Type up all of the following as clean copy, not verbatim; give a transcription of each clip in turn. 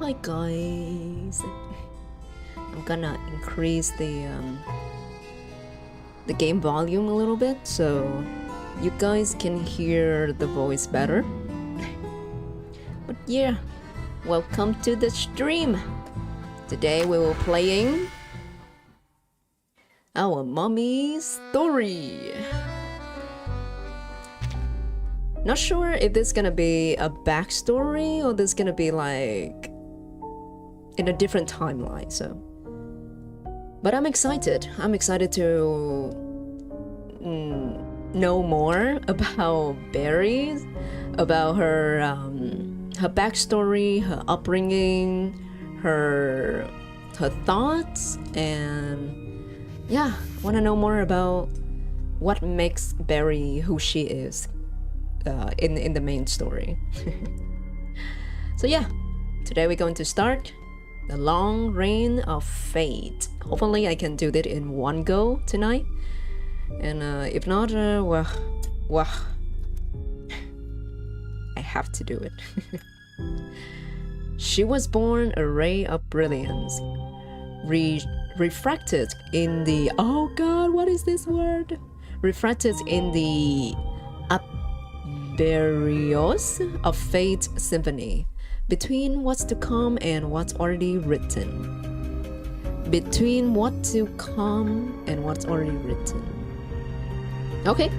Hi guys. I'm gonna increase the game volume a little bit so you guys can hear the voice better. But yeah, welcome to the stream. Today we will playing our mommy story. Not sure if this is gonna be a backstory or this is gonna be like in a different timeline, so. But I'm excited. I'm excited to know more about Beryl, about her her backstory, her upbringing, her thoughts, and yeah, want to know more about what makes Beryl who she is in the main story. So yeah, today we're going to start the long reign of fate. Hopefully I can do that in one go tonight, and if not, well, I have to do it. She was born a ray of brilliance, refracted in the, oh god, what is this word? Refracted in the Aberrios of Fate Symphony, between what's to come and what's already written. Between what to come and what's already written. Okay,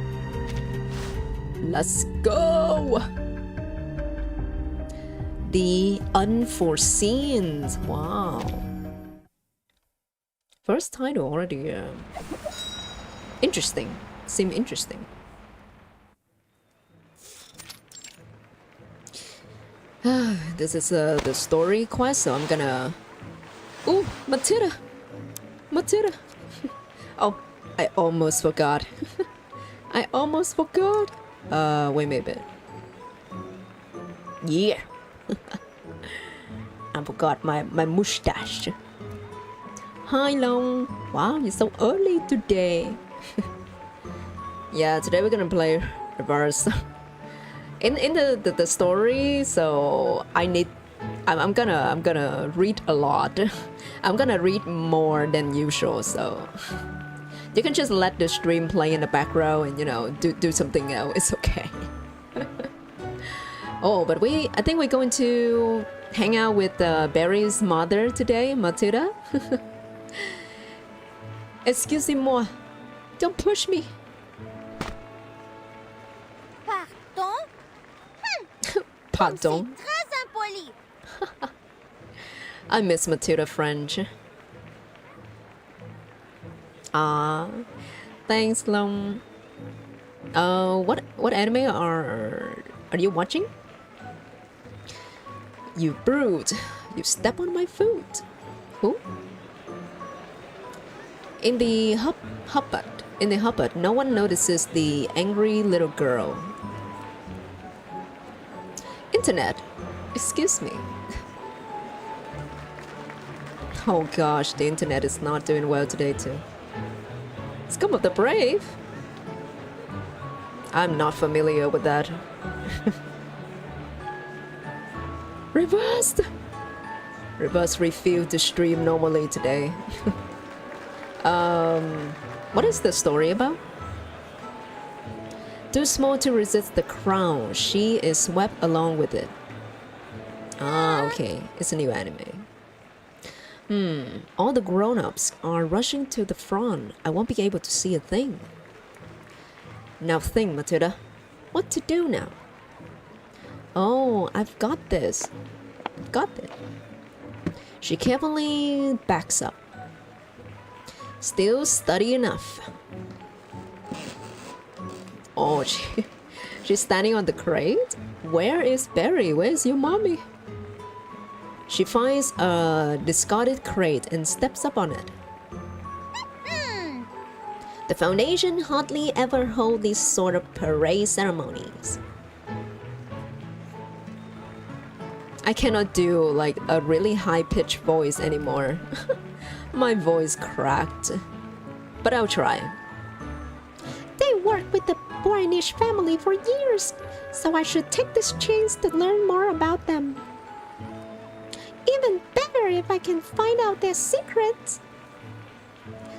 let's go. The Unforeseen. Wow. First title already interesting. Seem interesting. This is the story quest, so I'm gonna... Ooh, Matilda! Matilda! Oh, I almost forgot. I almost forgot. Wait a minute. Yeah. I forgot my mustache. Hi, Long. Wow, you're so early today. Yeah, today we're gonna play Reverse. In the story, so I'm gonna read a lot. I'm gonna read more than usual, so you can just let the stream play in the background and, you know, do something else. It's okay. Oh, but I think we're going to hang out with Barry's mother today, Matilda. Excusez-moi, don't push me. Pardon? Pardon. C'est très impoli. I miss Matilda French. Ah, thanks, Long. What anime are you watching? You brute! You step on my foot. Who? In the hut, no one notices the angry little girl. Internet, excuse me. Oh gosh, the internet is not doing well today too. Scum of the Brave? I'm not familiar with that. Reversed! Reverse refused to stream normally today. What is the story about? Too small to resist the crown, she is swept along with it. Ah, okay, it's a new anime. All the grown-ups are rushing to the front. I won't be able to see a thing. Now think, Matilda. What to do now? Oh, I've got this. Got it. She carefully backs up. Still steady enough. Oh, she's standing on the crate? Where is Beryl? Where's your mommy? She finds a discarded crate and steps up on it. The Foundation hardly ever hold these sort of parade ceremonies. I cannot do like a really high-pitched voice anymore. My voice cracked. But I'll try. They worked with the Bornish family for years, so I should take this chance to learn more about them. if I can find out their secrets.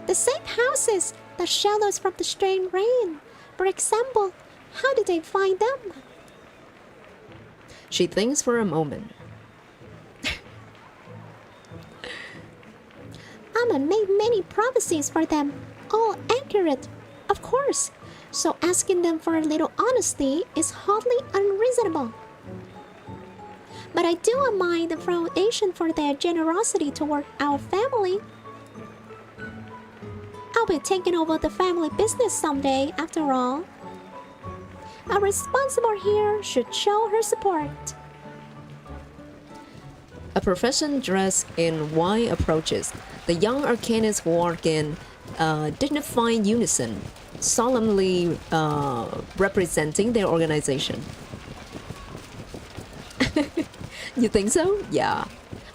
The safe houses, the shelters from the strange rain. For example, how did they find them? She thinks for a moment. Amma made many prophecies for them, all accurate, of course. So asking them for a little honesty is hardly unreasonable. But I do admire the foundation for their generosity toward our family. I'll be taking over the family business someday, after all. A responsible here should show her support. A profession dressed in white approaches. The young arcanists walk in dignified unison, solemnly representing their organization. You think so? Yeah.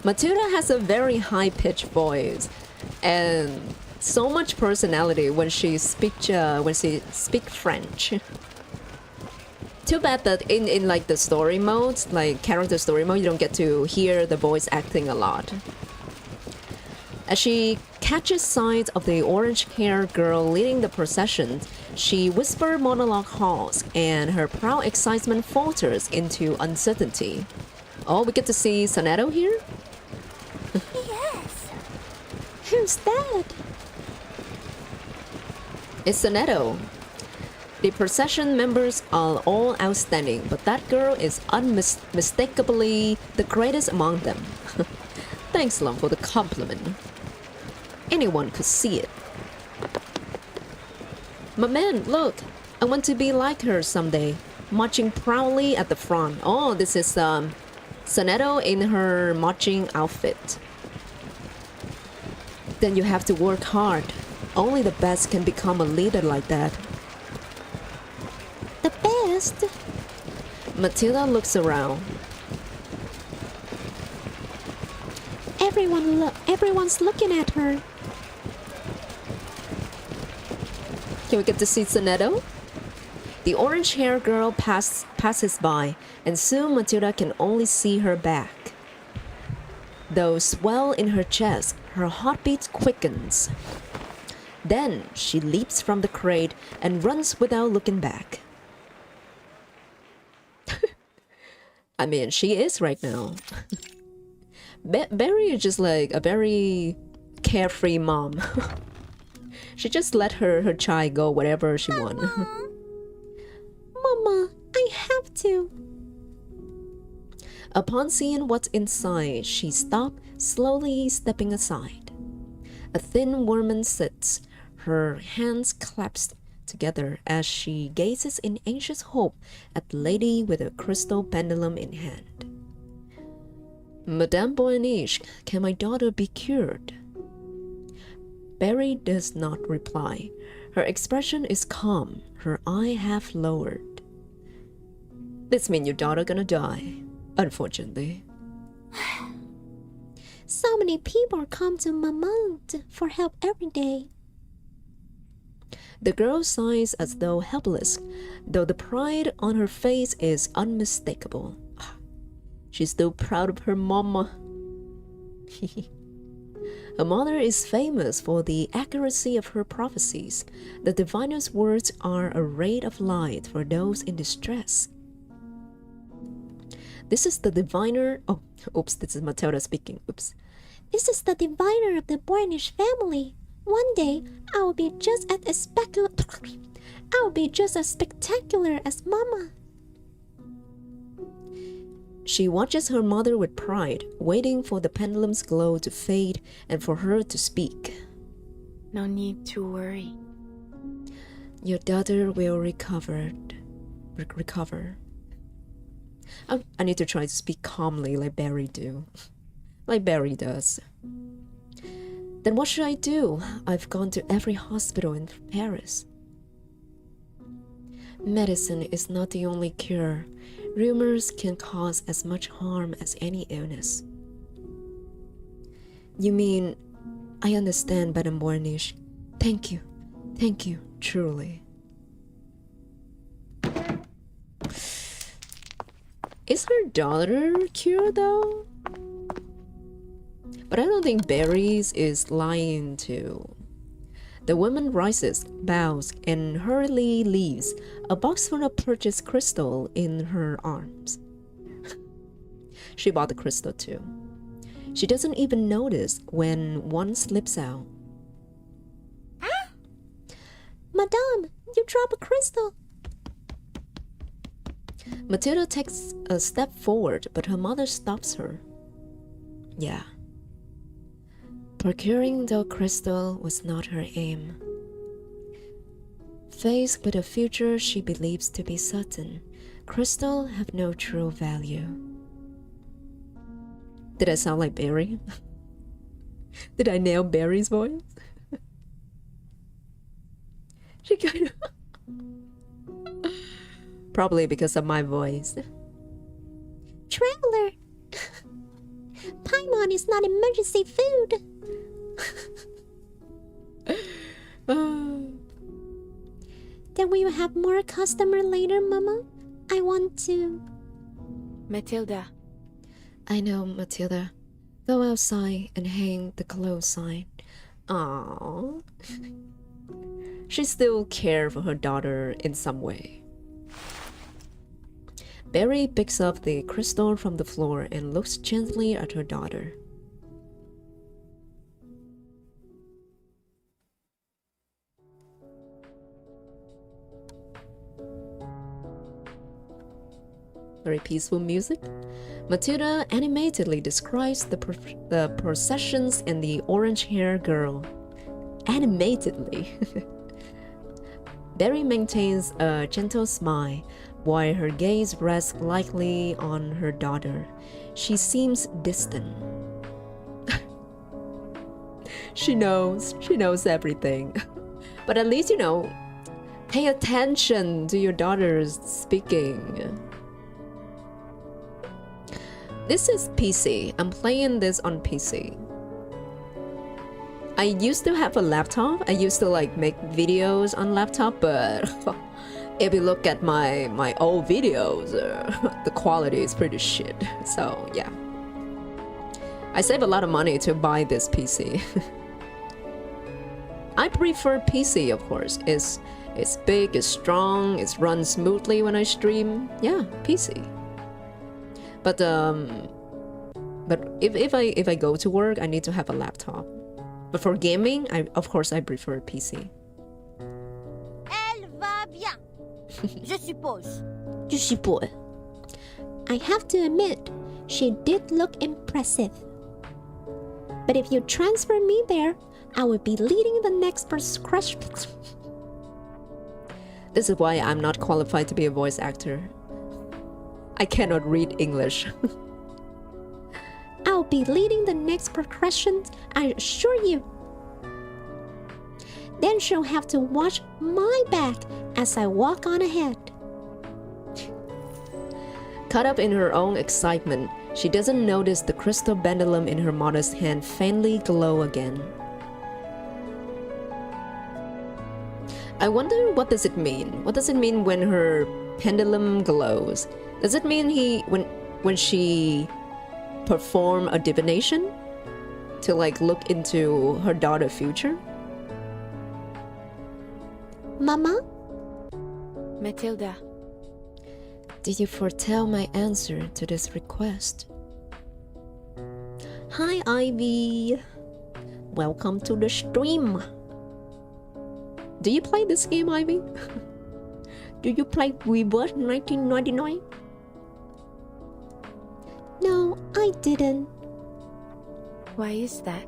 Matilda has a very high-pitched voice and so much personality when she speak French. Too bad that in like the story mode, like character story mode, you don't get to hear the voice acting a lot. As she catches sight of the orange-haired girl leading the procession, she whisper monologue halts, and her proud excitement falters into uncertainty. Oh, we get to see Sonetto here? Yes. Who's that? It's Sonetto. The procession members are all outstanding, but that girl is unmistakably the greatest among them. Thanks, Lum, for the compliment. Anyone could see it. But man, look, I want to be like her someday, marching proudly at the front. Oh, this is Sonetto in her marching outfit. Then you have to work hard. Only the best can become a leader like that. The best? Matilda looks around. Everyone's looking at her. Can we get to see Sonetto? The orange-haired girl passes by, and soon Matilda can only see her back. Though swell in her chest, her heartbeat quickens. Then she leaps from the crate and runs without looking back. I mean, she is right now. Beryl is just like a very carefree mom. She just let her child go wherever she wants. Mama, I have to. Upon seeing what's inside, she stopped, slowly stepping aside. A thin woman sits, her hands clasped together as she gazes in anxious hope at the lady with a crystal pendulum in hand. Madame Boeniche, can my daughter be cured? Beryl does not reply. Her expression is calm, her eye half lowered. This means your daughter gonna die, unfortunately. So many people come to Mamant for help every day. The girl sighs as though helpless, though the pride on her face is unmistakable. She's still proud of her mama. Her mother is famous for the accuracy of her prophecies. The diviner's words are a ray of light for those in distress. This is the diviner. Oh, oops, this is Matilda speaking. Oops. This is the diviner of the Boenish family. One day, I will be just as spectacular as Mama. She watches her mother with pride, waiting for the pendulum's glow to fade and for her to speak. No need to worry. Your daughter will recover. I need to try to speak calmly like Beryl does. Then what should I do? I've gone to every hospital in Paris. Medicine is not the only cure. Rumors can cause as much harm as any illness. You mean, I understand, Madame Boeniche. Thank you, truly. Is her daughter cured though? But I don't think Berries is lying too. The woman rises, bows, and hurriedly leaves, a box full of purchased crystal in her arms. She bought the crystal too. She doesn't even notice when one slips out. Madame, you drop a crystal. Matilda takes a step forward, but her mother stops her. Yeah. Procuring the crystal was not her aim. Faced with a future she believes to be certain, crystal have no true value. Did I sound like Barry? Did I nail Barry's voice? She kind of... Probably because of my voice. Traveler, Paimon is not emergency food. Then we will have more customer later, Mama. I want to... Matilda, I know, Matilda. Go outside and hang the clothes sign. Aww. She still cares for her daughter in some way. Berry picks up the crystal from the floor and looks gently at her daughter. Very peaceful music. Matilda animatedly describes the processions and the orange-haired girl. Animatedly. Berry maintains a gentle smile while her gaze rests lightly on her daughter. She seems distant. She knows everything. But at least, pay attention to your daughter's speaking. This is PC. I'm playing this on PC. I used to have a laptop. I used to make videos on laptop, but if you look at my old videos, the quality is pretty shit. So yeah, I save a lot of money to buy this PC. I prefer PC, of course. It's big, it's strong, it runs smoothly when I stream. Yeah, PC. But if I go to work, I need to have a laptop. But for gaming, of course I prefer PC. Elle va bien, je suppose. Je suppose. I have to admit, she did look impressive. But if you transfer me there, I will be leading the next prescription. This is why I'm not qualified to be a voice actor. I cannot read English. I'll be leading the next progression, I assure you. Then she'll have to watch my back as I walk on ahead. Caught up in her own excitement, she doesn't notice the crystal pendulum in her mother's hand faintly glow again. I wonder, what does it mean? What does it mean when her pendulum glows? Does it mean when she perform a divination to look into her daughter's future? Mama? Matilda, Did you foretell my answer to this request? Hi, Ivy. Welcome to the stream. Do you play this game, Ivy? Do you play Reverse1999? No, I didn't. why is that?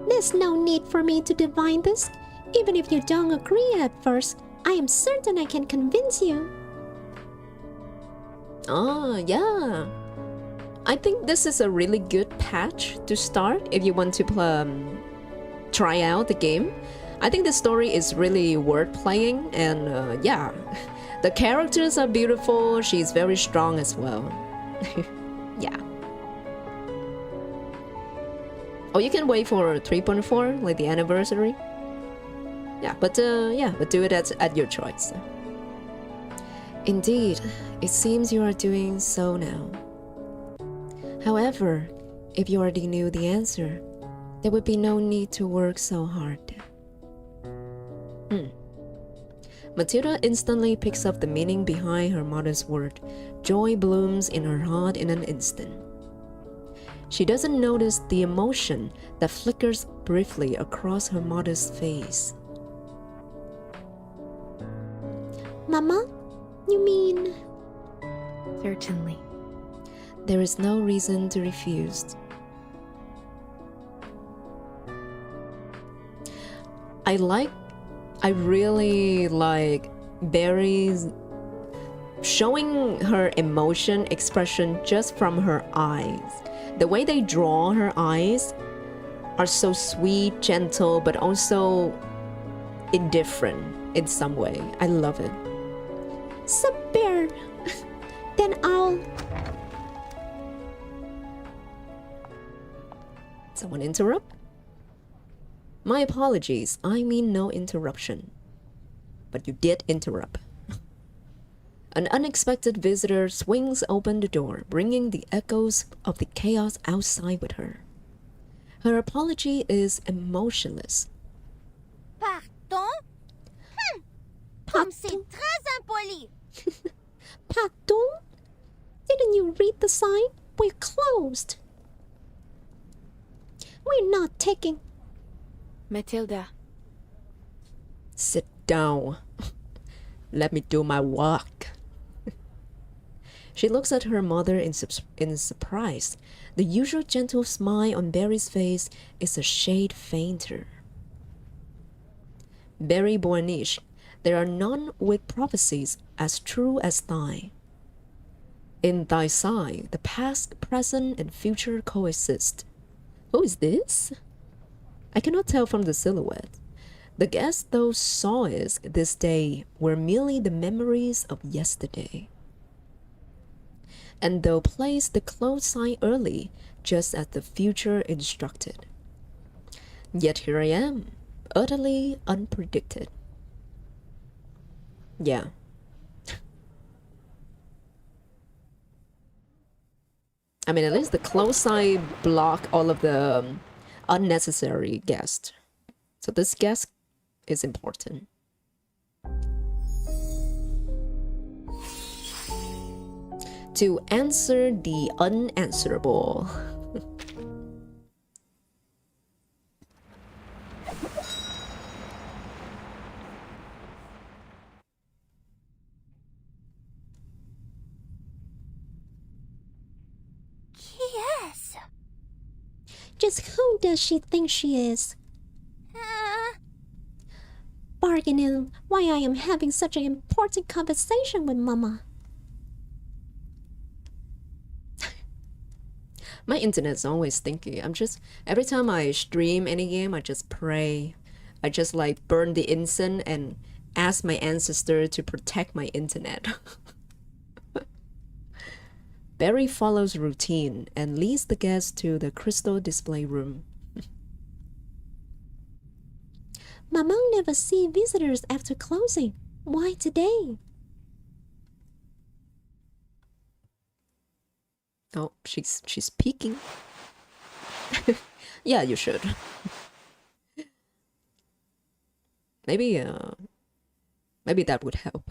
There's no need for me to divine this. Even if you don't agree at first, I am certain I can convince you. Oh, yeah. I think this is a really good patch to start if you want to try out the game. I think the story is really worth playing, and yeah, the characters are beautiful. She's very strong as well. Yeah. Oh, you can wait for 3.4, like the anniversary. Yeah, but do it at your choice. Indeed, it seems you are doing so now. However, if you already knew the answer, there would be no need to work so hard. Matilda instantly picks up the meaning behind her mother's word. Joy blooms in her heart in an instant. She doesn't notice the emotion that flickers briefly across her mother's face. Mama, you mean? Certainly. There is no reason to refuse. I really like Bery's showing her emotion expression just from her eyes. The way they draw her eyes are so sweet, gentle, but also indifferent in some way. I love it. So Bear, then I'll... Someone interrupt? My apologies, I mean no interruption. But you did interrupt. An unexpected visitor swings open the door, bringing the echoes of the chaos outside with her. Her apology is emotionless. Pardon? Comme c'est très impoli. Pardon? Didn't you read the sign? We're closed. We're not taking... Matilda. Sit down. Let me do my work. She looks at her mother in surprise. The usual gentle smile on Bery's face is a shade fainter. Bery Boanish, there are none with prophecies as true as thine. In thy sigh, the past, present, and future coexist. Who is this? I cannot tell from the silhouette. The guests thou sawest this day were merely the memories of yesterday. And thou placed the close sign early, just as the future instructed. Yet here I am, utterly unpredicted. Yeah. I mean, at least the close sign block all of the unnecessary guests. So this guest is important. To answer the unanswerable. Yes. Just who does she think she is? Bargaining why I am having such an important conversation with Mama. My internet's always stinky. Every time I stream any game, I just pray. I just like burn the incense and ask my ancestor to protect my internet. Bery follows routine and leads the guests to the crystal display room. Mama never see visitors after closing. Why today? Oh, she's peeking. Yeah, you should. Maybe that would help.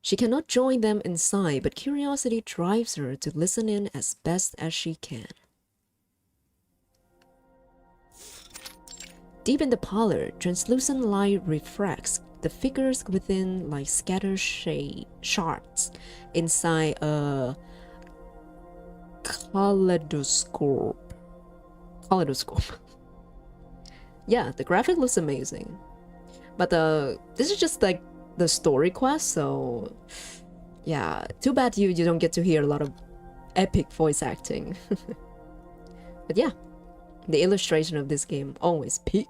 She cannot join them inside, but curiosity drives her to listen in as best as she can. Deep in the parlor, translucent light refracts the figures within like scattered shards inside a kaleidoscope. Yeah, the graphic looks amazing. But this is just like the story quest, so yeah, too bad you don't get to hear a lot of epic voice acting. But yeah, the illustration of this game always peak.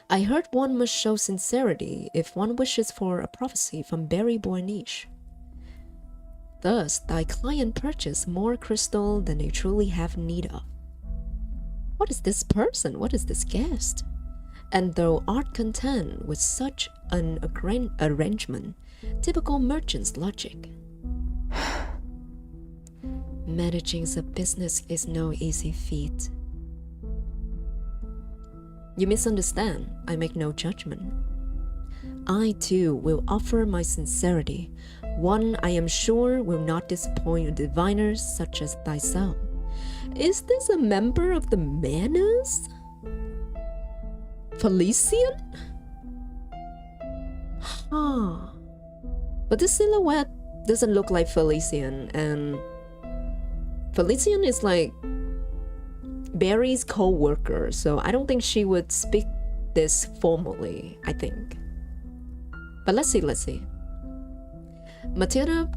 I heard one must show sincerity if one wishes for a prophecy from Bery Boanish. Thus, thy client purchased more crystal than they truly have need of. What is this person? What is this guest? And though art content with such an arrangement, Typical merchant's logic. Managing a business is no easy feat. You misunderstand. I make no judgment. I too will offer my sincerity, one I am sure will not disappoint diviners such as thyself. Is this a member of the Manus? Felician? Huh. But this silhouette doesn't look like Felician, and Felician is like Barry's co-worker, so I don't think she would speak this formally, I think. But let's see. Matilda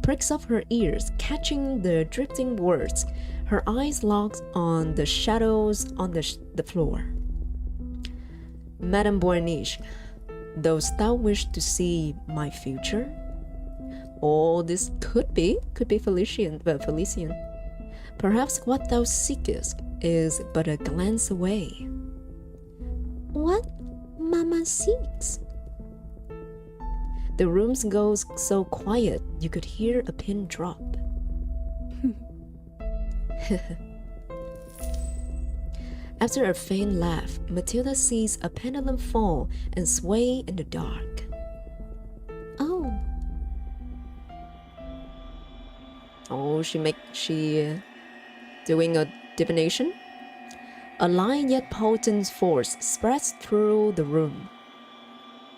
pricks up her ears, catching the drifting words. Her eyes locked on the shadows on the floor. Madame Boerniche, dost thou wish to see my future? Oh, this could be Felician. Perhaps what thou seekest is but a glance away. What Mama seeks? The room goes so quiet you could hear a pin drop. After a faint laugh, Matilda sees a pendulum fall and sway in the dark. Oh. Oh, she doing a divination? A light yet potent force spreads through the room.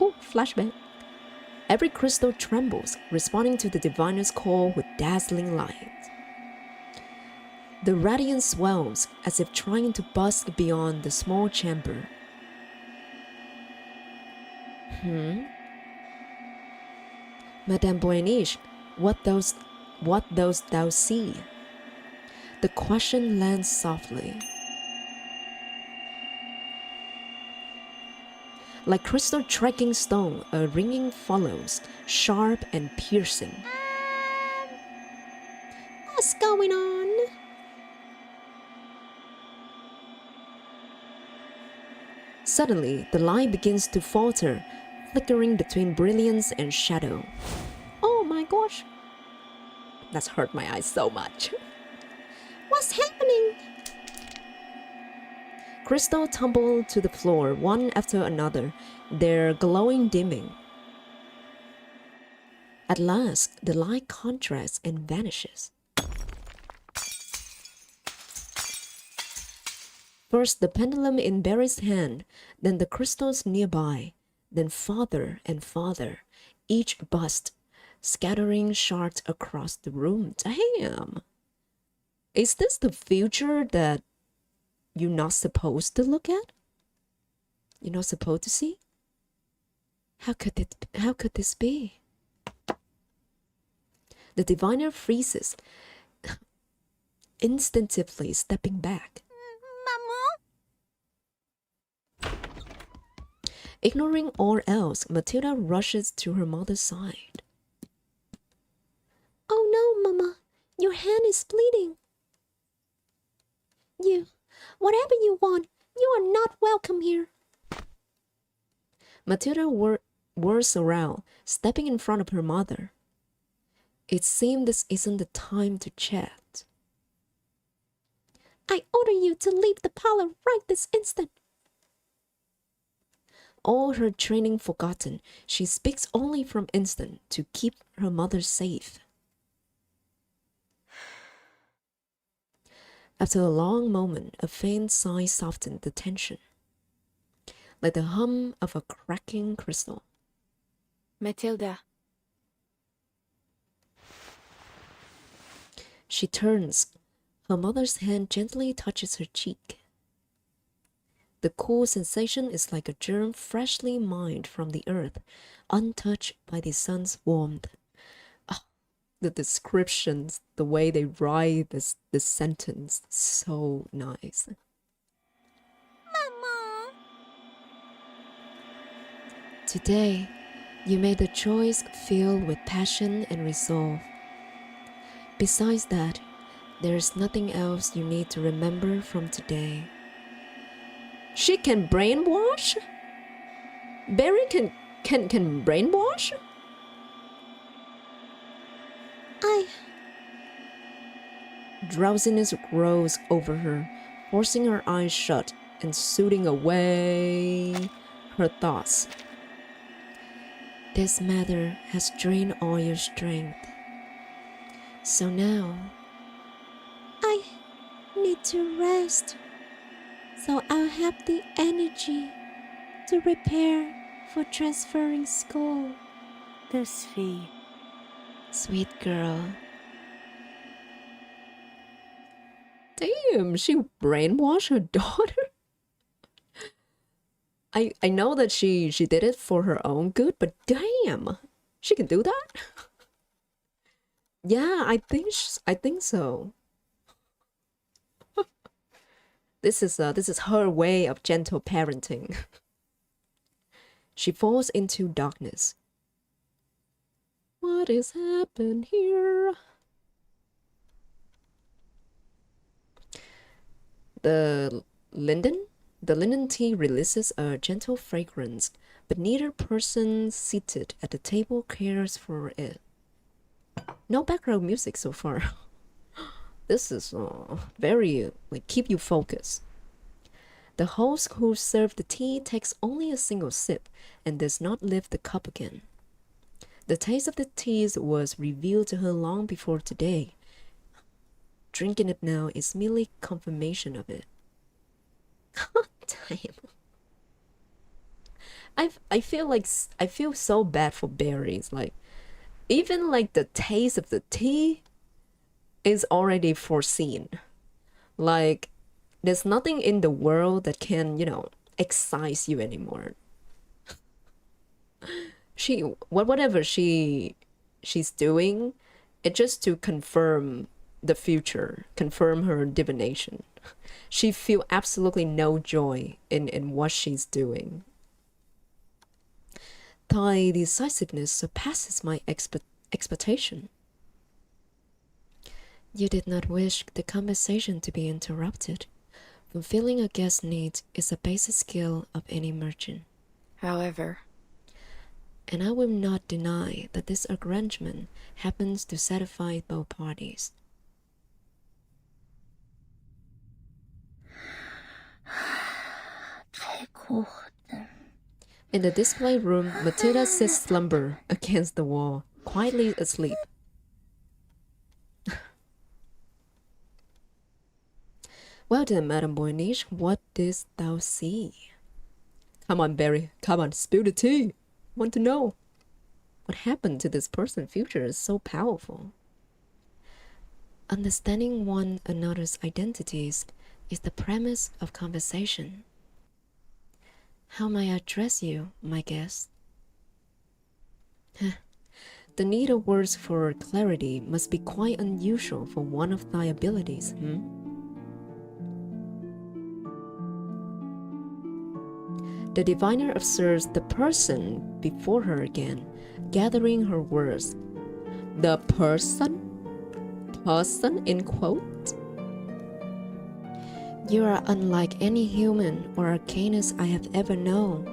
Oh, flashback. Every crystal trembles, responding to the diviner's call with dazzling light. The radiance swells as if trying to burst beyond the small chamber. Madame Boerniche, what dost thou see? The question lands softly. Like crystal striking stone, a ringing follows, sharp and piercing. What's going on? Suddenly, the light begins to falter, flickering between brilliance and shadow. Oh my gosh. That's hurt my eyes so much. What's happening? Crystal tumble to the floor, one after another, their glowing dimming. At last, the light contracts and vanishes. First the pendulum in Barry's hand, then the crystals nearby, then farther and farther, each burst, scattering shards across the room. Damn! Is this the future that you're not supposed to look at? You're not supposed to see? How could this be? The diviner freezes, instinctively stepping back. Maman? Ignoring all else, Matilda rushes to her mother's side. Oh no, Mama. Your hand is bleeding. Whatever you want, you are not welcome here. Matilda whirls around, stepping in front of her mother. It seems this isn't the time to chat. I order you to leave the parlor right this instant. All her training forgotten, she speaks only from instinct to keep her mother safe. After a long moment, a faint sigh softened the tension, like the hum of a cracking crystal. Matilda. She turns. Her mother's hand gently touches her cheek. The cool sensation is like a germ freshly mined from the earth, untouched by the sun's warmth. The descriptions, the way they write this sentence, so nice. Maman. Today, you made a choice filled with passion and resolve. Besides that, there is nothing else you need to remember from today. She can brainwash? Barry can brainwash? I... Drowsiness rose over her, forcing her eyes shut and soothing away her thoughts. This matter has drained all your strength. So now, I need to rest. So I'll have the energy to prepare for transferring school. This fee. sweet girl. Damn, she brainwashed her daughter? I know that she did it for her own good, but damn, she can do that? Yeah, I think so. This is her way of gentle parenting. She falls into darkness. What is happening here? The linen tea releases a gentle fragrance, but neither person seated at the table cares for it. No background music so far. This is very, keep you focused. The host who served the tea takes only a single sip and does not lift the cup again. The taste of the teas was revealed to her long before today. Drinking it now is merely confirmation of it. Damn. I feel so bad for berries. Even the taste of the tea is already foreseen. There's nothing in the world that can, excite you anymore. Whatever she's doing, it's just to confirm the future, confirm her divination. She feel absolutely no joy in what she's doing. Thy decisiveness surpasses my expectation. You did not wish the conversation to be interrupted. Fulfilling a guest's needs is a basic skill of any merchant. However, and I will not deny that this arrangement happens to satisfy both parties. In the display room, Matilda sits slumber against the wall, quietly asleep. Well then, Madame Boyniche, what didst thou see? Come on, Barry. Come on, spill the tea. Want to know. What happened to this person's future is so powerful. Understanding one another's identities is the premise of conversation. How may I address you, my guest? The need of words for clarity must be quite unusual for one of thy abilities, The diviner observes the person before her again, gathering her words. The person? Person in quote? You are unlike any human or arcanist I have ever known.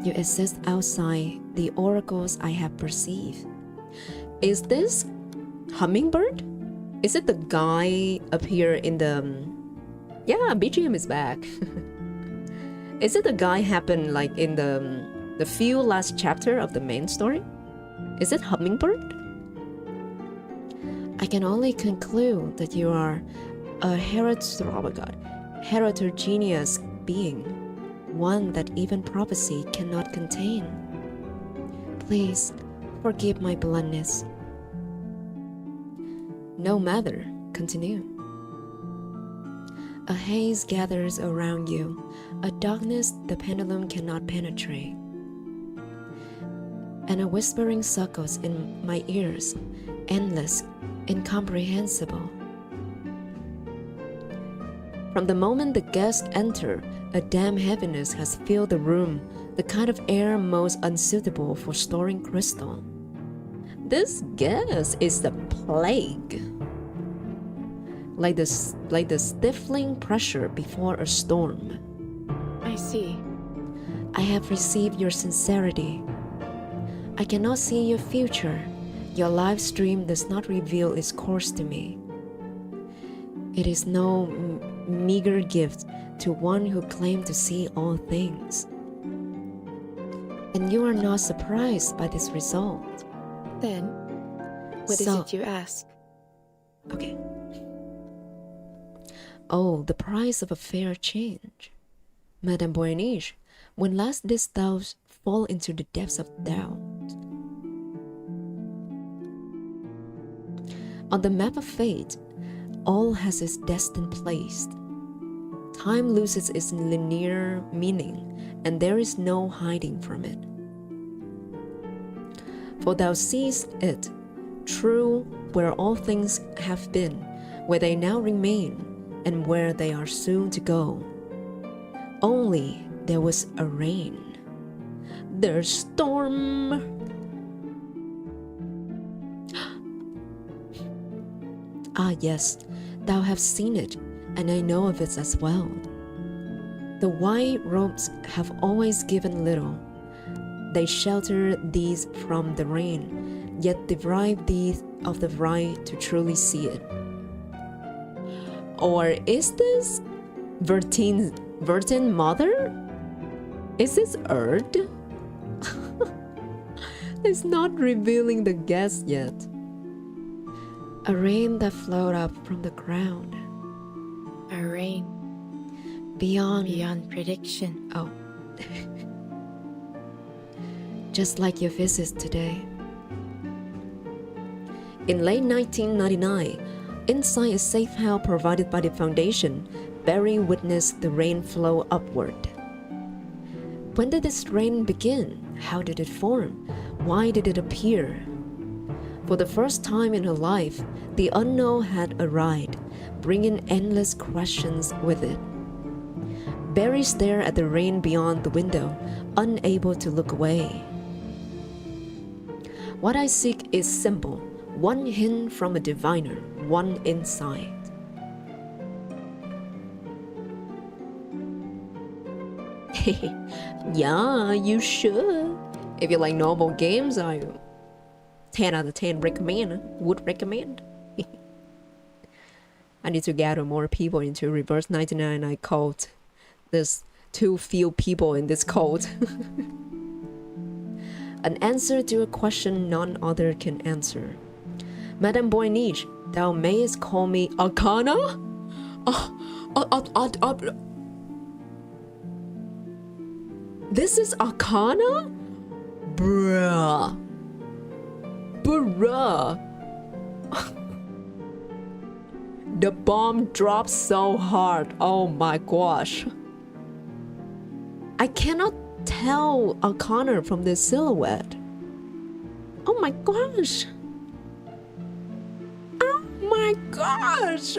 You exist outside the oracles I have perceived. Is this Hummingbird? Is it the guy up here in the... Yeah, BGM is back. Is it the guy happened in the few last chapter of the main story? Is it Hummingbird? I can only conclude that you are a heterogeneous being, one that even prophecy cannot contain. Please forgive my bluntness. No matter, continue. A haze gathers around you, a darkness the pendulum cannot penetrate. And a whispering suckles in my ears, endless, incomprehensible. From the moment the guests enter, a damp heaviness has filled the room, the kind of air most unsuitable for storing crystal. This guest is the plague. Like the stifling pressure before a storm. I see. I have received your sincerity. I cannot see your future, Your live stream does not reveal its course to me. It is no meager gift to one who claimed to see all things. And you are not surprised by this result. Then, what is it you ask? Okay. Oh, the price of a fair change. Madame Boyniche, when last didst thou fall into the depths of doubt? On the map of fate, all has its destined place. Time loses its linear meaning, and there is no hiding from it. For thou seest it, true, where all things have been, where they now remain, and where they are soon to go. Only there was a rain. There's storm. Ah, yes, thou hast seen it, and I know of it as well. The white robes have always given little. They shelter these from the rain, yet deprive these of the right to truly see it. Or is this Virgin Mother? Is this Earth? It's not revealing the guess yet. A rain that flowed up from the ground. A rain Beyond prediction. Oh. Just like your visits today. In late 1999, inside a safe house provided by the foundation, Barry witnessed the rain flow upward. When did this rain begin? How did it form? Why did it appear? For the first time in her life, the unknown had arrived, bringing endless questions with it. Barry stared at the rain beyond the window, unable to look away. What I seek is simple, one hint from a diviner, one insight. Yeah, you should. If you like normal games, I 10 out of 10 would recommend. I need to gather more people into Reverse1999 cult. There's too few people in this cult. An answer to a question none other can answer. Madame Boyniche, thou mayest call me Arcana? This is Arcana? Bruh. The bomb dropped so hard. Oh my gosh. I cannot tell Arcana from this silhouette. Oh my gosh. Oh my gosh.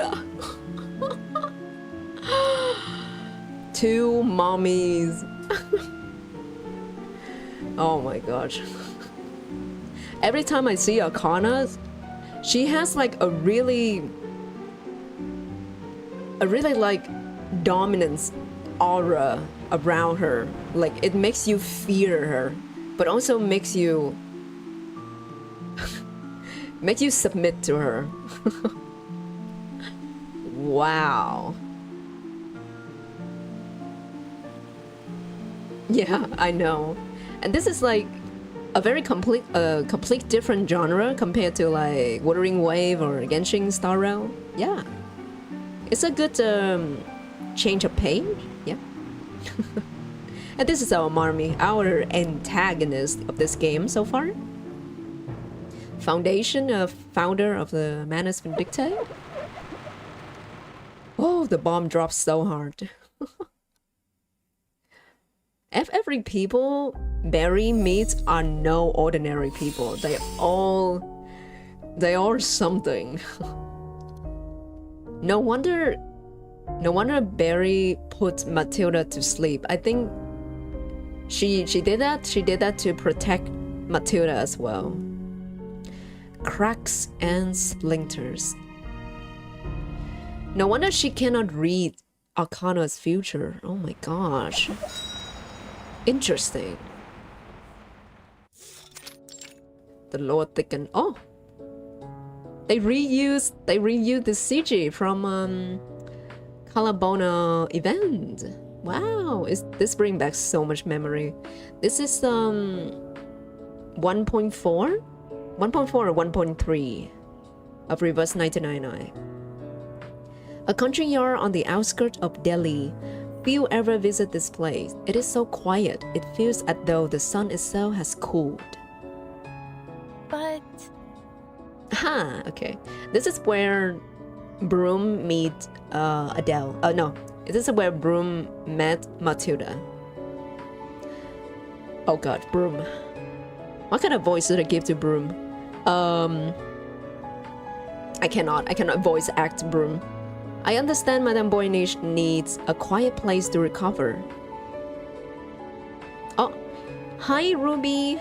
Two mommies. Oh my gosh. Every time I see Arcana, she has like a really like dominance aura around her. Like it makes you fear her, but also makes you submit to her. Wow. Yeah, I know. And this is like a very complete different genre compared to like Wuthering Wave or Genshin Star Rail. Yeah. It's a good change of pace. Yeah. And this is our Marmy, our antagonist of this game so far. Founder of the Manus Vindictae. Oh, the bomb drops so hard. Every people Barry meets are no ordinary people. They are something. No wonder Barry put Matilda to sleep. I think she did that. She did that to protect Matilda as well. Cracks and splinters. No wonder she cannot read Arcana's future. Oh my gosh. Interesting. the Lord thicken. Oh, they reused the CG from Calabona event. Wow, this bring back so much memory. This is 1.4 or 1.3 of Reverse1999. A country yard on the outskirts of Delhi. Few ever visit this place. It is so quiet. It feels as though the sun itself has cooled. But Okay. This is where Broom meet Adele. No, this is where Broom met Matilda. Oh God, Broom. What kind of voice should I give to Broom? I cannot voice act Broom. I understand Madame Boynish needs a quiet place to recover. Oh, hi Ruby.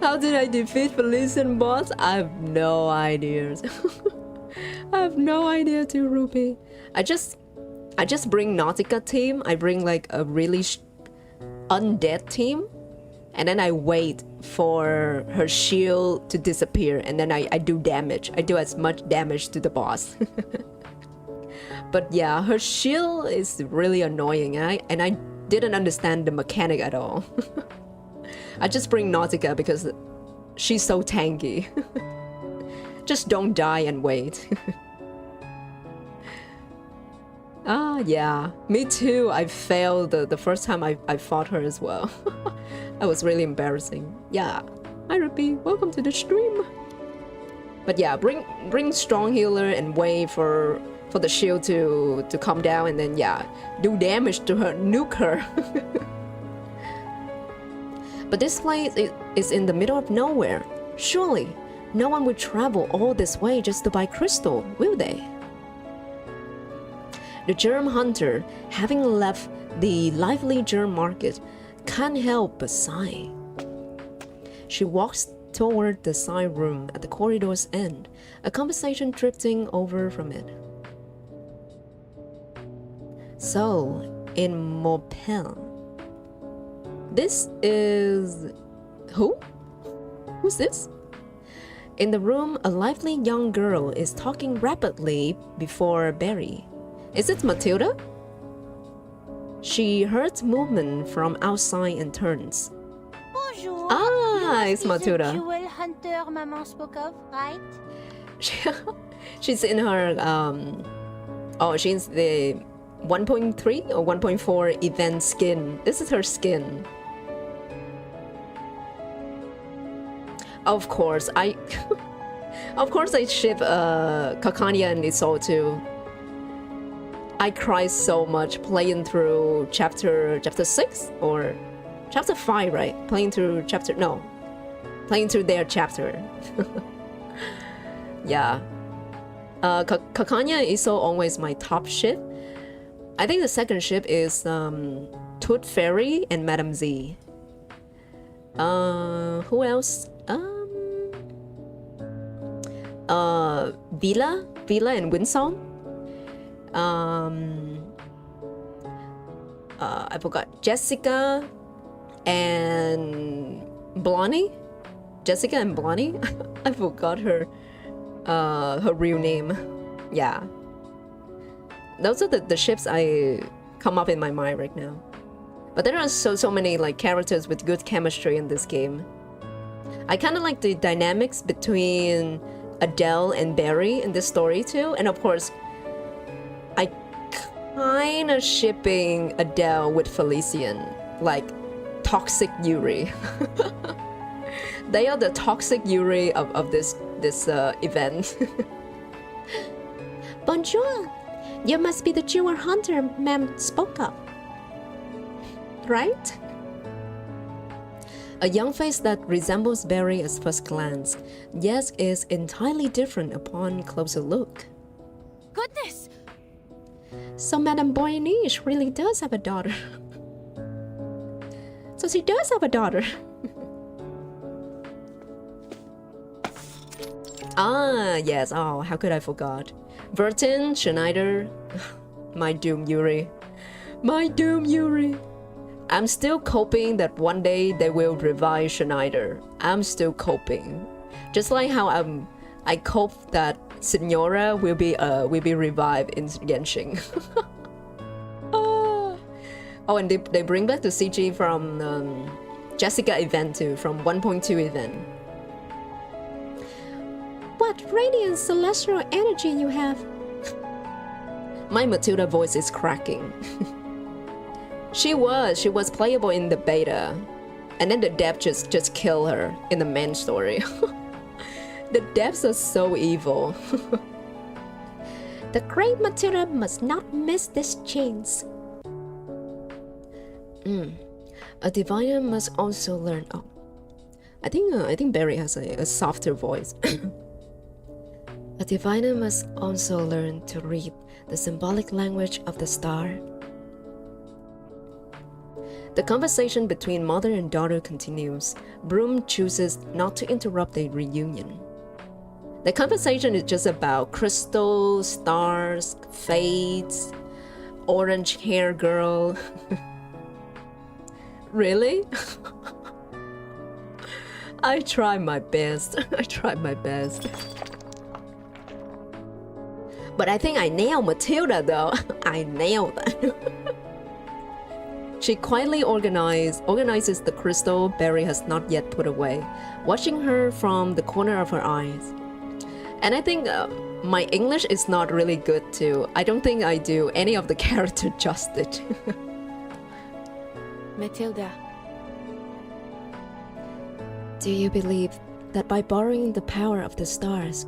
How did I defeat Felician boss? I have no ideas. I have no idea too, Ruby. I just bring Nautica team. I bring like a really undead team. And then I wait for her shield to disappear, and then I do damage. I do as much damage to the boss. But yeah, her shield is really annoying, and I didn't understand the mechanic at all. I just bring Nautica because she's so tanky. Just don't die and wait. Yeah, me too. I failed the first time I fought her as well. That was really embarrassing. Yeah, hi Ruby, welcome to the stream. But yeah, bring strong healer and wait for the shield to come down, and then yeah, do damage to her, nuke her. But this place is in the middle of nowhere. Surely, no one would travel all this way just to buy crystal, will they? The germ hunter, having left the lively germ market, can't help but sigh. She walks toward the side room at the corridor's end, a conversation drifting over from it. So, in Morpel, this is... who? Who's this? In the room, a lively young girl is talking rapidly before Berry. Is it Matilda? She heard movement from outside and turns. bonjour. Ah, You it's must be the Matilda. jewel hunter Maman spoke of, right? She's in her she's the 1.3 or 1.4 event skin. This is her skin. Of course, I ship Kakanya and Isol too. I cried so much playing through chapter 6 or chapter 5, right? Playing through their chapter. Yeah. Kakanya is so always my top ship. I think the second ship is Tooth Fairy and Madame Z. Who else? Villa and Winsong. I forgot Jessica and Blondie. Jessica and Blondie. I forgot her real name. Yeah, those are the ships I come up in my mind right now. But there are so many like characters with good chemistry in this game. I kind of like the dynamics between Adele and Barry in this story too, and of course, I kind of shipping Adele with Felician, like toxic Yuri. They are the toxic Yuri of this event. Bonjour! You must be the jewel hunter Ma'am spoke of, right? A young face that resembles Barry at first glance, yet is entirely different upon closer look. Goodness! So Madame Boyniche really does have a daughter. So she does have a daughter. Ah, yes. Oh, how could I forgot? Vertin, Schneider, my Doom Yuri. My Doom Yuri. I'm still coping that one day they will revive Schneider. I'm still coping. Just like how I cope that Signora will be revived in Genshin. Oh, and they bring back the CG from Jessica event too, from 1.2 event. What radiant celestial energy you have. My Matilda voice is cracking. She was playable in the beta, and then the devs just kill her in the main story. The devs are so evil. The great Matilda must not miss this chance. A diviner must also learn. Oh, I think Barry has a softer voice. A diviner must also learn to read the symbolic language of the star. The conversation between mother and daughter continues. Broom chooses not to interrupt the reunion. The conversation is just about crystals, stars, fates, orange hair girl. Really? I tried my best. But I think I nailed Matilda though. I nailed it. She quietly organizes the crystal Barry has not yet put away, watching her from the corner of her eyes. And I think my English is not really good too. I don't think I do any of the character justice. Matilda. Do you believe that by borrowing the power of the stars,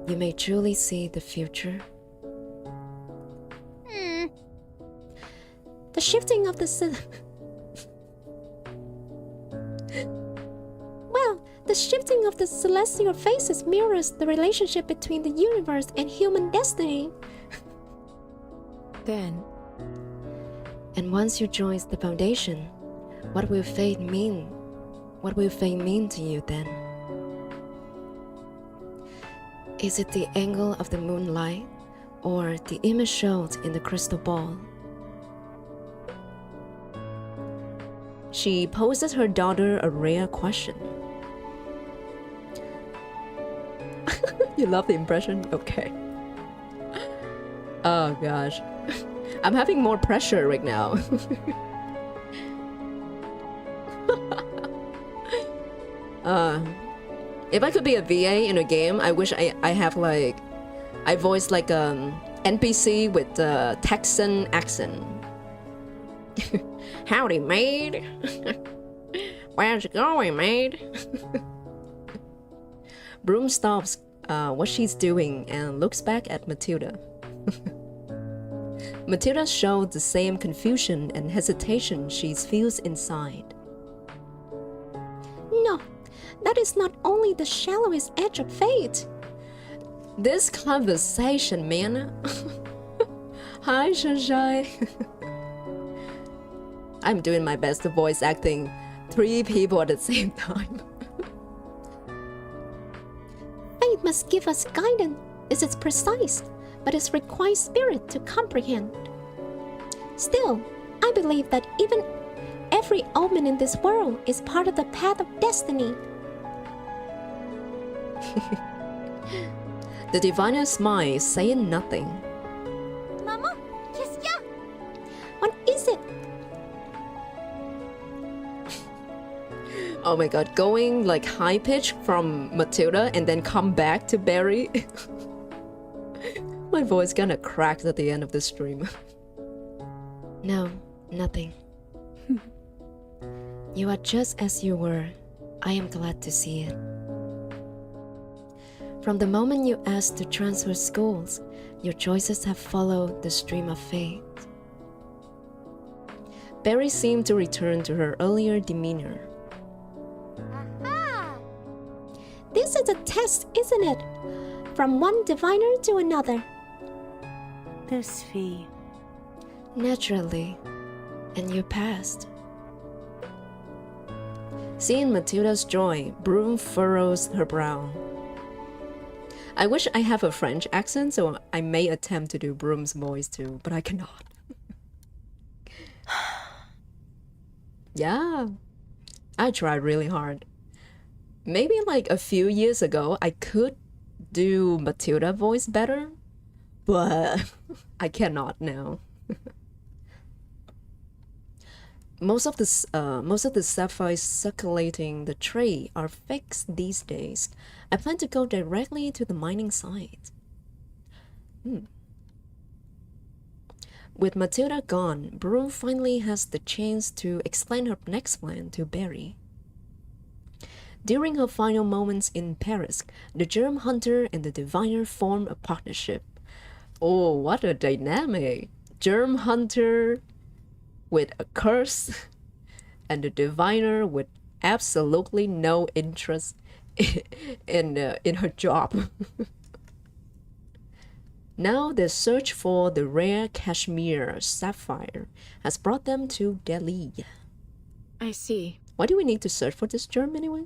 you may truly see the future? The shifting of the the shifting of the celestial faces mirrors the relationship between the universe and human destiny. Then, and once you join the foundation, what will fate mean? What will fate mean to you then? Is it the angle of the moonlight or the image shown in the crystal ball? She poses her daughter a rare question. You love the impression? Okay. Oh gosh. I'm having more pressure right now. If I could be a VA in a game, I wish I have like I voice like NPC with a Texan accent. Howdy, maid. Where's it going, maid? Broom stops what she's doing and looks back at Matilda. Matilda showed the same confusion and hesitation she feels inside. No, that is not only the shallowest edge of fate. This conversation, man. Hi, Sunshine. I'm doing my best to voice acting 3 people at the same time. Fate must give us guidance. It is precise, but it requires spirit to comprehend. Still, I believe that even every omen in this world is part of the path of destiny. The diviner smiles, saying nothing. Maman, qu'est-ce qu'il y a? What is it? Oh my god, going like high pitch from Matilda and then come back to Barry. My voice kinda cracked at the end of the stream. No, nothing. You are just as you were. I am glad to see it. From the moment you asked to transfer schools, your choices have followed the stream of fate. Barry seemed to return to her earlier demeanor. Ah! This is a test, isn't it? From one diviner to another. This fee. Naturally, and you passed. Seeing Matilda's joy, Broom furrows her brow. I wish I have a French accent, so I may attempt to do Broom's voice too, but I cannot. Yeah, I tried really hard. Maybe like a few years ago, I could do Matilda voice better, but I cannot now. Most of the sapphires circulating the tree are fixed these days. I plan to go directly to the mining site. With Matilda gone, Broom finally has the chance to explain her next plan to Barry. During her final moments in Paris, the germ hunter and the diviner form a partnership. Oh, what a dynamic! Germ hunter with a curse and the diviner with absolutely no interest in her job. Now the search for the rare cashmere sapphire has brought them to Delhi. I see. Why do we need to search for this germ anyway?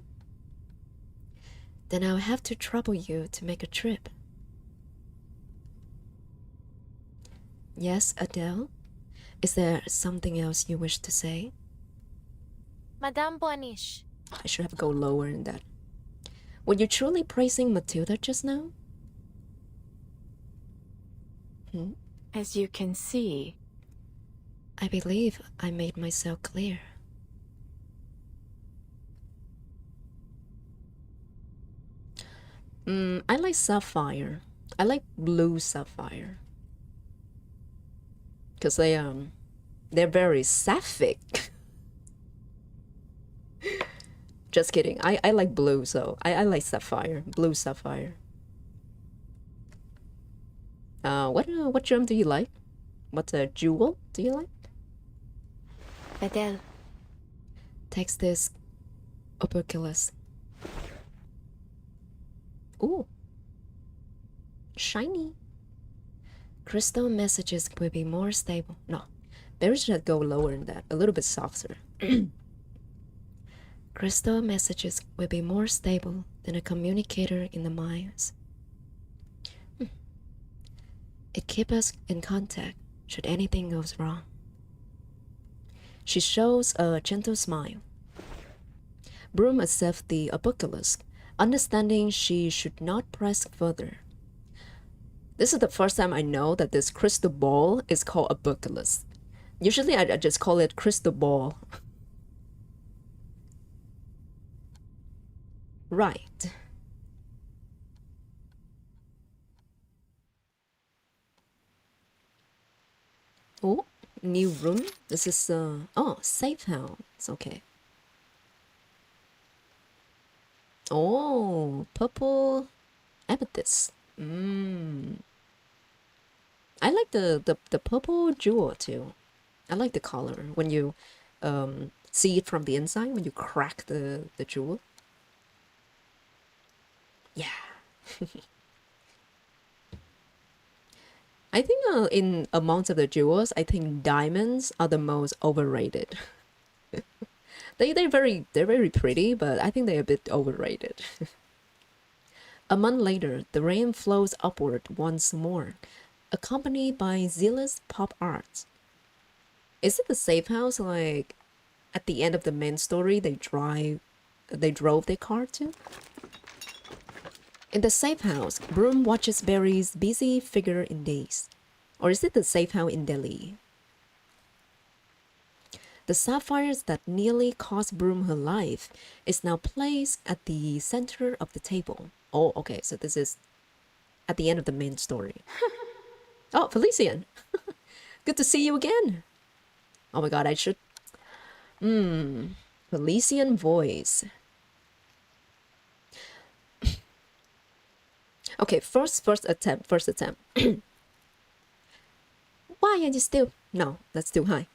Then I'll have to trouble you to make a trip. Yes, Adele? Is there something else you wish to say? Madame Boanish. I should have go lower in that. Were you truly praising Matilda just now? As you can see, I believe I made myself clear. I like sapphire. I like blue sapphire. Because they're very sapphic. Just kidding. I like blue, so I like sapphire. Blue sapphire. What gem do you like? What jewel do you like? Adele, Takes this operculus. Ooh. Shiny. Crystal messages will be more stable. No. Maybe should go lower than that. A little bit softer. Crystal messages will be more stable than a communicator in the mines. It keeps us in contact should anything goes wrong. She shows a gentle smile. Broom accepts the operculus, understanding she should not press further. This is the first time I know that this crystal ball is called operculus. Usually I just call it crystal ball. Right. Oh, new room. This is oh, safe house. Okay. Oh, purple amethyst. I like the purple jewel too. I like the color when you see it from the inside when you crack the jewel. Yeah. I think in amongst of the jewels, I think diamonds are the most overrated. they're very pretty, but I think they're a bit overrated. A month later, the rain flows upward once more, accompanied by zealous pop art. Is it the safe house like at the end of the main story they drove their car to? In the safe house, Broom watches Barry's busy figure in daze. Or is it the safe house in Delhi? The sapphires that nearly cost Broom her life is now placed at the center of the table. Oh, okay, so this is at the end of the main story. Oh, Felician! Good to see you again! Oh my god, I should... Felician voice. Okay, first attempt. Why are you still... No, that's too high.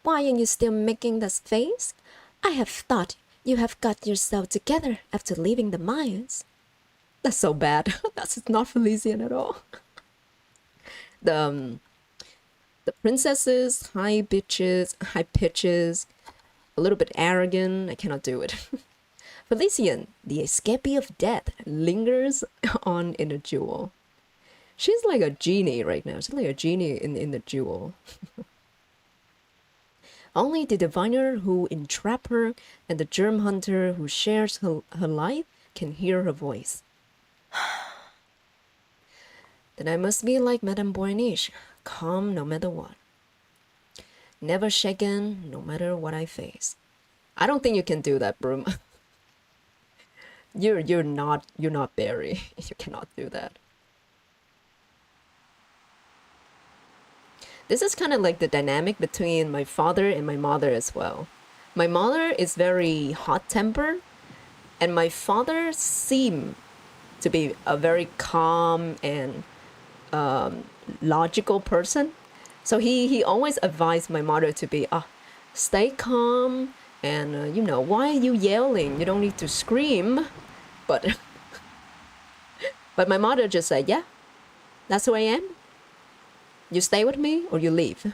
Why are you still making that face? I have thought you have got yourself together after leaving the mines. That's so bad. That's not Felician at all. The princesses, high pitches, a little bit arrogant. I cannot do it. Felician, the escapee of death, lingers on in a jewel. She's like a genie right now. She's like a genie in the jewel. Only the diviner who entrapped her and the germ hunter who shares her life can hear her voice. Then I must be like Madame Boyniche, calm no matter what. Never shaken no matter what I face. I don't think you can do that, Broom. You're not Barry. You cannot do that. This is kind of like the dynamic between my father and my mother as well. My mother is very hot-tempered, and my father seemed to be a very calm and logical person. So he always advised my mother to be, stay calm, and why are you yelling? You don't need to scream. But but my mother just said, yeah, that's who I am. You stay with me or you leave.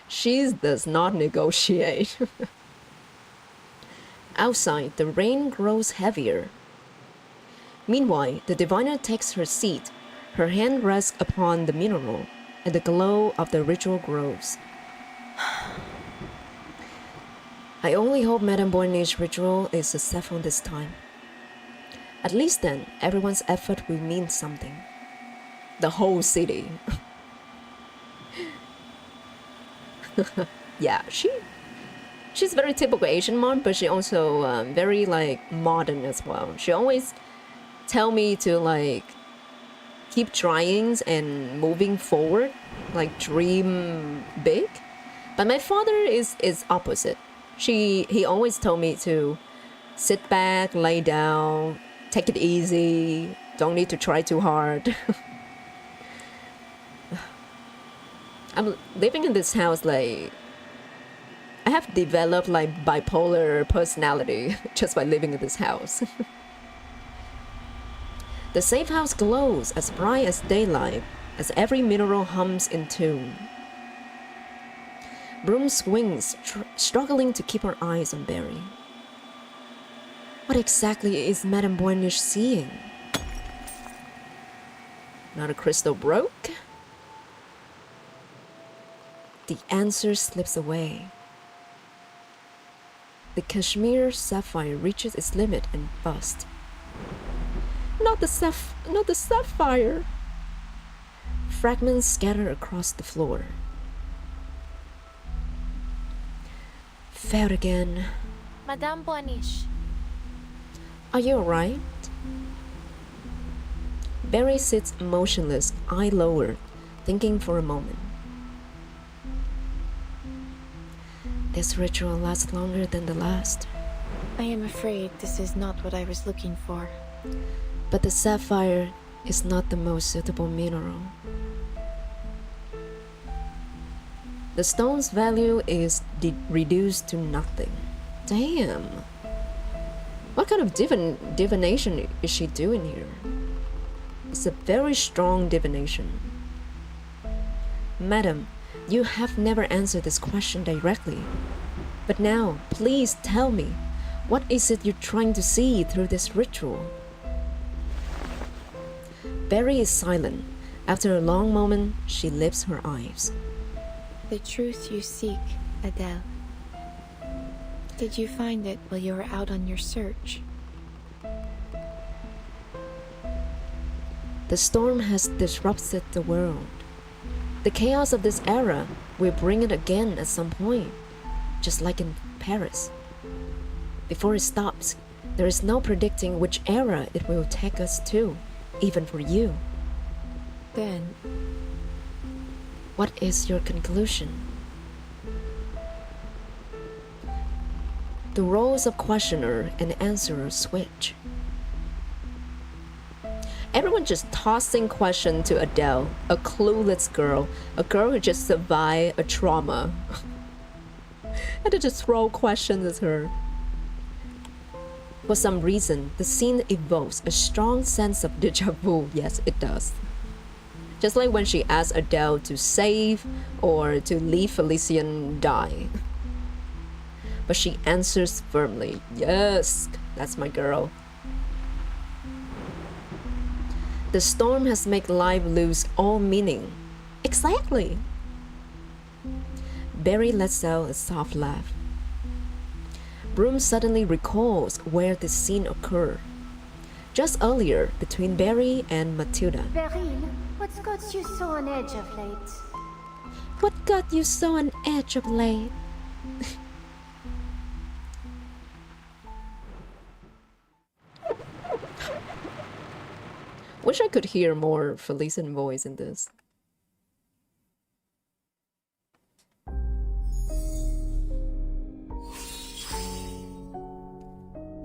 She does not negotiate. Outside, the rain grows heavier. Meanwhile, the diviner takes her seat. Her hand rests upon the mineral, and the glow of the ritual grows. I only hope Madame Boyniche's ritual is successful this time. At least then, everyone's effort will mean something. The whole city. Yeah, she's very typical Asian mom, but she also very like modern as well. She always tell me to like keep trying and moving forward, like dream big. But my father is opposite. He always told me to sit back, lay down, take it easy, don't need to try too hard. I'm living in this house, like I have developed like bipolar personality just by living in this house. The safe house glows as bright as daylight as every mineral hums in tune. Broom swings, struggling to keep her eyes on Barry. What exactly is Madame Boyniche seeing? Not a crystal broke? The answer slips away. The cashmere sapphire reaches its limit and busts. Not the sapphire! Fragments scatter across the floor. Failed again. Madame Boyniche. Are you alright? Barry sits motionless, eye lowered, thinking for a moment. This ritual lasts longer than the last. I am afraid this is not what I was looking for. But the sapphire is not the most suitable mineral. The stone's value is reduced to nothing. Damn. What kind of divination is she doing here? It's a very strong divination. Madam, you have never answered this question directly. But now, please tell me, what is it you're trying to see through this ritual? Barry is silent. After a long moment, she lifts her eyes. The truth you seek, Adele. Did you find it while you were out on your search? The storm has disrupted the world. The chaos of this era will bring it again at some point, just like in Paris. Before it stops, there is no predicting which era it will take us to, even for you. Then, what is your conclusion? The roles of questioner and answerer switch. Everyone just tossing question to Adele, a clueless girl, a girl who just survived a trauma. And to just throw questions at her. For some reason, the scene evokes a strong sense of déjà vu. Yes, it does. Just like when she asked Adele to save or to leave Felician die. But she answers firmly, yes, that's my girl. The storm has made life lose all meaning. Exactly. Barry lets out a soft laugh. Broom suddenly recalls where this scene occurred. Just earlier, between Barry and Matilda. Beryl, what's got you so on edge of late? What got you so on edge of late? Wish I could hear more Felician voice in this.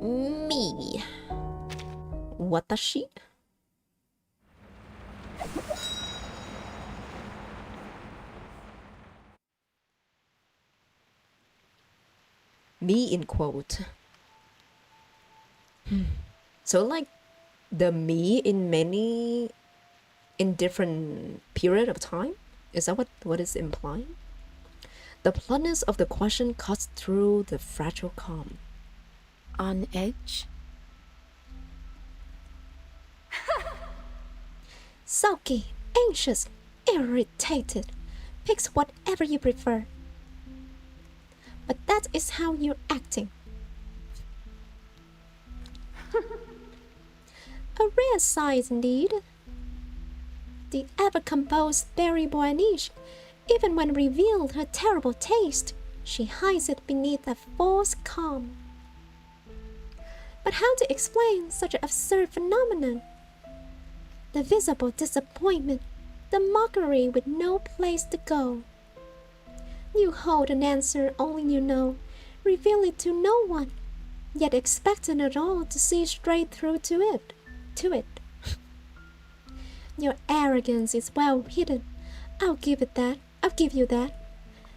Me. Watashi? Me in quote. So like the me in many in different period of time? Is that what is implying? The bluntness of the question cuts through the fragile calm. On edge? Sulky, anxious, irritated. Pick whatever you prefer. But that is how you're acting. A rare sight indeed. The ever-composed Berry Boaniche, even when revealed her terrible taste, she hides it beneath a false calm. But how to explain such an absurd phenomenon? The visible disappointment, the mockery with no place to go. You hold an answer only you know, reveal it to no one, yet expecting it all to see straight through to it. Your arrogance is well hidden. I'll give you that.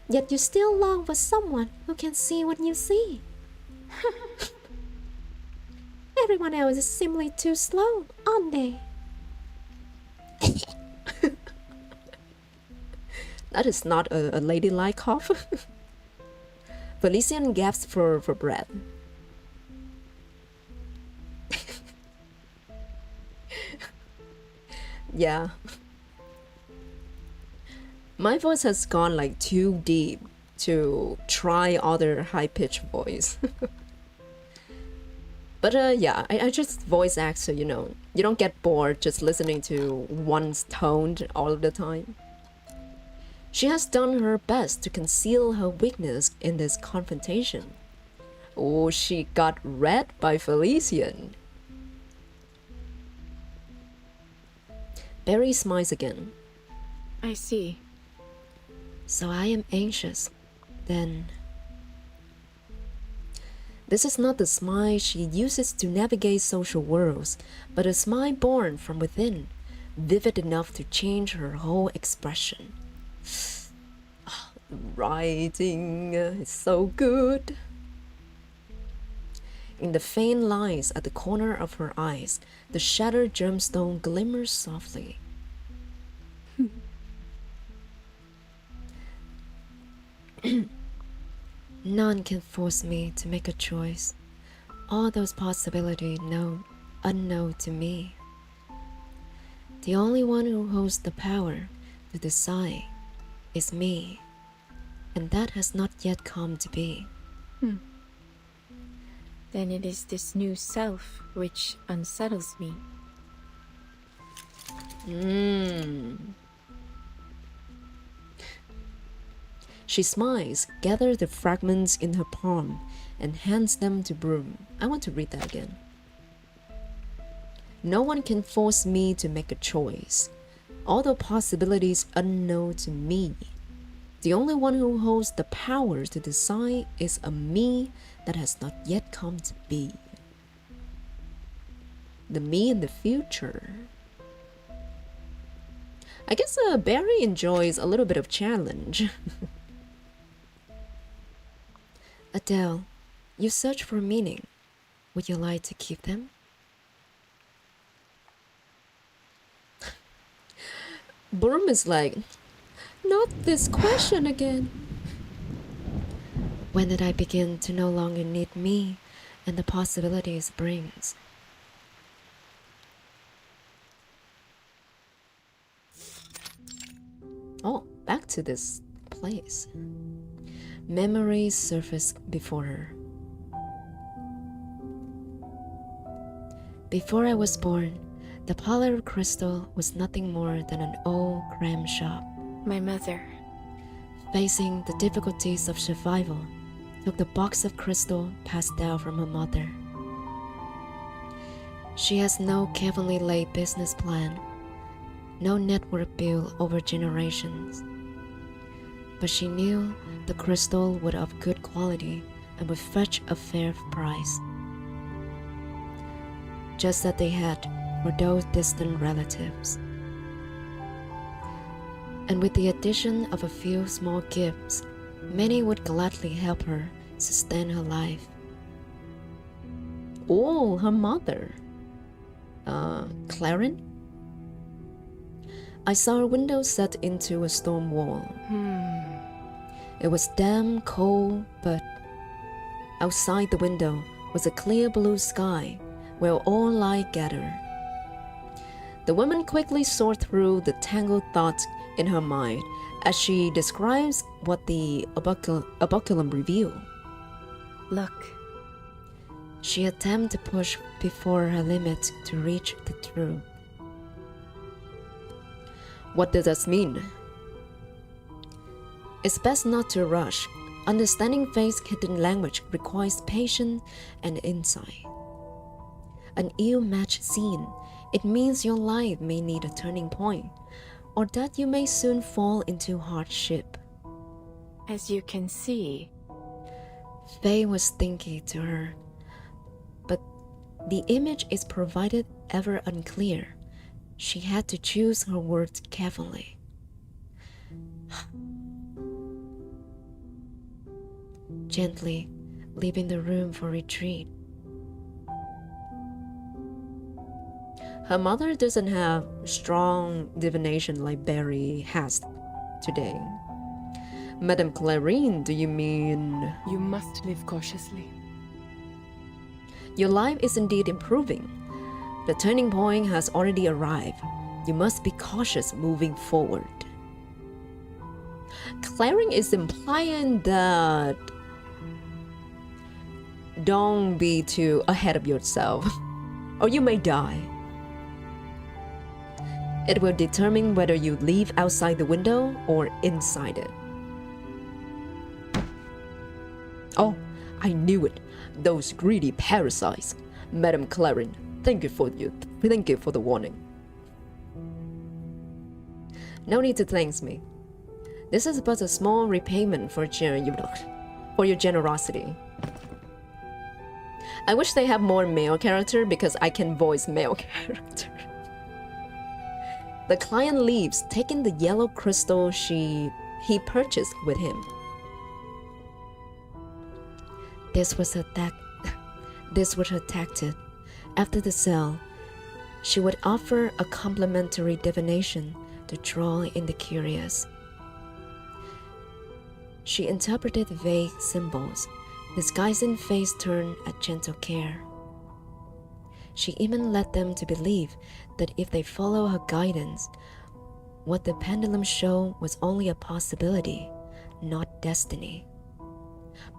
Yet you still long for someone who can see what you see. Everyone else is simply too slow, aren't they? That is not a ladylike cough. Felician gasps for breath. Yeah. My voice has gone like too deep to try other high-pitched voice. But yeah, I just voice act so you know, you don't get bored just listening to one's tone all of the time. She has done her best to conceal her weakness in this confrontation. Oh, she got read by Felician. Barry smiles again. I see. So I am anxious. Then this is not the smile she uses to navigate social worlds, but a smile born from within, vivid enough to change her whole expression. The writing is so good. In the faint lines at the corner of her eyes, the shattered gemstone glimmers softly. None can force me to make a choice. All those possibilities unknown to me. The only one who holds the power to decide is me, and that has not yet come to be. Then it is this new self which unsettles me. She smiles, gathers the fragments in her palm, and hands them to Broom. I want to read that again. No one can force me to make a choice. All the possibilities unknown to me. The only one who holds the power to decide is a me that has not yet come to be. The me in the future. I guess Barry enjoys a little bit of challenge. Adele, you search for meaning. Would you like to keep them? Broom is like, not this question again. When did I begin to no longer need me and the possibilities it brings? Oh, back to this place. Memories surfaced before her. Before I was born, the parlor of Crystal was nothing more than an old cram shop. My mother. Facing the difficulties of survival, took the box of crystal passed down from her mother. She has no carefully laid business plan, no network built over generations. But she knew the crystal was of good quality and would fetch a fair price, just as they had for those distant relatives. And with the addition of a few small gifts, many would gladly help her sustain her life. Oh, her mother. Claren? I saw her window set into a stone wall. It was damp, cold, but outside the window was a clear blue sky where all light gathered. The woman quickly sorted through the tangled thoughts in her mind as she describes what the operculum revealed. Look. She attempted to push before her limits to reach the truth. What does this mean? It's best not to rush. Understanding faith's hidden language requires patience and insight. An ill-matched scene, it means your life may need a turning point, or that you may soon fall into hardship. As you can see, Faye was stinky to her, but the image is provided ever unclear. She had to choose her words carefully. Gently leaving the room for retreat. Her mother doesn't have strong divination like Beryl has today. Madame Clarine, do you mean? You must live cautiously. Your life is indeed improving. The turning point has already arrived. You must be cautious moving forward. Clarine is implying that don't be too ahead of yourself, or you may die. It will determine whether you leave outside the window or inside it. Oh, I knew it. Those greedy parasites. Madame Clarine, thank you for the warning. No need to thank me. This is but a small repayment for your generosity. I wish they have more male character because I can voice male character. The client leaves, taking the yellow crystal he purchased with him. This was her tactic. After the sale, she would offer a complimentary divination to draw in the curious. She interpreted vague symbols, disguising face turn at gentle care. She even led them to believe that if they follow her guidance, what the pendulum showed was only a possibility, not destiny.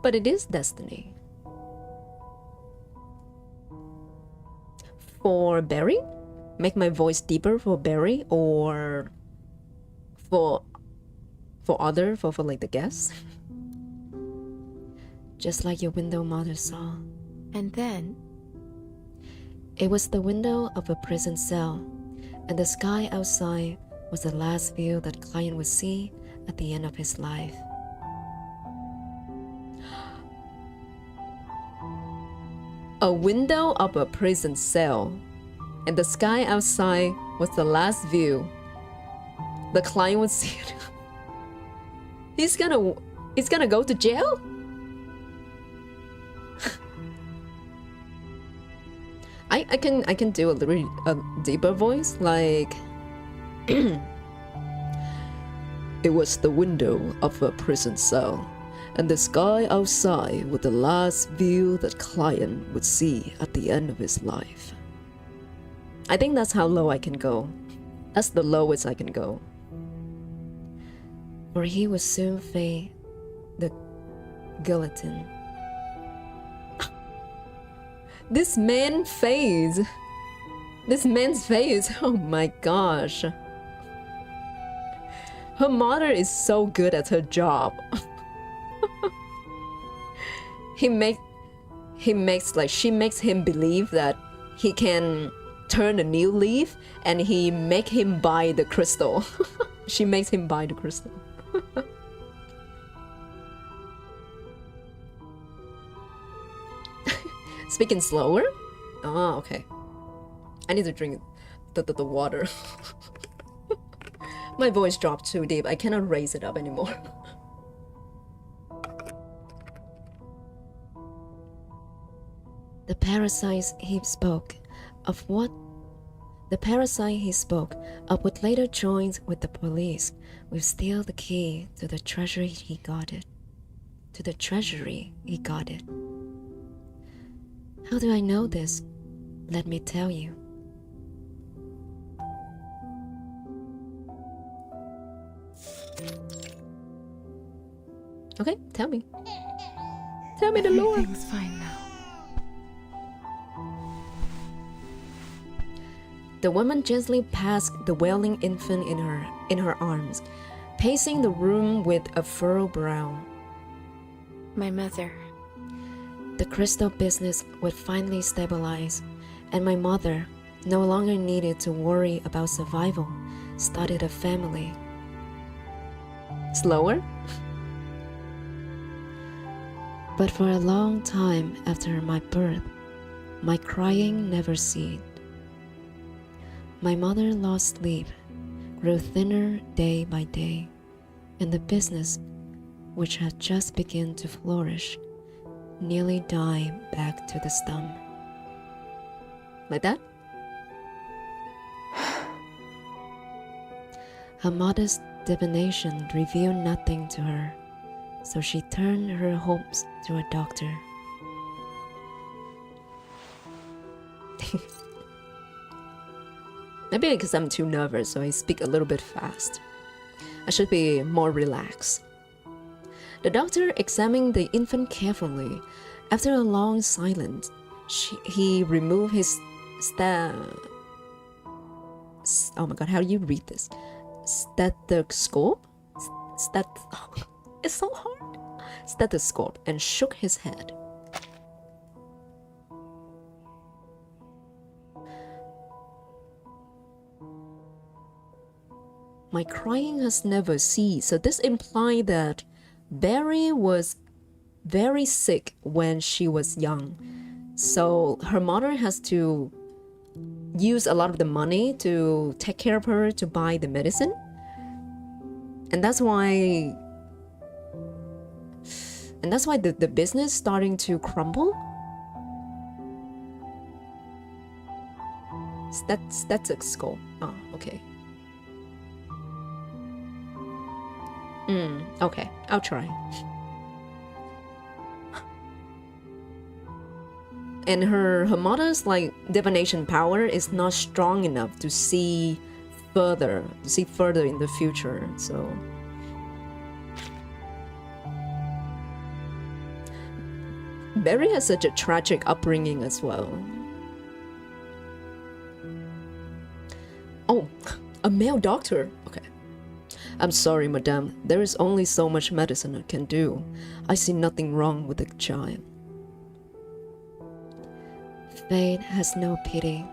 But it is destiny. For Barry? Make my voice deeper for Barry, or for like the guests? Just like your window mother saw. and then It was the window of a prison cell, and the sky outside was the last view that client would see at the end of his life. A window of a prison cell, and the sky outside was the last view the client would see. He's gonna go to jail? I can do a little deeper voice, like it was the window of a prison cell, and the sky outside was the last view that client would see at the end of his life. I think that's how low I can go. That's the lowest I can go. For he would soon face guillotine. This man's face. Oh my gosh. Her mother is so good at her job. She makes him believe that he can turn a new leaf, and he make him buy the crystal. She makes him buy the crystal. Speaking slower? Oh, okay. I need to drink the water. My voice dropped too deep. I cannot raise it up anymore. The parasite he spoke of would later join with the police, will steal the key to the treasury he got it. How do I know this? Let me tell you. Okay, tell me. Tell me the lore. Everything's fine now. The woman gently passed the wailing infant in her arms, pacing the room with a furrowed brow. My mother. The crystal business would finally stabilize, and my mother no longer needed to worry about survival, started a family. Slower? But for a long time after my birth, my crying never ceased. My mother lost sleep, grew thinner day by day, and the business, which had just begun to flourish, nearly died back to the stump. Like that? Her mother's divination revealed nothing to her, so she turned her hopes to a doctor. Maybe because I'm too nervous, so I speak a little bit fast. I should be more relaxed. The doctor examined the infant carefully. After a long silence, he removed his oh my god, how do you read this? Stethoscope? It's so hard. Stethoscope, and shook his head. My crying has never ceased. So this implied that Beryl was very sick when she was young. So her mother has to use a lot of the money to take care of her, to buy the medicine. And that's why the business starting to crumble. Stethoscope. Oh, okay. Okay, I'll try. And her mother's divination power is not strong enough to see further in the future. So Beryl has such a tragic upbringing as well. Oh, a male doctor. Okay. I'm sorry, madame. There is only so much medicine I can do. I see nothing wrong with the child. Fate has no pity.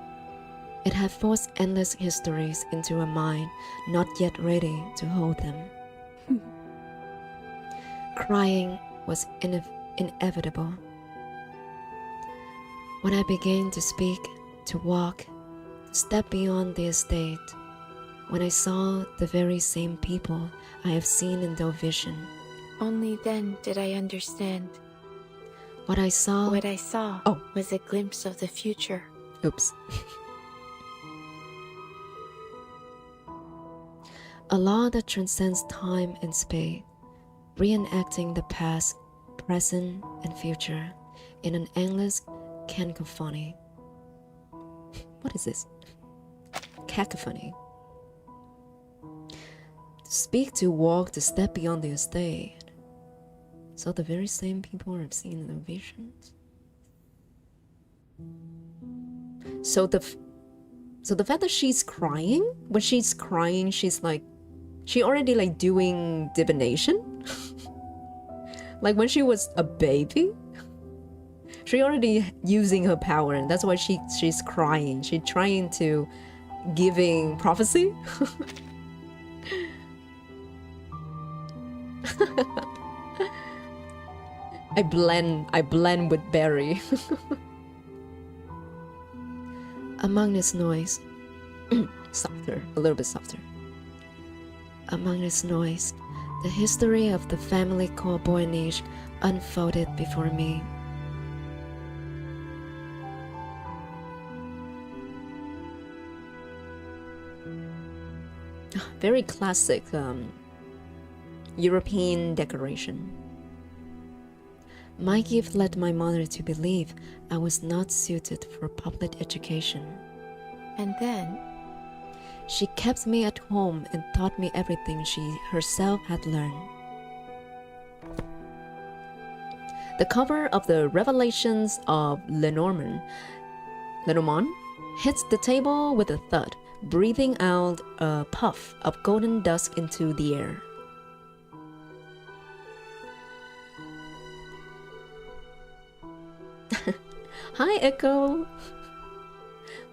It had forced endless histories into a mind not yet ready to hold them. Crying was inevitable. When I began to speak, to walk, to step beyond the estate, when I saw the very same people I have seen in their vision. Only then did I understand. What I saw was a glimpse of the future. Oops. A law that transcends time and space, reenacting the past, present, and future in an endless cacophony. What is this? Cacophony. To speak, to walk, to step beyond the estate. So the very same people I've seen in the visions. So the fact that she's crying, when she's crying, she's like, she already like doing divination. Like when she was a baby, she already using her power, and that's why she's crying. She's trying to giving prophecy. I blend with Barry. Among this noise, softer, a little bit softer. Among this noise, the history of the family called Boynish unfolded before me. Very classic European decoration. My gift led my mother to believe I was not suited for public education. And then, she kept me at home and taught me everything she herself had learned. The cover of the Revelations of Lenormand hits the table with a thud, breathing out a puff of golden dust into the air. Hi, Echo.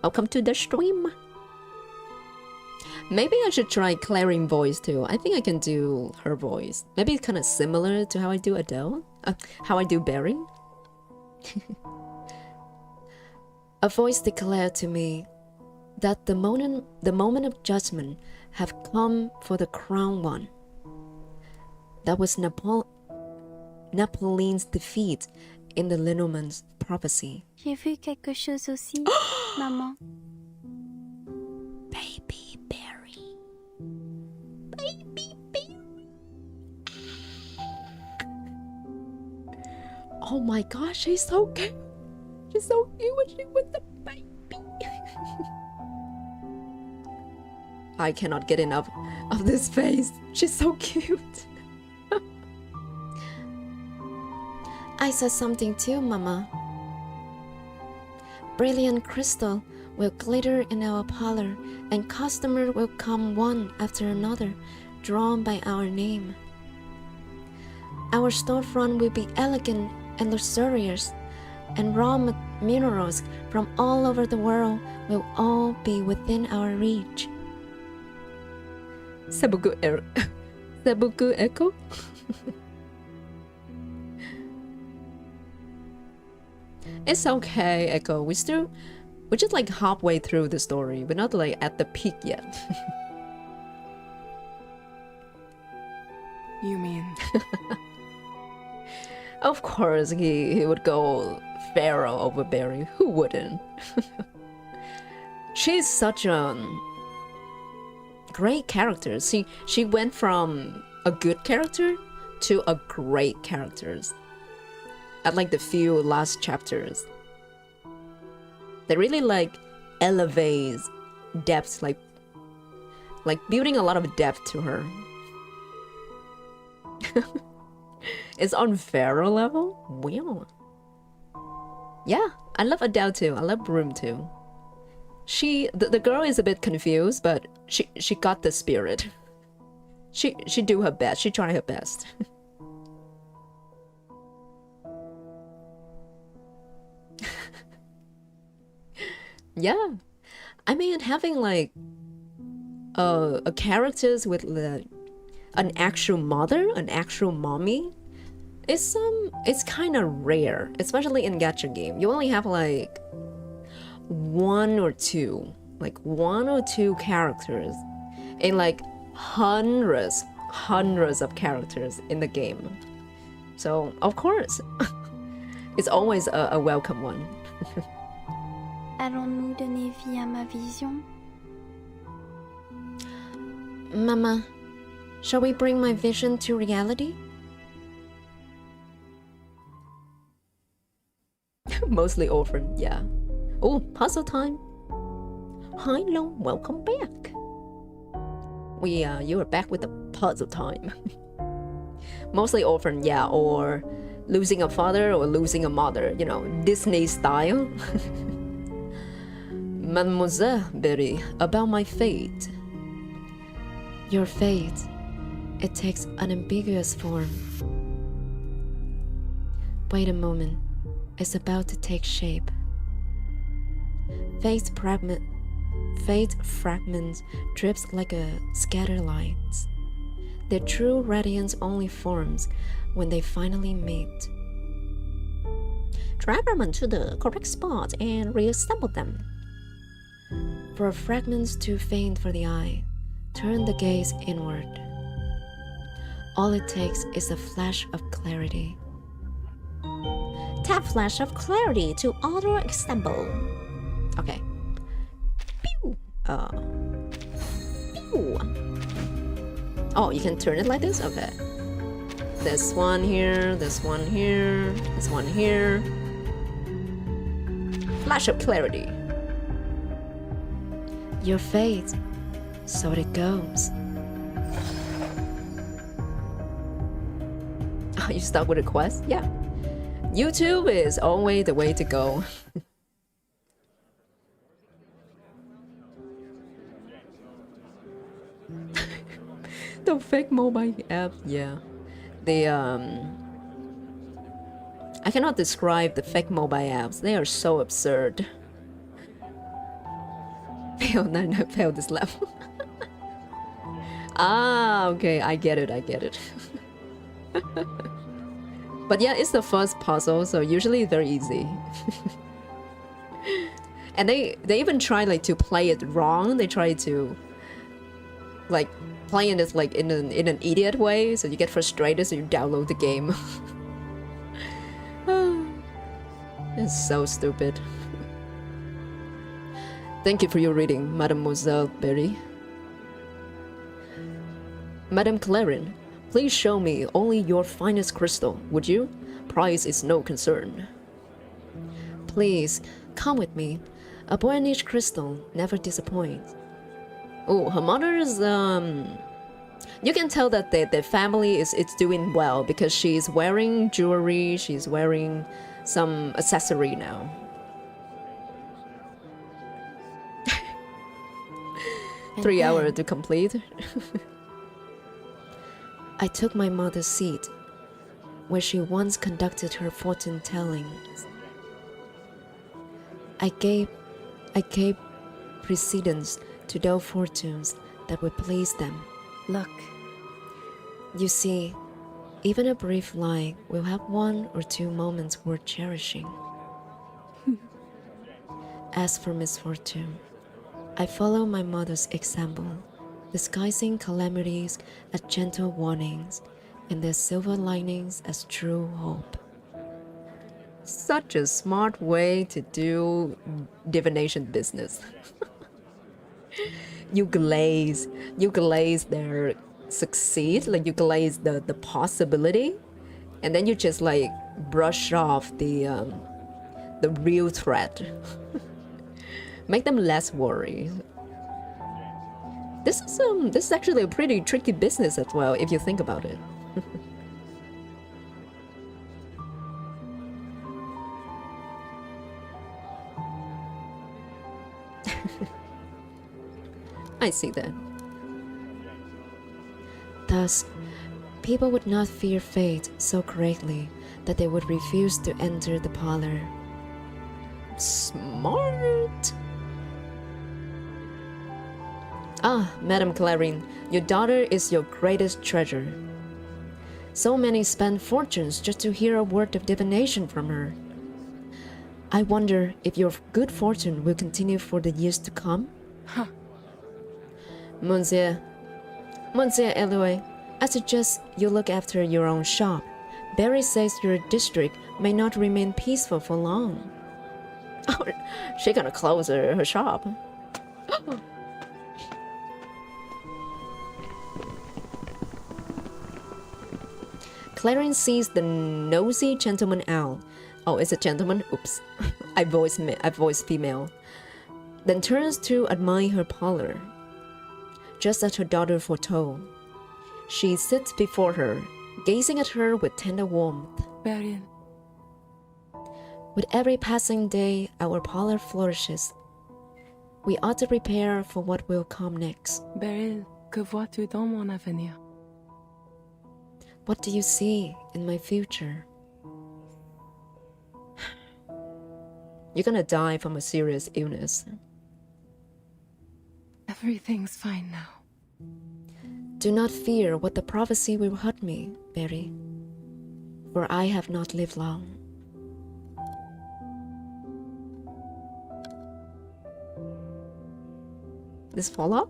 Welcome to the stream. Maybe I should try Clarion voice too. I think I can do her voice. Maybe it's kind of similar to how I do Adele. How I do Barry. A voice declared to me that the moment of judgment have come for the crowned one. That was Napoleon's defeat in the Lenormand's prophecy. J'ai vu quelque chose aussi, maman. Baby Barry. Baby Barry. Oh my gosh, she's so cute. She's so cute when she was a baby. I cannot get enough of this face. She's so cute. I said something too, Mama. Brilliant crystal will glitter in our parlor, and customers will come one after another, drawn by our name. Our storefront will be elegant and luxurious, and raw minerals from all over the world will all be within our reach. Sabuku Echo? It's okay, Echo. We're just like halfway through the story. We're not like at the peak yet. You mean? Of course, he would go Pharaoh over Barry. Who wouldn't? She's such a great character. She went from a good character to a great character at like the few last chapters. They really like elevates depth, like building a lot of depth to her. It's on Pharaoh level? Wow. Yeah, I love Adele too. I love Broom too. The girl is a bit confused, but she got the spirit. She do her best. She try her best. Yeah, I mean, having like a characters with an actual mother, an actual mommy, it's kind of rare, especially in gacha game. You only have like one or two characters in like hundreds of characters in the game. So of course, it's always a welcome one. Allons-nous donner vie à ma vision? Mama, shall we bring my vision to reality? Mostly orphan, yeah. Oh, puzzle time. Hi, Lo, welcome back. You are back with the puzzle time. Mostly orphan, yeah, or losing a father or losing a mother, you know, Disney style. Mademoiselle Beryl, about my fate. Your fate, it takes an ambiguous form. Wait a moment, it's about to take shape. Fate fragments drips like a scatterlight. Their true radiance only forms when they finally meet. Drag them to the correct spot and reassemble them. For fragments too faint for the eye, turn the gaze inward. All it takes is a flash of clarity. Tap flash of clarity to auto-assemble. Okay. Pew! Pew! Oh, you can turn it like this? Okay. This one here, this one here, this one here. Flash of clarity. Your fate, so it goes. Oh, you stuck with a quest? Yeah. YouTube is always the way to go. The fake mobile app, yeah. I cannot describe the fake mobile apps. They are so absurd. Failed this level. Ah, okay, I get it. But yeah, it's the first puzzle, so usually they're easy. And they even try like to play it wrong. They try to like playing it like in an idiot way, so you get frustrated, so you download the game. It's so stupid. Thank you for your reading, Mademoiselle Beryl. Madame Clarin, please show me only your finest crystal, would you? Price is no concern. Please, come with me. A Boyanish crystal never disappoints. Oh, her mother's you can tell that their family is doing well because she's wearing jewelry, she's wearing some accessory now. And 3 then- hours to complete. I took my mother's seat, where she once conducted her fortune tellings. I gave precedence to those fortunes that would please them. Look, You see, even a brief lie will have 1 or 2 moments worth cherishing. As for misfortune, I follow my mother's example, disguising calamities as gentle warnings and their silver linings as true hope. Such a smart way to do divination business. You glaze their succeed, like you glaze the possibility, and then you just like brush off the real threat. Make them less worried. This is actually a pretty tricky business as well if you think about it. I see that. Thus, people would not fear fate so greatly that they would refuse to enter the parlor. Smart. Ah, Madame Clarin, your daughter is your greatest treasure. So many spend fortunes just to hear a word of divination from her. I wonder if your good fortune will continue for the years to come? Monsieur Eloy, I suggest you look after your own shop. Barry says your district may not remain peaceful for long. oh, she gonna close her shop. Clarence sees the nosy gentleman owl. Oh, it's a gentleman? Oops. I voice female. Then turns to admire her parlor. Just as her daughter foretold. She sits before her, gazing at her with tender warmth. Beryl, With every passing day, our parlor flourishes. We ought to prepare for what will come next. Beryl, que vois-tu dans mon avenir? What do you see in my future? You're gonna die from a serious illness. Everything's fine now. Do not fear what the prophecy will hurt me, Berry, for I have not lived long. This follow-up?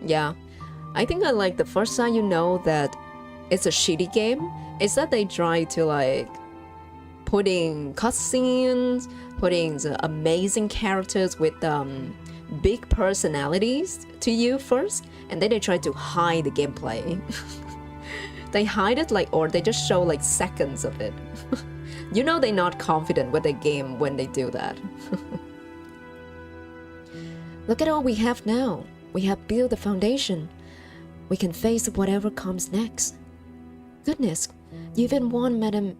Yeah, I think I like the first time you know that it's a shitty game is that they try to like putting cutscenes, putting the amazing characters with big personalities to you first, and then they try to hide the gameplay. They hide it like, or they just show like seconds of it. You know they're not confident with the game when they do that. Look at all we have now. We have built the foundation. We can face whatever comes next. Goodness, you even warned Madame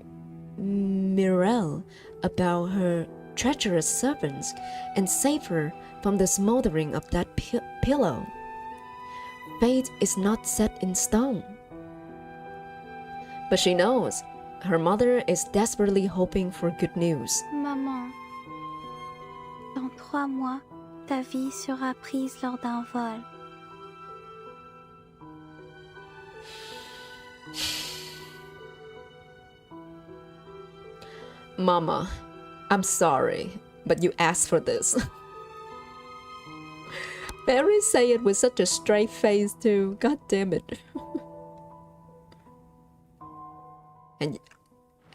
Beryl about her treacherous servants and saved her from the smoldering of that pillow. Fate is not set in stone. But she knows her mother is desperately hoping for good news. Maman, dans 3 mois, ta vie sera prise lors d'un vol. Mama, I'm sorry, but you asked for this. Barry say it with such a straight face too. God damn it.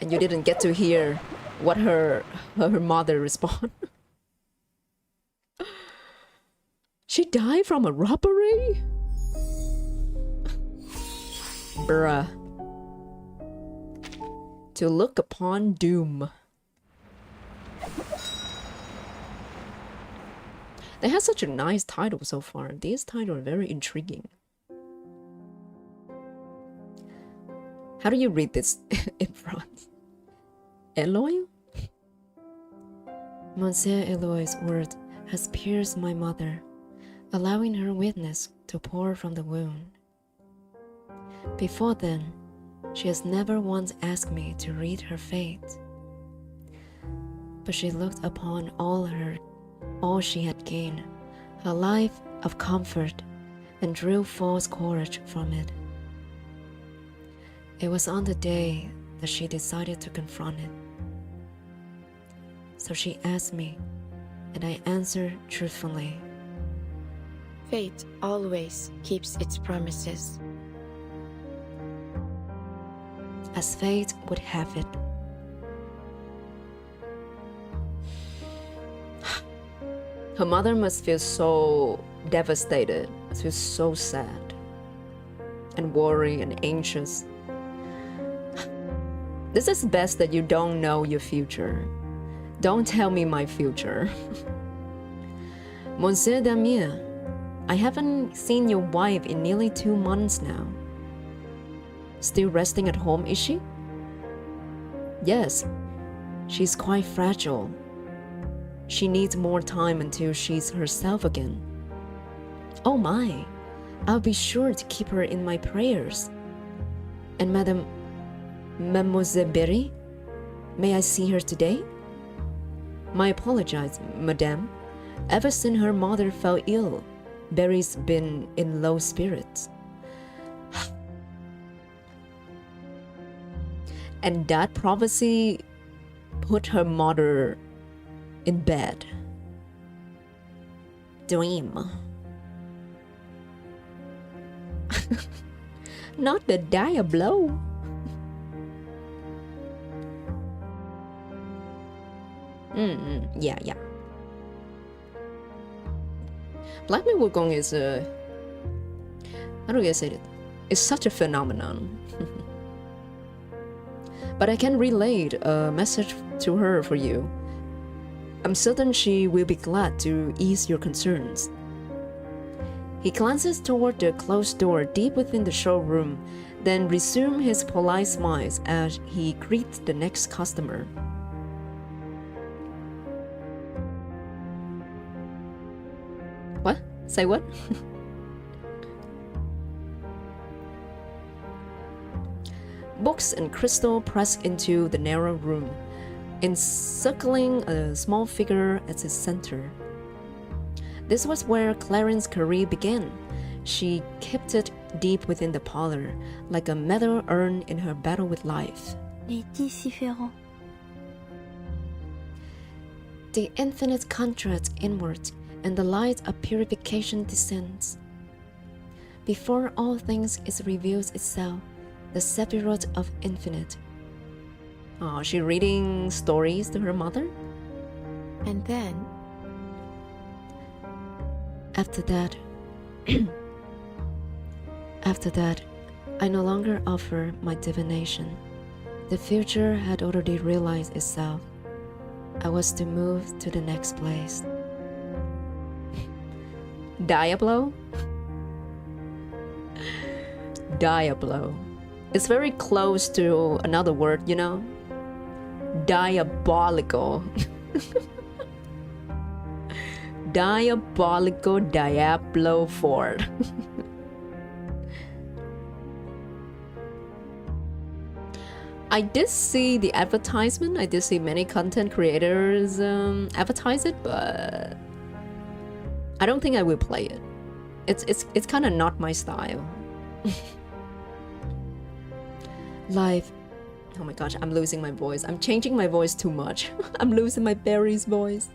And you didn't get to hear what her mother responded. She died from a robbery? Bruh. To look upon doom. They have such a nice title so far. These titles are very intriguing. How do you read this in France? Eloy? Monsieur Eloy's word has pierced my mother, allowing her witness to pour from the wound. Before then, she has never once asked me to read her fate. But she looked upon all she had gained, her life of comfort, and drew false courage from it. It was on the day that she decided to confront it. So she asked me, and I answered truthfully. Fate always keeps its promises. As fate would have it. Her mother must feel so devastated, must feel so sad, and worried and anxious. This is best that you don't know your future. Don't tell me my future. Monsieur Damien, I haven't seen your wife in nearly 2 months now. Still resting at home, is she? Yes, she's quite fragile. She needs more time until she's herself again. Oh my, I'll be sure to keep her in my prayers. And Mademoiselle Bery, may I see her today? My apologies, madame. Ever since her mother fell ill, Bery's been in low spirits. And that prophecy put her mother in bed. Dream. Not the dire blow. Yeah. Black Man Wukong is a... How do I say it? It's such a phenomenon. But I can relate a message to her for you. I'm certain she will be glad to ease your concerns. He glances toward the closed door deep within the showroom, then resumes his polite smiles as he greets the next customer. What? Say what? Books and crystal press into the narrow room, encircling a small figure at its center. This was where Clarence's career began. She kept it deep within the parlor, like a medal earned in her battle with life. Les 10 différents. The infinite contrasts inward, and the light of purification descends. Before all things is reveals itself, the Sephiroth of infinite. Oh, she reading stories to her mother? And then, After that, I no longer offer my divination. The future had already realized itself. I was to move to the next place. Diablo? Diablo. It's very close to another word, you know? Diabolical. Diabolical Diablo Ford. I did see the advertisement. I did see many content creators advertise it, but I don't think I will play it. It's kind of not my style. Life, Oh my gosh, I'm losing my voice. I'm changing my voice too much. I'm losing my Barry's voice.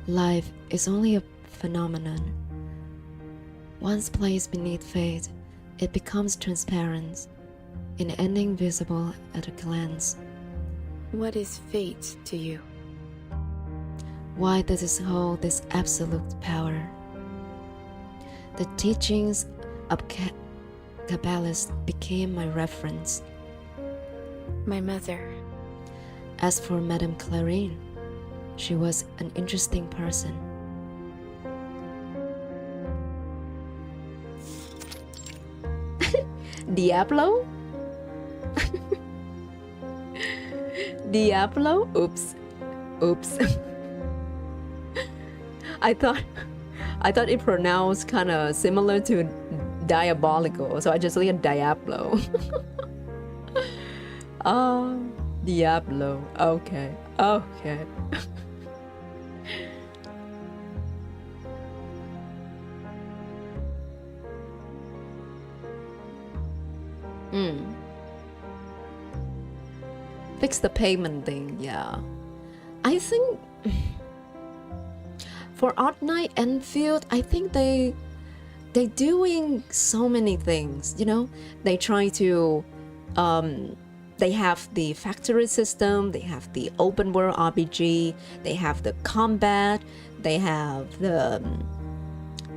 life is only a phenomenon. Once placed beneath fate, it becomes transparent, an ending visible at a glance. what is fate to you? Why does it hold this absolute power? The teachings of Kabbalists became my reference. My mother. As for Madame Clarine, she was an interesting person. Diablo? Diablo? Oops. Oops. I thought it pronounced kind of similar to diabolical, so I just leave Diablo. Oh, Diablo. Okay. Okay. Fix the payment thing, yeah. I think for Art Night Enfield, I think they doing so many things, you know? They try to they have the factory system, they have the open world RPG, they have the combat, they have the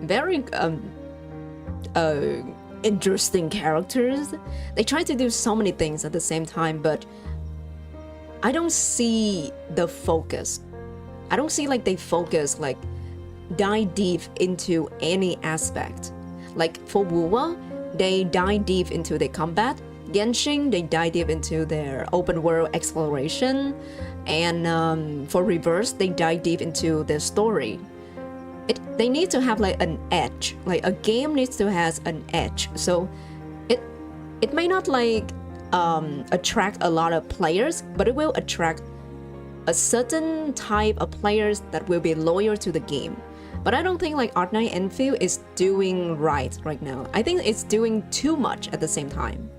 very interesting characters. They try to do so many things at the same time, but I don't see the focus. I don't see like they focus, like dive deep into any aspect. Like for Wuwa, they dive deep into the combat. Genshin, they dive deep into their open world exploration. And for Reverse, they dive deep into their story. They need to have like an edge. Like a game needs to have an edge. So it may not like attract a lot of players, but it will attract a certain type of players that will be loyal to the game. But I don't think like Art Night Enfield is doing right now. I think it's doing too much at the same time.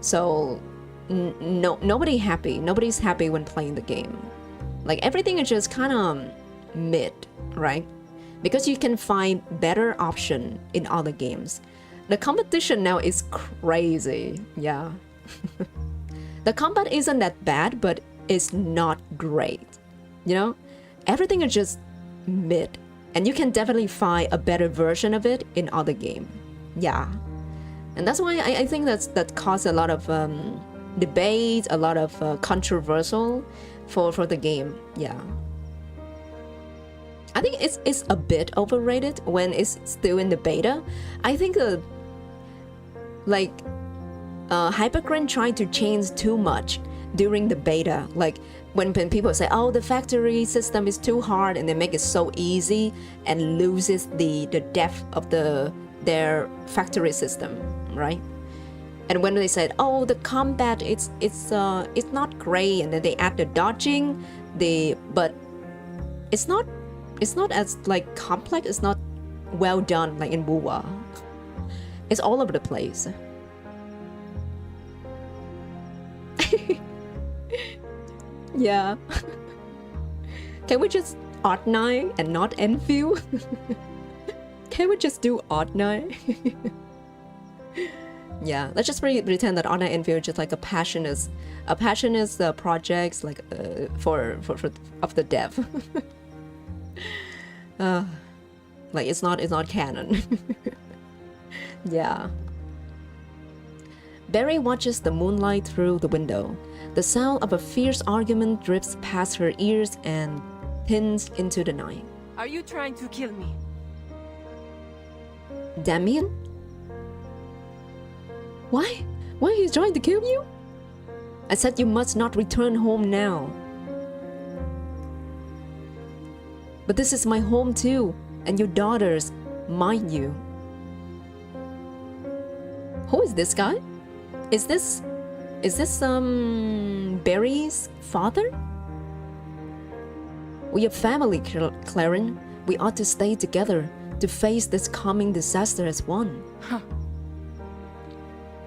So nobody's happy when playing the game. Like everything is just kind of mid, right? Because you can find better option in other games. The competition now is crazy, yeah. The combat isn't that bad, but it's not great. You know, everything is just mid, and you can definitely find a better version of it in other game. Yeah, and that's why I think that caused a lot of debate, a lot of controversial. for the game. Yeah. I think it's a bit overrated when it's still in the beta. I think Hypercrine tried to change too much during the beta. Like when people say, oh, the factory system is too hard, and they make it so easy and loses the depth of their factory system, right? And when they said, oh, the combat it's not great, and then they add the dodging, but it's not as like complex, it's not well done like in Wuwa. It's all over the place. Yeah. Can we just Odd 9 and not Enfield? Can we just do Odd 9? Yeah, let's just pretend that Odd 9 Enfield is just like a passionate projects like for of the dev. Like it's not canon. Yeah. Beryl watches the moonlight through the window. The sound of a fierce argument drifts past her ears and pins into the night. Are you trying to kill me? Damien? Why? Why are you trying to kill you? I said you must not return home now. But this is my home too, and your daughter's, mind you. Who is this guy? Is this Barry's father? We are family, Claren. We ought to stay together to face this coming disaster as one. Huh.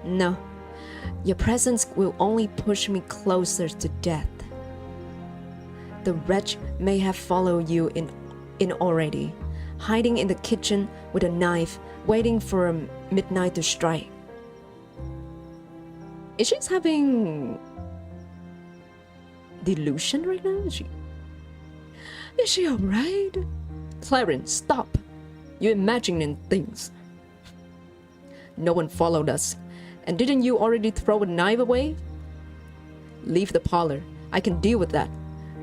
No, your presence will only push me closer to death. The wretch may have followed you in already, hiding in the kitchen with a knife, waiting for midnight to strike. Is she having delusion right now? Is she alright? Claren, stop! You're imagining things. No one followed us. And didn't you already throw a knife away? Leave the parlor. I can deal with that.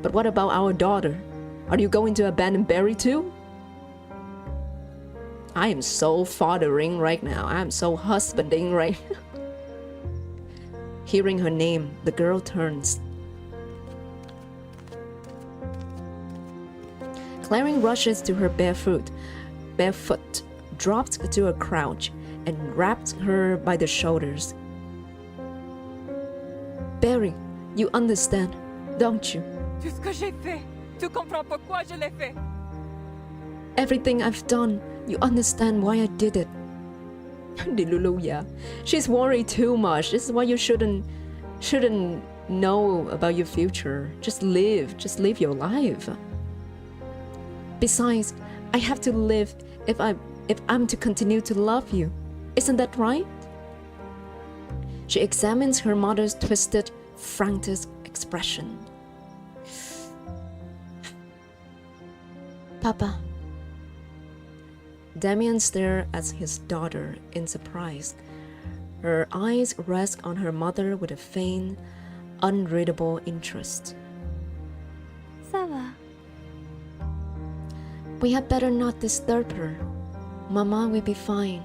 But what about our daughter? Are you going to abandon Beryl too? I am so fathering right now. I am so husbanding right now. Hearing her name, the girl turns. Claren rushes to her barefoot, drops to a crouch, and wraps her by the shoulders. Beryl, you understand, don't you? Tout ce que j'ai fait. Tu comprends pourquoi je l'ai fait? Everything I've done, you understand why I did it. Dilulu, yeah. She's worried too much. This is why you shouldn't know about your future. Just live your life. Besides, I have to live if I'm to continue to love you. Isn't that right? She examines her mother's twisted, frantic expression. Papa. Damien stares at his daughter in surprise. Her eyes rest on her mother with a faint, unreadable interest. Ça va. We had better not disturb her. Mama will be fine.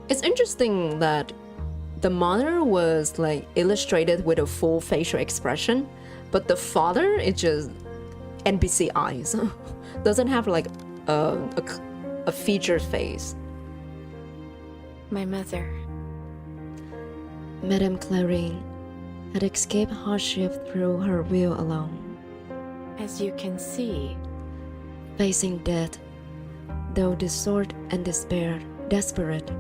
It's interesting that the mother was like illustrated with a full facial expression, but the father is just NPC eyes. Doesn't have like a featured face. My mother. Madame Claren had escaped hardship through her will alone. As you can see, Facing death, though distraught and desperate,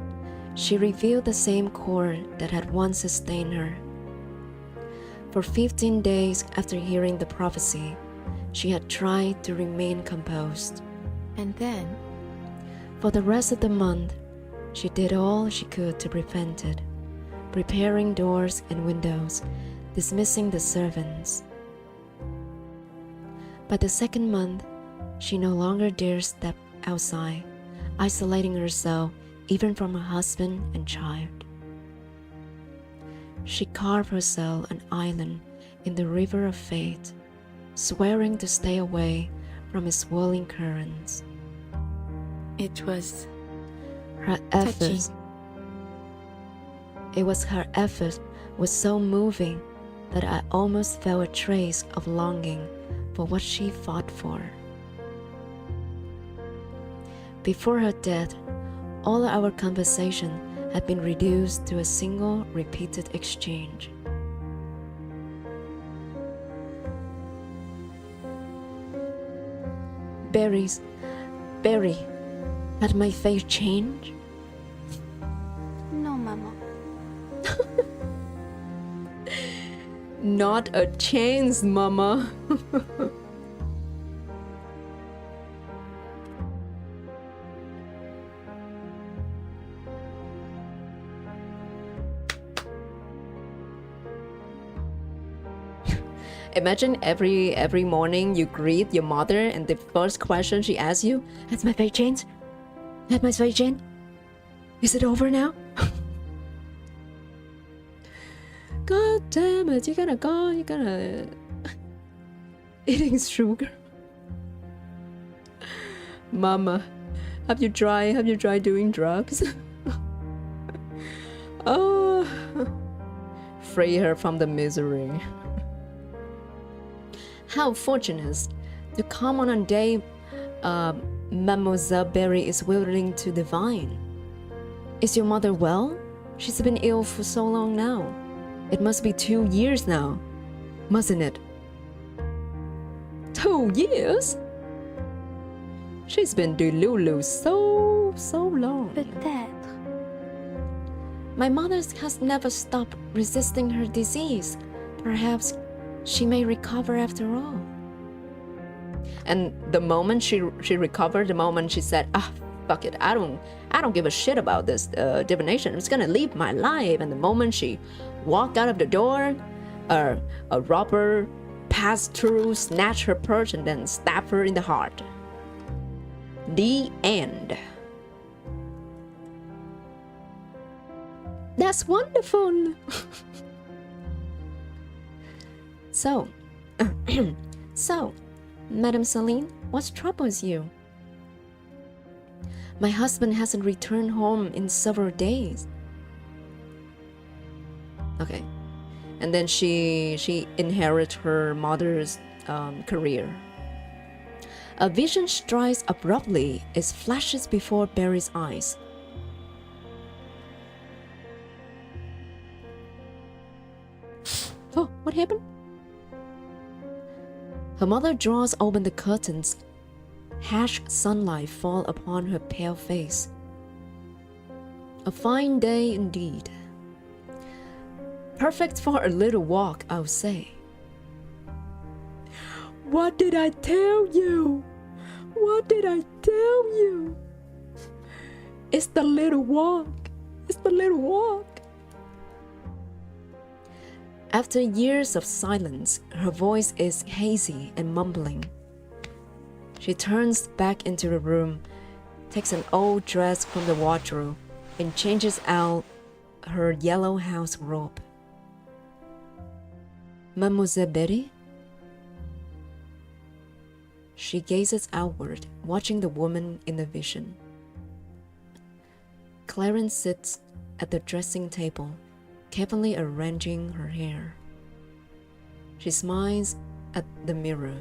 she revealed the same core that had once sustained her. For 15 days after hearing the prophecy, she had tried to remain composed. and then For the rest of the month, she did all she could to prevent it, preparing doors and windows, dismissing the servants. By the second month, she no longer dared step outside, isolating herself even from her husband and child. She carved herself an island in the river of fate, swearing to stay away from its swirling currents. It was Her touching. effort. It was her effort was so moving that I almost felt a trace of longing for what she fought for. Before her death, all our conversation had been reduced to a single repeated exchange. Berry, had my fate changed? Non, maman. Not a chance, mama. Imagine every morning you greet your mother and the first question she asks you, "Has my fate changed? Has my fate changed? Is it over now?" God damn it, you gotta eating sugar. Mama, have you tried doing drugs? Oh, free her from the misery. How fortunate to come on a day Mademoiselle Beryl is willing to divine. Is your mother well? She's been ill for so long now. It must be 2 years now, mustn't it? 2 years? She's been delulu so long. Peut-être. My mother has never stopped resisting her disease. Perhaps she may recover after all. And the moment she recovered, the moment she said, "Ah, fuck it, I don't give a shit about this divination. I'm just gonna live my life." And the moment she walked out of the door, a robber passed through, snatched her purse, and then stabbed her in the heart. The end. That's wonderful. So, Madame Celine, what troubles you? My husband hasn't returned home in several days. Okay. And then she inherited her mother's career. A vision strikes abruptly. It flashes before Barry's eyes. Oh, what happened? Her mother draws open the curtains. Harsh sunlight fall upon her pale face. A fine day indeed. Perfect for a little walk, I'll say. What did I tell you? What did I tell you? It's the little walk. It's the little walk. After years of silence, her voice is hazy and mumbling. She turns back into the room, takes an old dress from the wardrobe, and changes out her yellow house robe. Mademoiselle Betty? She gazes outward, watching the woman in the vision. Clarence sits at the dressing table, carefully arranging her hair. She smiles at the mirror,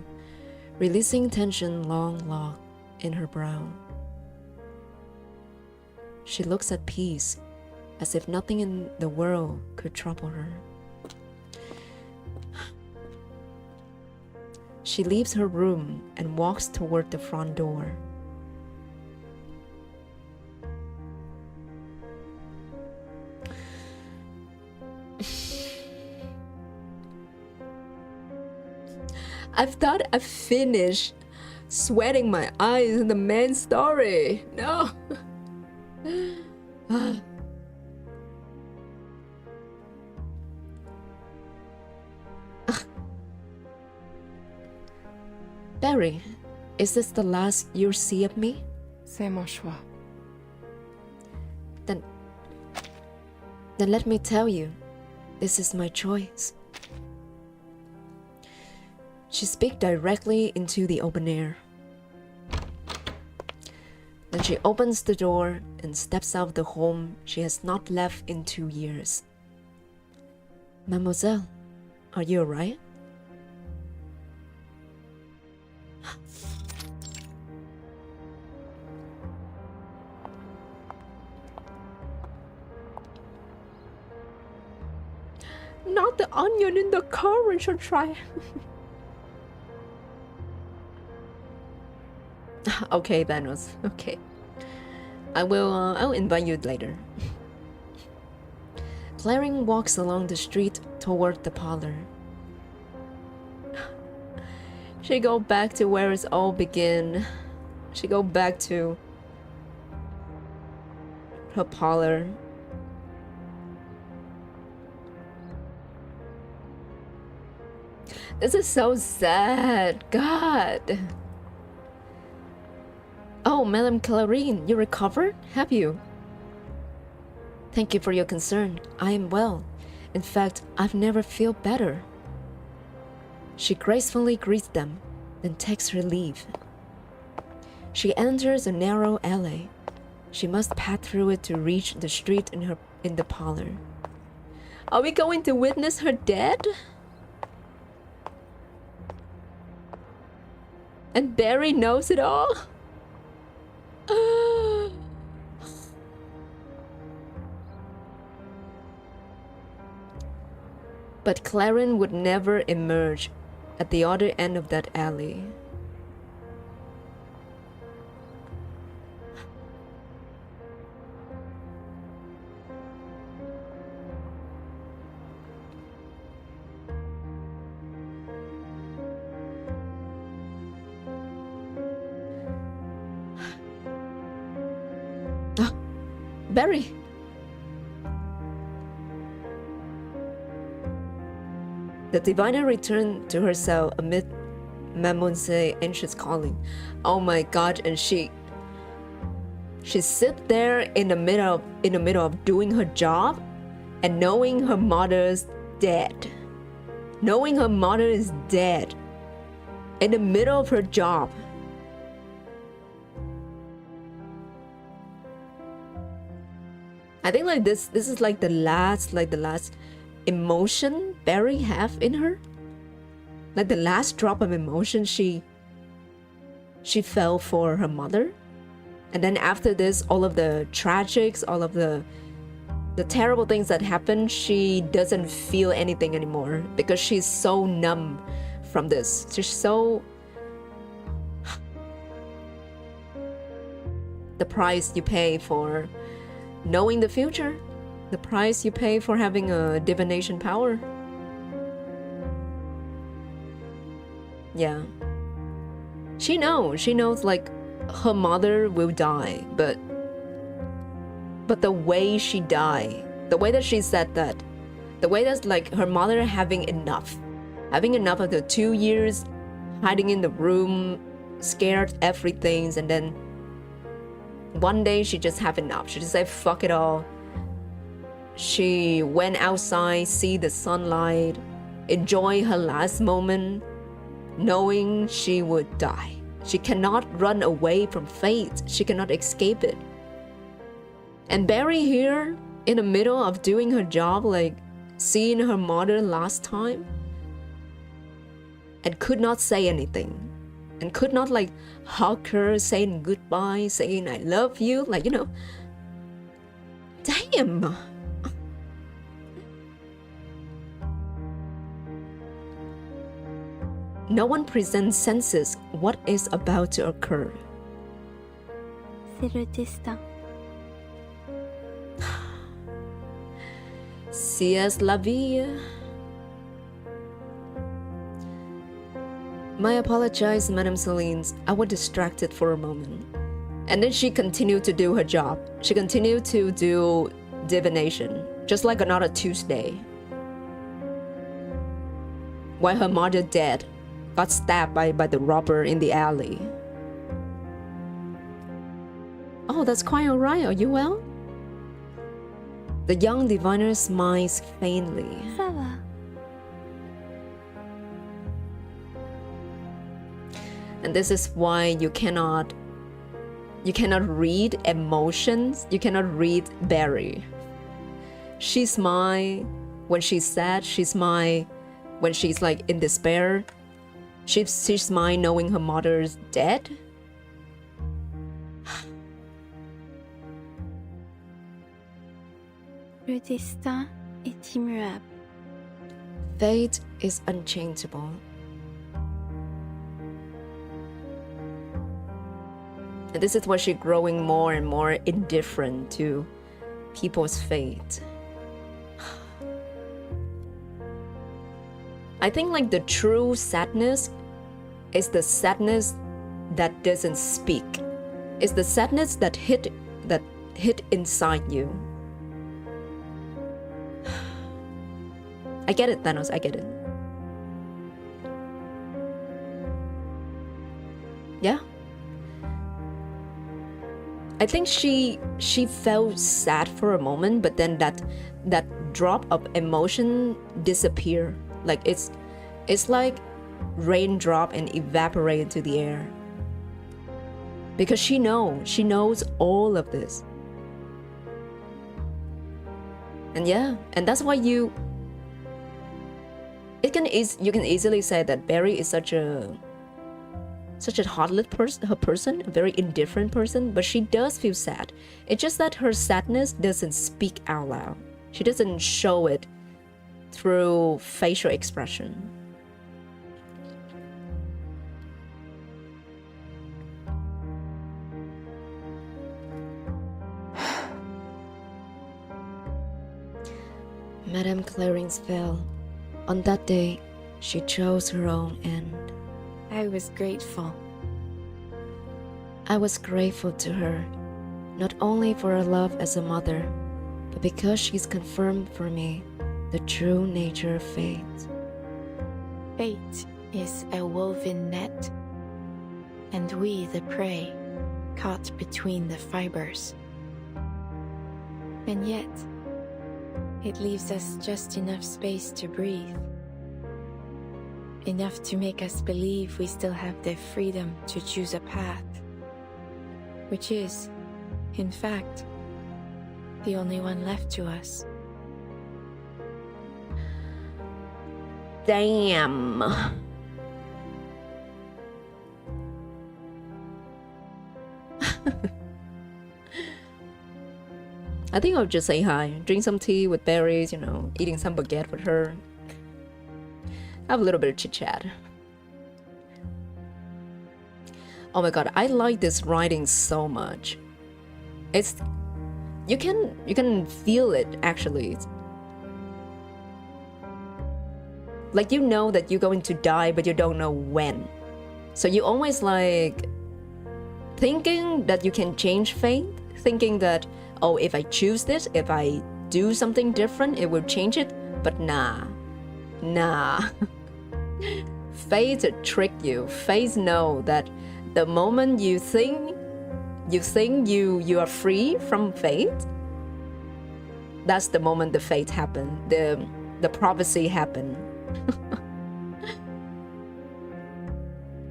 releasing tension long locked in her brow. She looks at peace, as if nothing in the world could trouble her. She leaves her room and walks toward the front door. I thought I finished sweating my eyes in the main story. No. Barry, is this the last you'll see of me? C'est mon choix. Then let me tell you, this is my choice. She speaks directly into the open air. Then she opens the door and steps out of the home she has not left in 2 years. Mademoiselle, are you alright? Not the onion in the current should try. Okay, Thanos. Okay. I'll invite you later. Clarin walks along the street toward the parlor. She go back to where it's all begin. She go back to her parlor. This is so sad. God. Oh, Madame Clarin, you recovered? Have you? Thank you for your concern. I am well. In fact, I've never felt better. She gracefully greets them, then takes her leave. She enters a narrow alley. She must pass through it to reach the street in the parlor. Are we going to witness her dead? And Barry knows it all? But Clarin would never emerge at the other end of that alley. Barry. The diviner returned to her cell amid Mademoiselle's anxious calling. Oh my God! And she sit there in the middle of doing her job, and knowing her mother's dead, knowing her mother is dead, in the middle of her job. I think like this is like the last emotion Barry have in her. Like the last drop of emotion she felt for her mother. And then after this, all of the tragics, all of the terrible things that happened, she doesn't feel anything anymore because she's so numb from this. She's so... The price you pay for knowing the future, the price you pay for having a divination power. Yeah. She knows like her mother will die, but the way she died, the way that she said that, the way that's like her mother having enough of the 2 years hiding in the room, scared everything, and then one day she just have enough. She just said fuck it all. She went outside, see the sunlight, enjoy her last moment, knowing she would die. She cannot run away from fate. She cannot escape it. And Barry here, in the middle of doing her job, like seeing her mother last time, and could not say anything. And could not like hug her, saying goodbye, saying I love you, like, you know. Damn. No one presents senses what is about to occur. C'est le destin. Si es la vie. I apologize, Madame Céline. I was distracted for a moment. And then she continued to do her job. She continued to do divination, just like another Tuesday. While her mother dead, got stabbed by the robber in the alley. Oh, that's quite alright. Are you well? The young diviner smiles faintly. Ça va. And this is why you cannot read emotions. You cannot read Beryl. She's mine when she's sad. She's mine when she's like in despair. She's mine knowing her mother's dead. Le destin est immuable. Fate is unchangeable. And this is why she's growing more and more indifferent to people's fate. I think like the true sadness is the sadness that doesn't speak. It's the sadness that hit inside you. I get it, Thanos, I get it. Yeah. I think she felt sad for a moment, but then that drop of emotion disappear. Like it's like raindrop and evaporate into the air. Because she knows all of this. And yeah, and that's why you can easily say that Beryl is such a heartless person, a very indifferent person, but she does feel sad. It's just that her sadness doesn't speak out loud. She doesn't show it through facial expression. Madame Clarence fell. On that day, she chose her own end. I was grateful. I was grateful to her, not only for her love as a mother, but because she's confirmed for me the true nature of fate. Fate is a woven net, and we the prey, caught between the fibers. And yet, it leaves us just enough space to breathe. Enough to make us believe we still have the freedom to choose a path, which is, in fact, the only one left to us. Damn. I think I'll just say hi, drink some tea with berries, eating some baguette with her. Have a little bit of chit chat. Oh my god, I like this writing so much. It's you can feel it actually. Like you know that you're going to die, but you don't know when. So you always like thinking that you can change fate, thinking that if I choose this, if I do something different, it will change it. But nah. Fate trick you. Fate know that the moment you think you are free from fate, that's the moment the fate happen. The prophecy happen.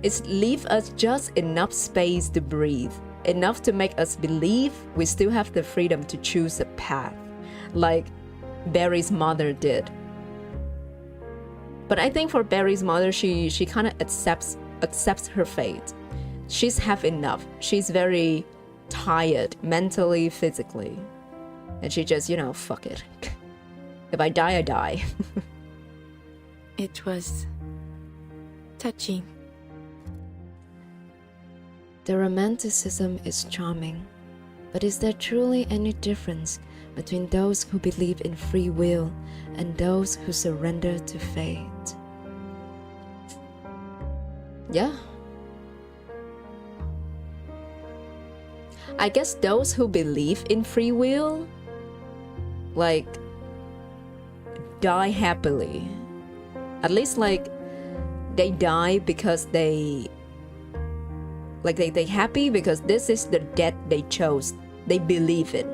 It's leave us just enough space to breathe, enough to make us believe we still have the freedom to choose a path, like Barry's mother did. But I think for Barry's mother, she kind of accepts her fate. She's have enough. She's very tired mentally, physically, and she just fuck it. If I die, I die. It was touching. The romanticism is charming, but is there truly any difference between those who believe in free will and those who surrender to fate? Yeah. I guess those who believe in free will, like, die happily. At least, like, they die because they happy because this is the death they chose. They believe it.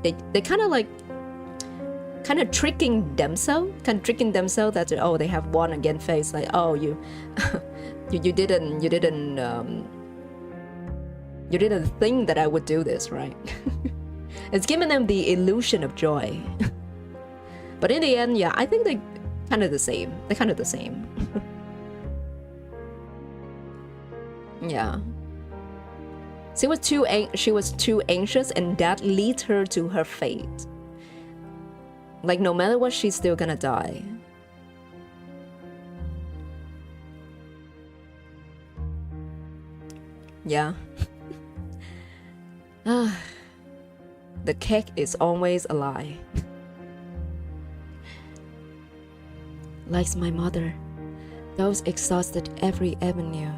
They kind of tricking themselves that they have won against fate. Like, You didn't think that I would do this, right? It's giving them the illusion of joy. But in the end, yeah, I think they're kind of the same. They're kind of the same. Yeah. She was too anxious, and that leads her to her fate. Like, no matter what, she's still gonna die. Yeah. The cake is always a lie. Like my mother, those exhausted every avenue,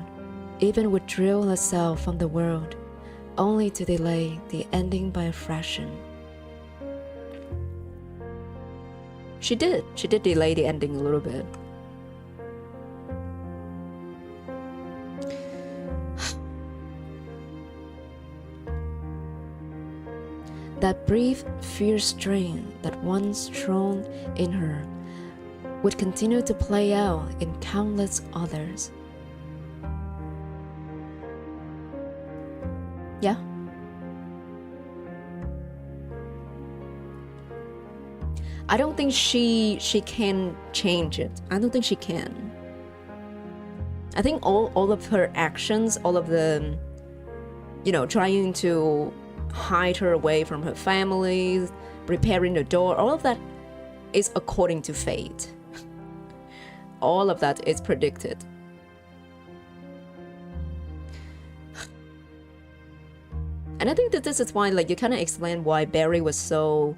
even withdrew herself from the world, only to delay the ending by a fraction. She did delay the ending a little bit. That brief, fierce strain that once shone in her would continue to play out in countless others. Yeah. I don't think she can change it. I don't think she can. I think all of her actions, all of the, trying to hide her away from her family, preparing the door, all of that is according to fate. All of that is predicted. And I think that this is why, like, you kind of explain why Barry was so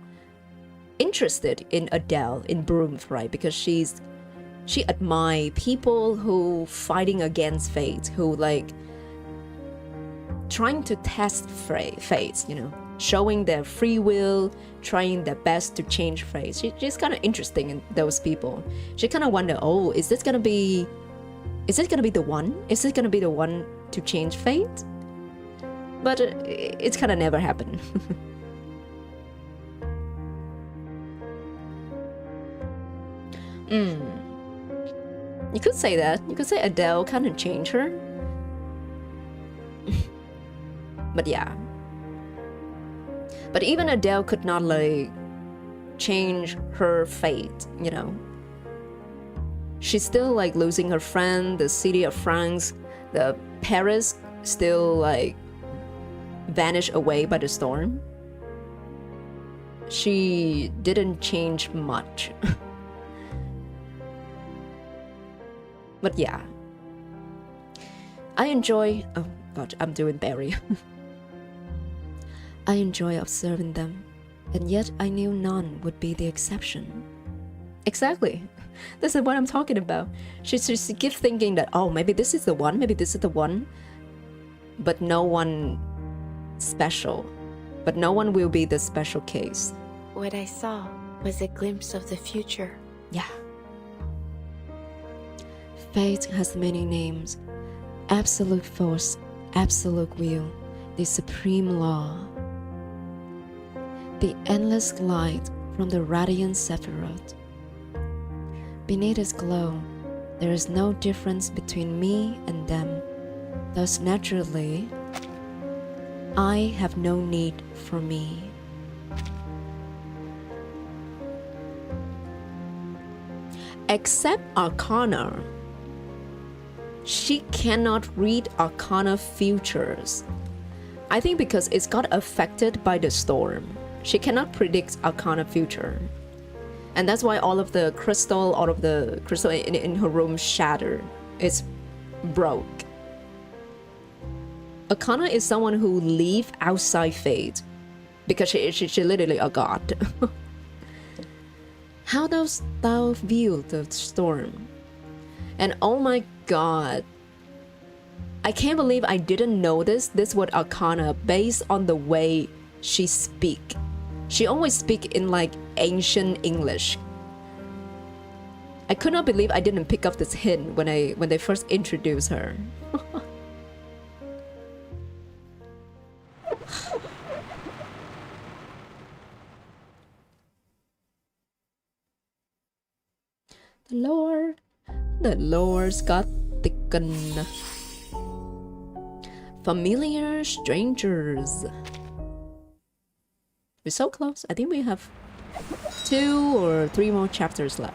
interested in Adele, in Broom, right? Because she admires people who fighting against fate, who like trying to test fate, showing their free will, trying their best to change fate. She's kind of interesting in those people. She kind of wonder, oh, is this gonna be the one? Is this gonna be the one to change fate? But it's kind of never happened. You could say that. You could say Adele kind of changed her. But yeah. But even Adele could not like change her fate, She's still like losing her friend, the city of France, the Paris still like vanished away by the storm. She didn't change much. But yeah. I enjoy... Oh god, I'm doing Barry. I enjoy observing them, and yet I knew none would be the exception. Exactly. This is what I'm talking about. She keeps thinking that, oh, maybe this is the one, maybe this is the one. But no one special. But no one will be the special case. What I saw was a glimpse of the future. Yeah. Fate has many names. Absolute force, absolute will, the supreme law. The endless light from the radiant Sephiroth. Beneath its glow, there is no difference between me and them. Thus naturally, I have no need for me. Except Arcana. She cannot read Arcana futures. I think because it's got affected by the storm. She cannot predict Arcana future. And that's why all of the crystal in her room shattered. It's broke. Arcana is someone who lives outside fate. Because she literally a god. How dost thou view the storm? And oh my god, I can't believe I didn't notice this with Arcana based on the way she speak. She always speak in like ancient English. I could not believe I didn't pick up this hint when they first introduced her. The Lord's got thicken. Familiar strangers. We're so close. I think we have 2 or 3 more chapters left.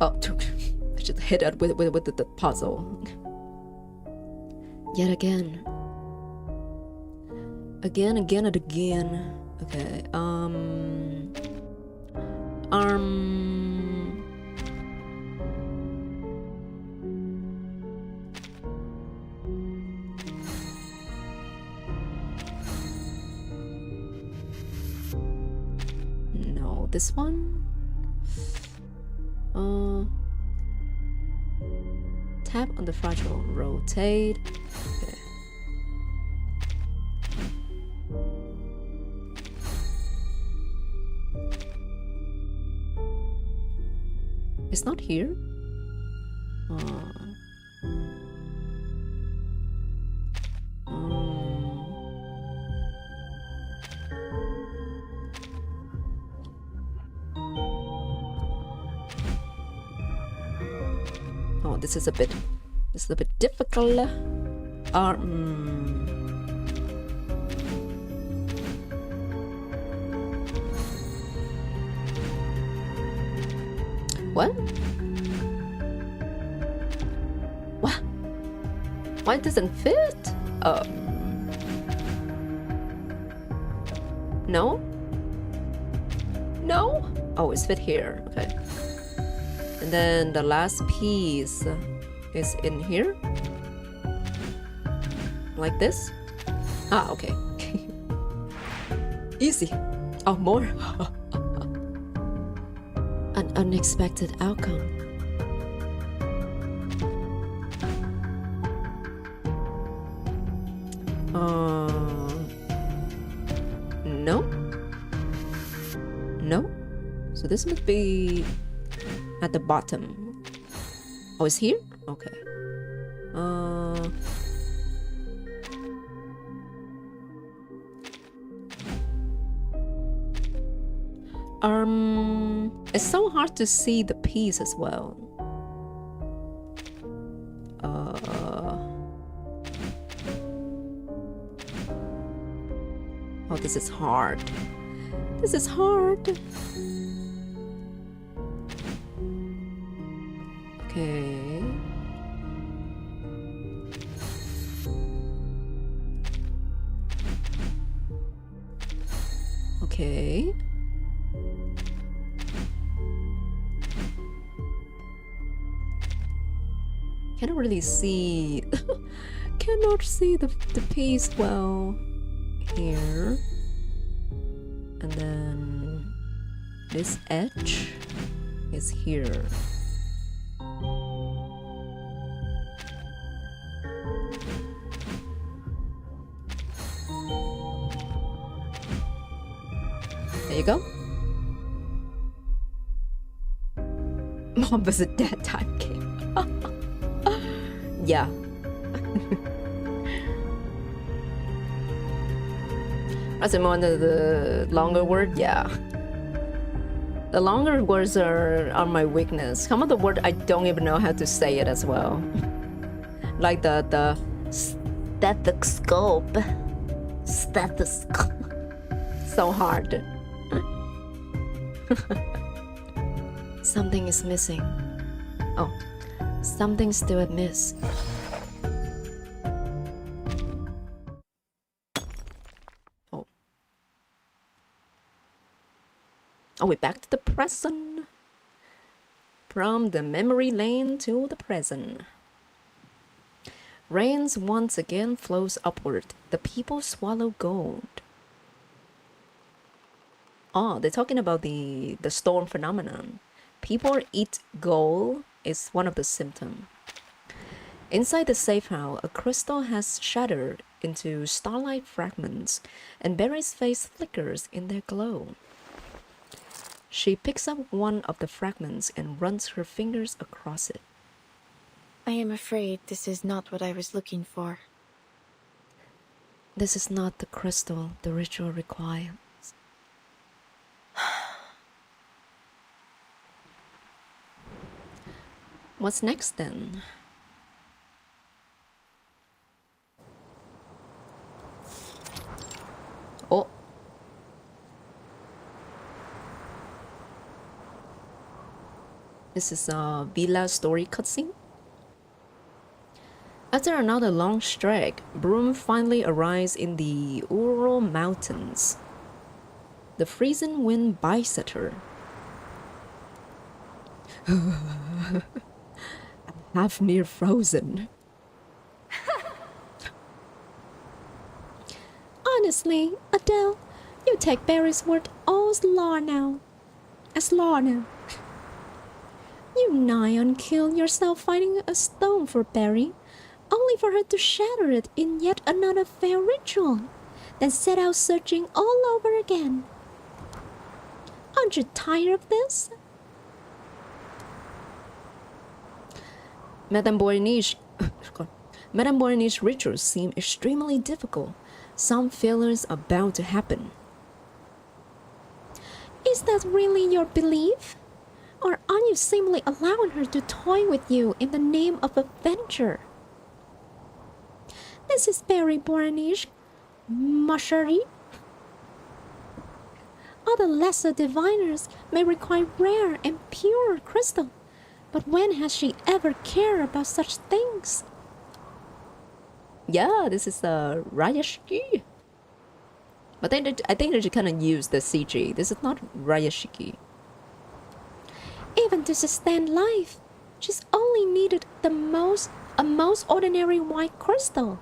Oh, I should hit it with the puzzle. Yet again. Again and again. Okay. No, this one. Tap on the fragile. Rotate. Okay. It's not here. Oh, this is a bit difficult. What? What? Why it doesn't fit? No? No? Oh, it's fit here. Okay. And then the last piece is in here. Like this? Ah, okay. Easy. Oh, more. An unexpected outcome. No. No. So this must be at the bottom. Oh, it's here? Okay. It's so hard to see the piece as well. Oh, this is hard. This is hard. Okay. Okay. Cannot really see. Cannot see the piece well here. And then this edge is here. There you go. Mom was a dead time game. Yeah. As in one of the longer words, yeah. The longer words are my weakness. Some of the word I don't even know how to say it as well. Like the stethoscope. Stethoscope. So hard. Something is missing. Oh, something's still amiss. Oh, we're back to the present. From the memory lane to the present. Rains once again flows upward. The people swallow gold. Oh, they're talking about the storm phenomenon. People eat gold is one of the symptoms. Inside the safe house, a crystal has shattered into starlight fragments, and Berry's face flickers in their glow. She picks up one of the fragments and runs her fingers across it. I am afraid this is not what I was looking for. This is not the crystal the ritual requires. What's next then? Oh. This is a Villa story cutscene. After another long trek, Broom finally arrives in the Ural Mountains. The freezing wind bites at her. I'm half near frozen. Honestly, Adele, you take Barry's word as law now. You nigh on killed yourself finding a stone for Barry, only for her to shatter it in yet another fair ritual, then set out searching all over again. Aren't you tired of this? Madame Boynich's rituals seem extremely difficult. Some failures are bound to happen. Is that really your belief? Or are you simply allowing her to toy with you in the name of adventure? This is Barry Boranish, Mashari. Other lesser diviners may require rare and pure crystal, but when has she ever cared about such things? Yeah, this is Rayashiki. But I think they should kind of use the CG. This is not Rayashiki. Even to sustain life, she's only needed a most ordinary white crystal.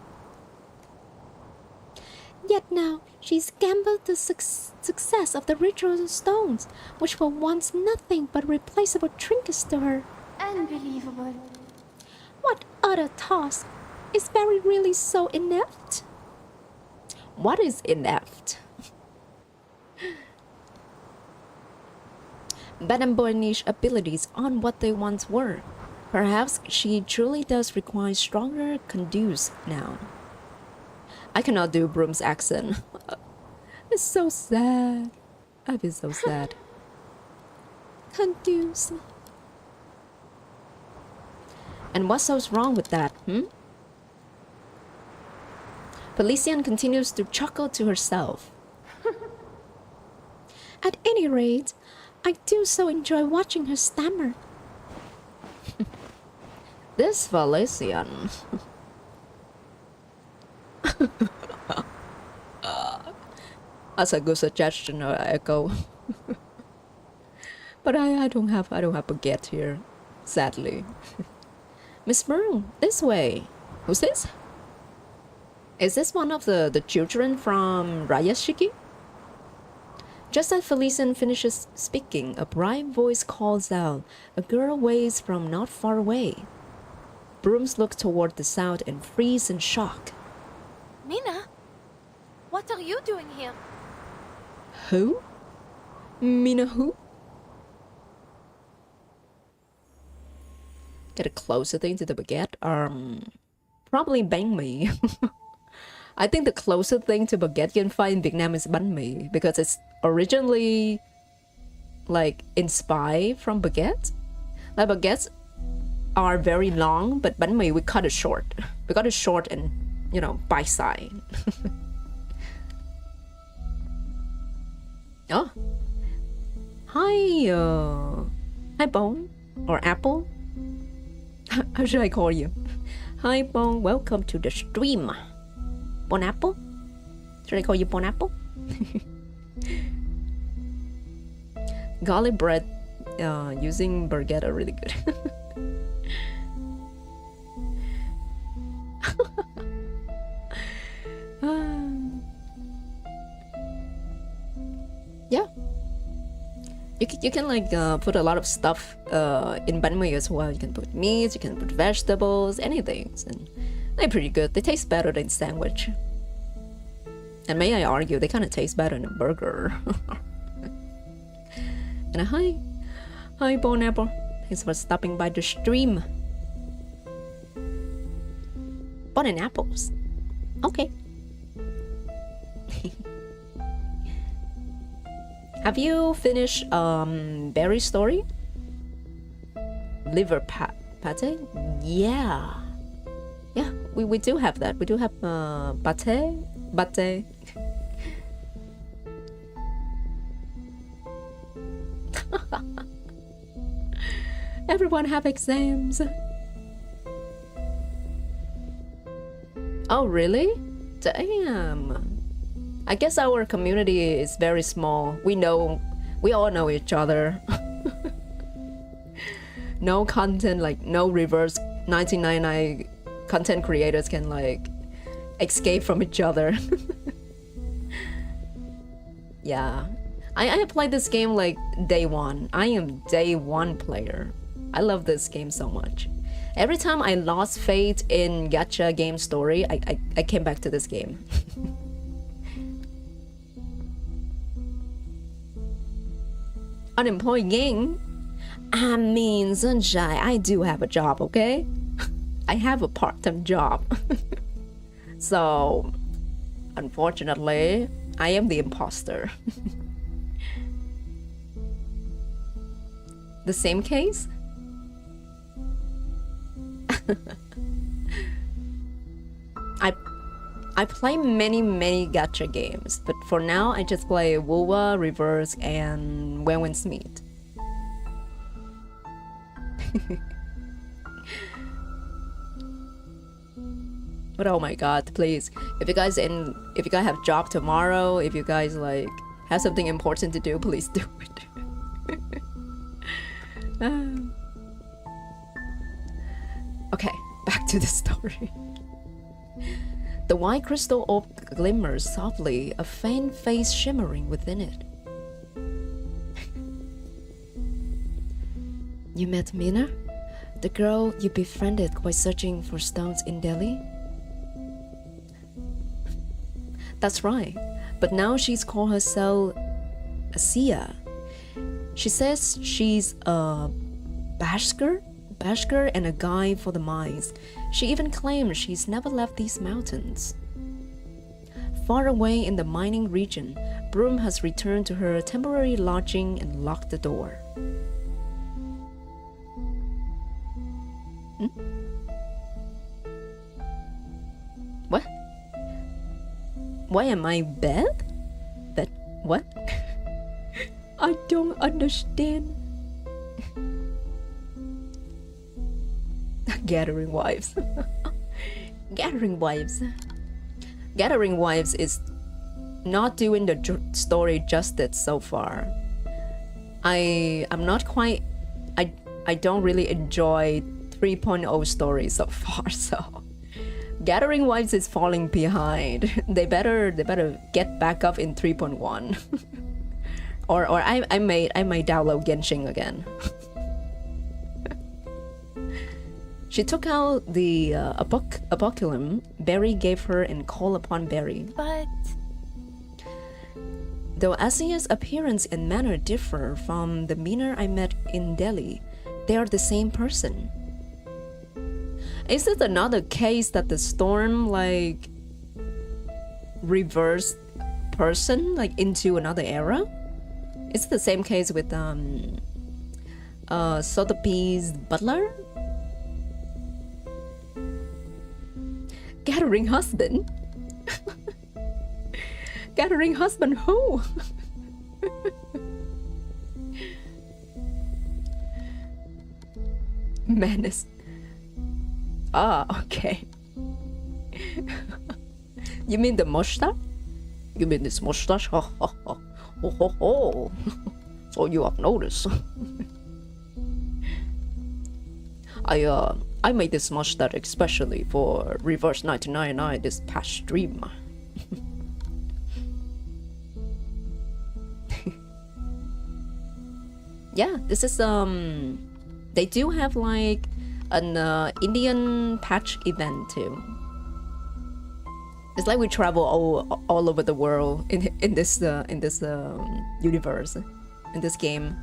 Yet now she's gambled the success of the ritual stones, which were once nothing but replaceable trinkets to her. Unbelievable. What other task? Is Barry really so inept? What is inept? Madame Boynich's abilities aren't what they once were. Perhaps she truly does require stronger conduits now. I cannot do Broom's accent. It's so sad. I feel so sad. Conduce. And what's so wrong with that, Felician continues to chuckle to herself. At any rate, I do so enjoy watching her stammer. This Felician. That's a good suggestion, Echo. But I don't have baguette here, sadly. Miss Broom, this way. Who's this? Is this one of the children from Rayashiki? Just as Felician finishes speaking, a bright voice calls out. A girl waves from not far away. Brooms look toward the sound and freeze in shock. Mina? What are you doing here? Who? Mina who? Get a closer thing to the baguette? Probably bánh mì. I think the closest thing to baguette you can find in Vietnam is bánh mì, because it's originally like inspired from baguette. Like baguettes are very long, but bánh mì we cut it short. We cut it short and, you know, bite size. Oh, hi Bone or Apple. How should I call you? Hi Bone, welcome to the stream. Bon Apple? Should I call you Bon Apple? Garlic bread using baguette are really good. Yeah. You can like put a lot of stuff in bánh mì as well. You can put meat, you can put vegetables, anything, and they're pretty good. They taste better than sandwich. And may I argue, they kind of taste better than a burger. And hi Bon Apple. Thanks for stopping by the stream. Bon and apples. Okay. Have you finished Barry's story? Liver Pate? Yeah. Yeah, we do have that. We do have pate. Everyone have exams. Oh, really? Damn. I guess our community is very small. We all know each other. No content, like no reverse 1999 content creators can like escape from each other. Yeah. I played this game like day one. I am day one player. I love this game so much. Every time I lost faith in gacha game story, I came back to this game. Unemploying? I mean, Sunshine, I do have a job, okay? I have a part-time job. So, unfortunately, I am the imposter. The same case? I play many gacha games, but for now I just play Wuwa, Reverse, and When Smith. But oh my god, please, if you guys have job tomorrow, if you guys like have something important to do, please do it. Okay, back to the story. The white crystal orb glimmers softly, a faint face shimmering within it. You met Mina? The girl you befriended while searching for stones in Delhi? That's right, but now she's called herself Asiya. She says she's a Bashker and a guide for the mines. She even claims she's never left these mountains. Far away in the mining region, Broom has returned to her temporary lodging and locked the door. What? Why am I bad? That what? I don't understand. Gathering wives. Gathering wives is not doing the story justice so far. I'm not quite. I don't really enjoy 3.0 stories so far. So Gathering Wives is falling behind. They better get back up in 3.1. or I may download Genshin again. She took out the apoculum Berry gave her and called upon Berry. But Though Asiya's appearance and manner differ from the Mina I met in Delhi, they are the same person. Is it another case that the storm like reversed person like into another era? It's the same case with Sotheby's butler? Gathering husband? Gathering husband who? Menace. Ah, okay. You mean the mustache? You mean this mustache? Ha ha ha. Ho ho ho. So you have noticed. I made this mustache especially for Reverse1999 this past stream. Yeah, this is they do have like an Indian patch event too. It's like we travel all over the world in this universe, in this game.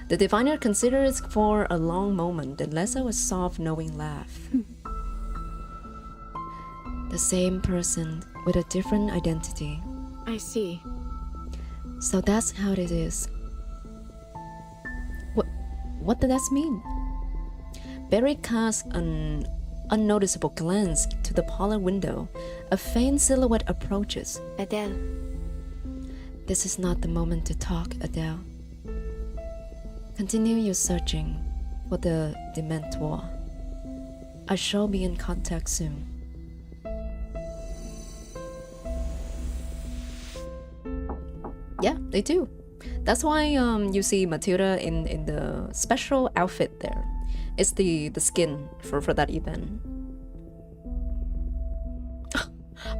The diviner considers for a long moment, then lets out a soft, knowing laugh. The same person with a different identity. I see. So that's how it is. What does that mean? Barry casts an unnoticeable glance to the parlor window. A faint silhouette approaches. Adele, This is not the moment to talk, Adele. Continue your searching for the Dementor. I shall be in contact soon. Yeah, they do. That's why you see Matilda in the special outfit there. It's the skin for that event.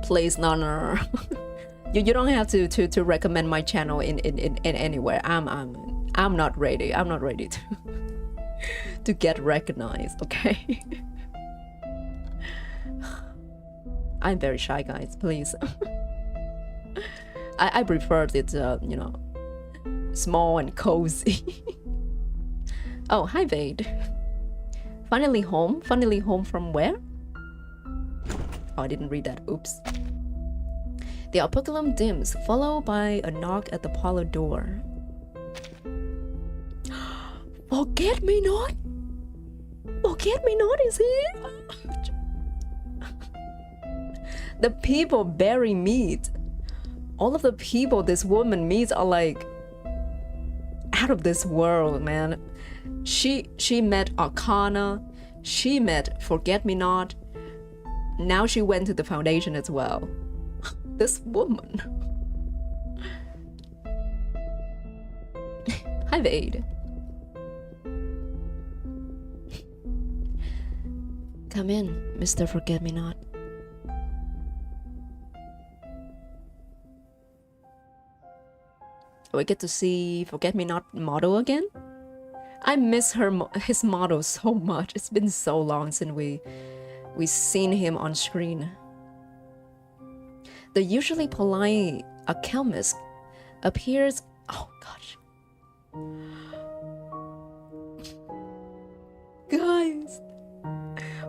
Please, no. You don't have to recommend my channel in anywhere. I'm not ready. I'm not ready to get recognized. Okay. I'm very shy, guys. Please. I prefer it, you know, small and cozy. Oh, hi, Vade. Finally home? Finally home from where? Oh, I didn't read that. Oops. The apocalypse dims, followed by a knock at the parlor door. Forget me not? Forget me not is here? The people Barry meet, all of the people this woman meets are like out of this world, man. She met Arcana, she met Forget Me Not, now she went to the Foundation as well. This woman. Hi, Vade. Come in, Mr. Forget Me Not. We get to see Forget Me Not model again. I miss his model so much. It's been so long since we seen him on screen. The usually polite alchemist appears. Oh gosh, guys,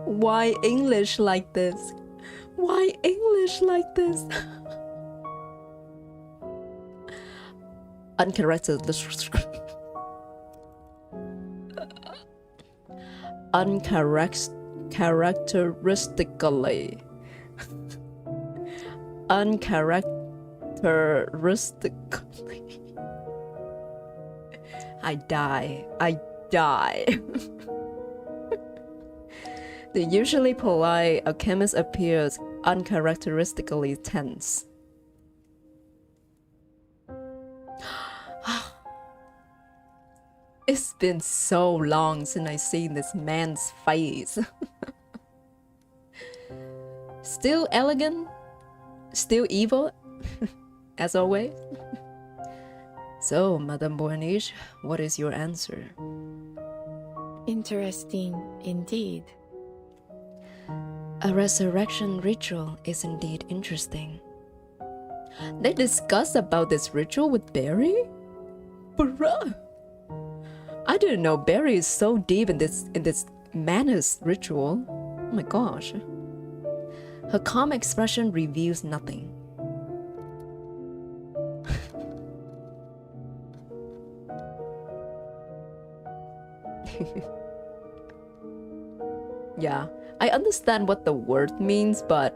why English like this? Why English like this? Uncharacteristically. Uncharacteristically. I die. The usually polite alchemist appears uncharacteristically tense. It's been so long since I seen this man's face. Still elegant, still evil, as always. So, Madame Bourniche, what is your answer? interesting indeed. A resurrection ritual is indeed interesting. They discussed about this ritual with Barry? Bruh! I didn't know Barry is so deep in this madness ritual. Oh my gosh. Her calm expression reveals nothing. Yeah, I understand what the word means, but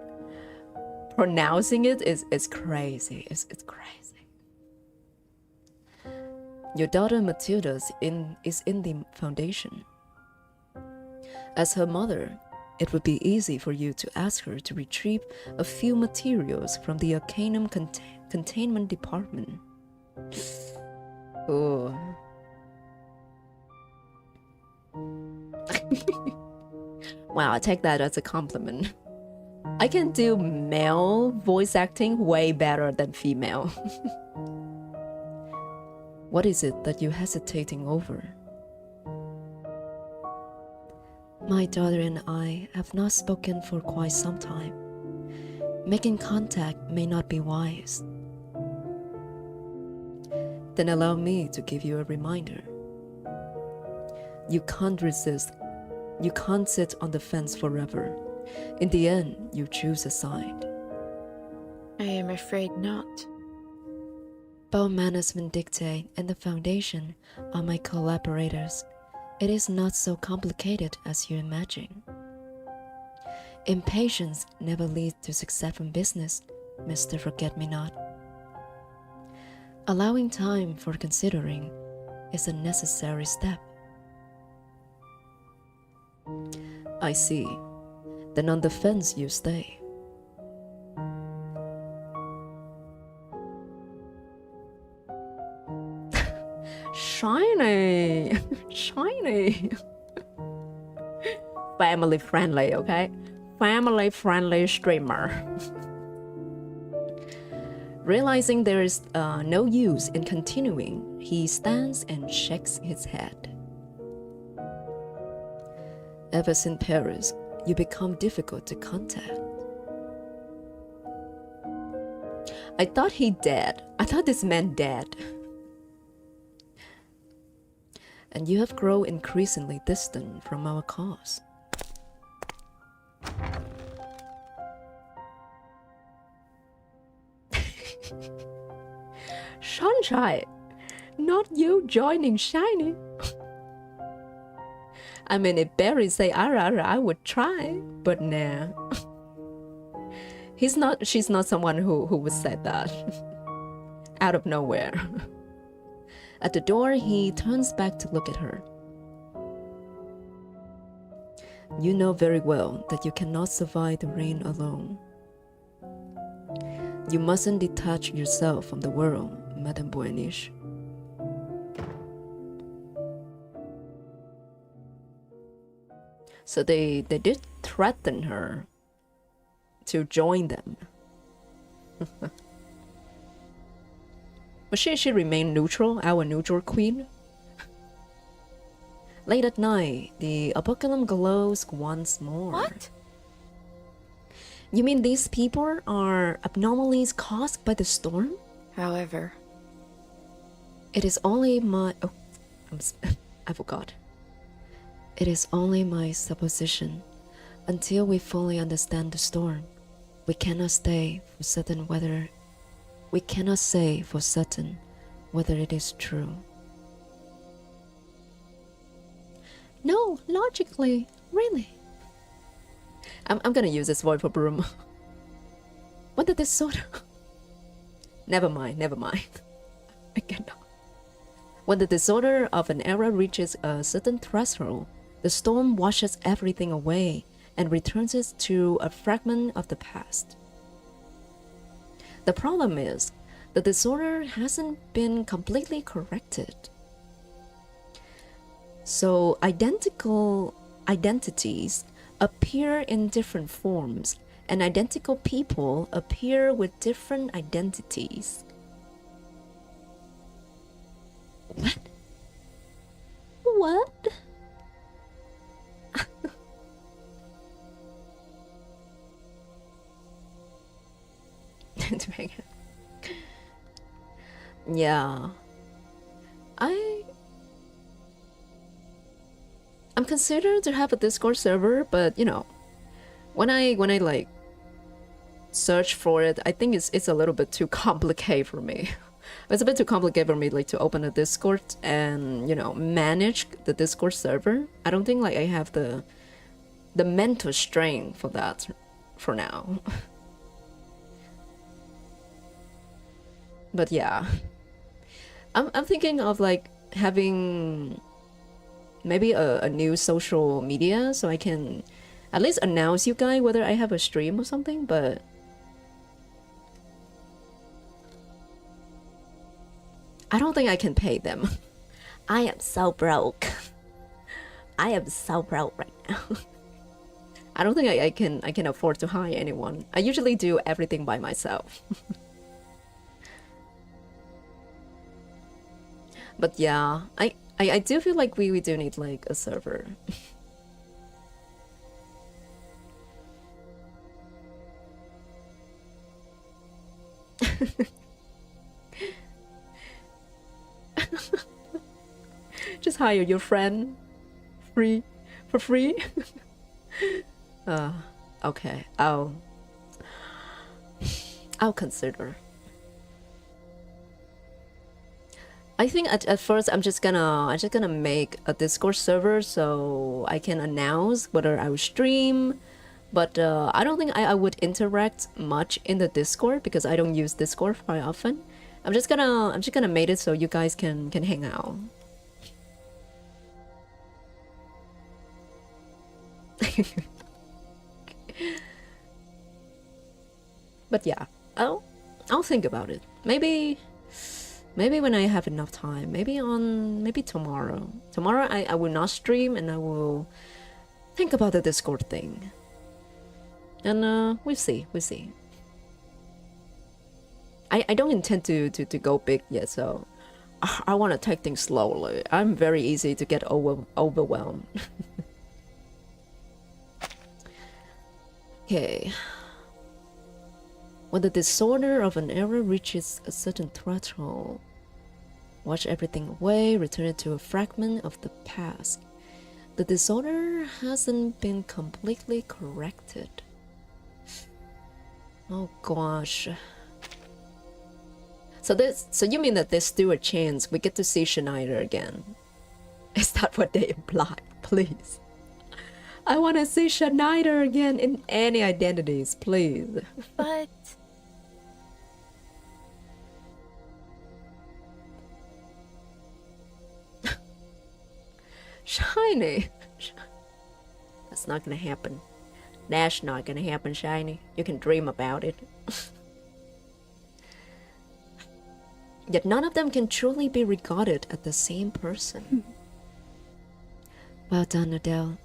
pronouncing it is crazy. It's crazy. Your daughter Matilda is in the Foundation. As her mother, it would be easy for you to ask her to retrieve a few materials from the Arcanum containment department. Oh. Wow, I take that as a compliment. I can do male voice acting way better than female. What is it that you're hesitating over? My daughter and I have not spoken for quite some time. Making contact may not be wise. Then allow me to give you a reminder. You can't resist. You can't sit on the fence forever. In the end, you choose a side. I am afraid not. Both Management Dictate and the Foundation are my collaborators. It is not so complicated as you imagine. Impatience never leads to success in business, Mr. Forget-Me-Not. Allowing time for considering is a necessary step. I see. Then on the fence you stay. Shiny! Shiny! Family friendly, okay? Family friendly streamer. Realizing there is no use in continuing, he stands and shakes his head. Ever since Paris, you become difficult to contact. I thought he dead. I thought this man dead. And you have grown increasingly distant from our cause. Sunshine, not you joining Shiny. I mean, if Barry say "ara," I would try, but nah. She's not someone who would say that out of nowhere. At the door, he turns back to look at her. You know very well that you cannot survive the rain alone. You mustn't detach yourself from the world, Madame Boeniche. So they did threaten her to join them. But she remained neutral, our neutral queen. Late at night, the apocalypse glows once more. What? You mean these people are abnormalities caused by the storm? However, It is only my... Oh, I forgot. It is only my supposition. Until we fully understand the storm, we cannot say for certain whether it is true. No, logically, really. I'm gonna use this voice for Broom. What did this sort of... Never mind. I cannot. When the disorder of an era reaches a certain threshold, the storm washes everything away and returns it to a fragment of the past. The problem is, the disorder hasn't been completely corrected. So identical identities appear in different forms, and identical people appear with different identities. What? What? Yeah. I'm considered to have a Discord server, but you know, when I like search for it, I think it's a little bit too complicated for me. It's a bit too complicated for me like to open a Discord and, you know, manage the Discord server. I don't think like I have the mental strain for that for now. But yeah, I'm thinking of like having maybe a new social media so I can at least announce you guys whether I have a stream or something, but I don't think I can pay them. I am so broke. I am so broke right now. I don't think I can afford to hire anyone. I usually do everything by myself. But yeah, I do feel like we do need like a server. Just hire your friend for free. Okay, I'll consider. I think at first I'm just gonna make a Discord server so I can announce whether I will stream. But I don't think I would interact much in the Discord because I don't use Discord very often. I'm just gonna make it so you guys can hang out. But yeah, I'll think about it. Maybe when I have enough time. Maybe tomorrow. Tomorrow I will not stream and I will think about the Discord thing. And we'll see. I don't intend to go big yet, so I want to take things slowly. I'm very easy to get overwhelmed. Okay. When the disorder of an era reaches a certain threshold, wash everything away, return it to a fragment of the past. The disorder hasn't been completely corrected. Oh gosh. So you mean that there's still a chance we get to see Schneider again? Is that what they imply? Please. I want to see Schneider again in any identities, please. But Shiny. That's not gonna happen. That's not gonna happen, Shiny. You can dream about it. Yet none of them can truly be regarded as the same person. Well done, Adele.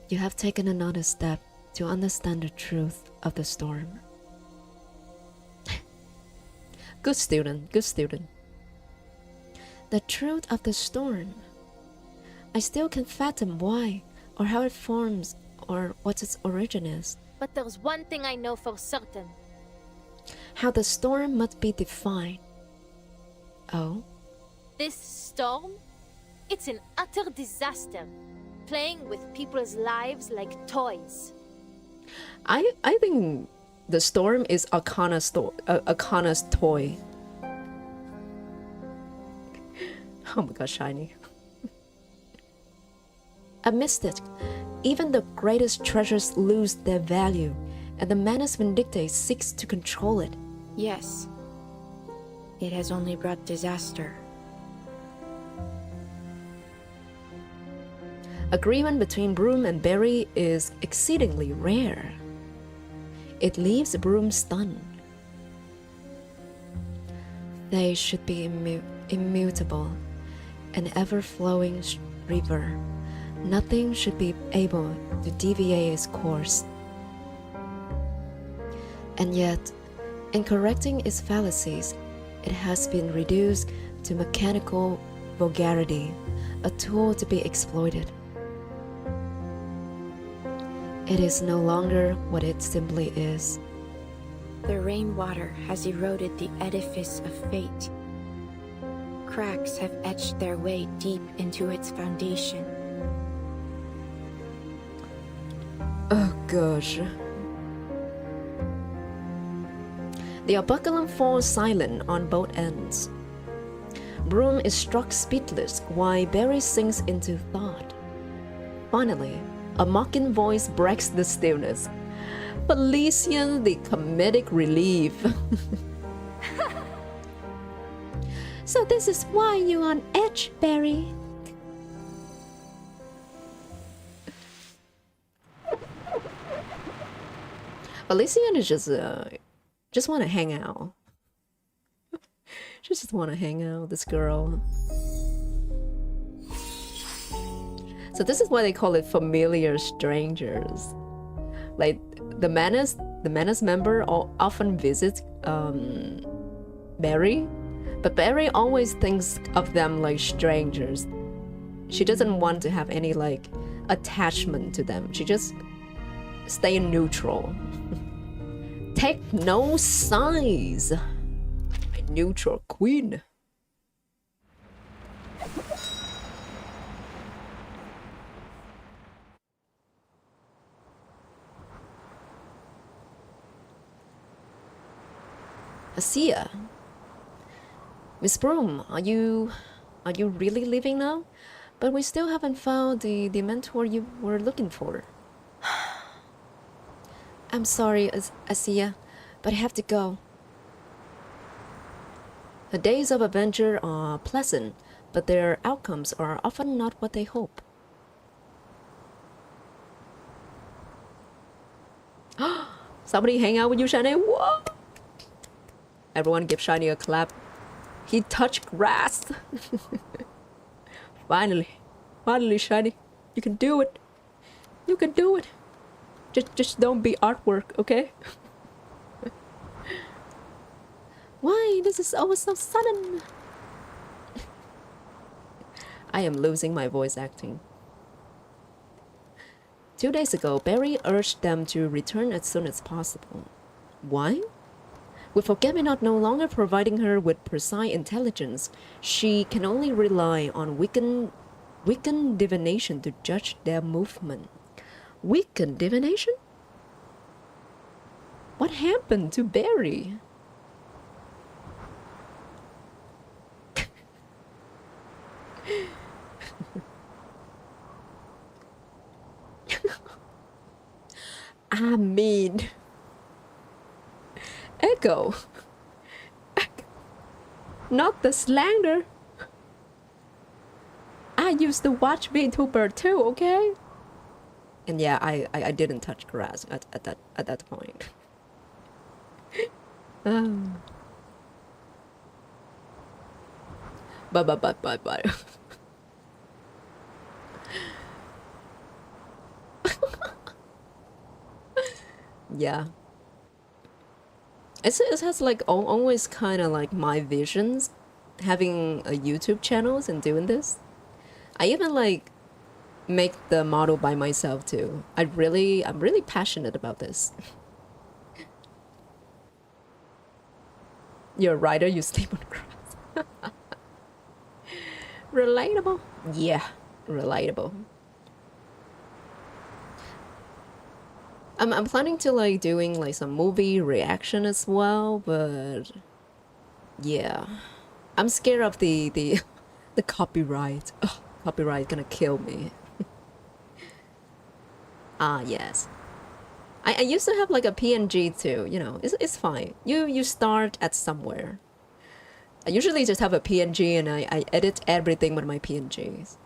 You have taken another step to understand the truth of the storm. Good student, good student. The truth of the storm. I still can't fathom why, or how it forms, or what its origin is. but there's one thing I know for certain. How the storm must be defined. Oh? This storm, it's an utter disaster. Playing with people's lives like toys. I think the storm is Akana's toy. Oh my god, Shiny. Amidst it, even the greatest treasures lose their value, and the Manus Vindictae seeks to control it. Yes. It has only brought disaster. Agreement between Broom and Berry is exceedingly rare. It leaves Broom stunned. They should be immutable, an ever-flowing river. Nothing should be able to deviate its course. And yet, in correcting its fallacies, it has been reduced to mechanical vulgarity, a tool to be exploited. It is no longer what it simply is. The rainwater has eroded the edifice of fate. Cracks have etched their way deep into its foundation. Oh gosh. The operculum falls silent on both ends. Broom is struck speechless while Berry sinks into thought. Finally, a mocking voice breaks the stillness. Felician, the comedic relief. So this is why you're on edge, Berry. Felician is just want to hang out. She just want to hang out with this girl. So this is why they call it familiar strangers. Like the Manus member often visits Berry, but Berry always thinks of them like strangers. She doesn't want to have any like attachment to them. She just stay neutral. Take no sides. A neutral queen. Asia. Miss Broom, are you really leaving now? But we still haven't found the mentor you were looking for. I'm sorry, Asiya, but I have to go. The days of adventure are pleasant, but their outcomes are often not what they hope. Somebody hang out with you, Shiny? Whoa! Everyone give Shiny a clap. He touched grass. Finally, Shiny, you can do it. You can do it. Just don't be artwork, okay? Why? This is always so sudden. I am losing my voice acting. 2 days ago, Barry urged them to return as soon as possible. Why? With Forget-Me-Not no longer providing her with precise intelligence, she can only rely on weakened divination to judge their movement. Weakened divination? What happened to Barry? I mean, Echo. Not the slander. I used to watch VTuber too, okay? And yeah, I didn't touch grass at that point. Bye. Yeah. It has like always kind of like my visions having a YouTube channels and doing this. I even like make the model by myself too. I'm really passionate about this. You're a writer, you sleep on grass. Relatable? Yeah, relatable. I'm planning to like doing like some movie reaction as well, but yeah, I'm scared of the copyright. Ugh, copyright gonna kill me. Ah yes, I used to have like a PNG too. You know, it's fine. You start at somewhere. I usually just have a PNG and I edit everything with my PNGs.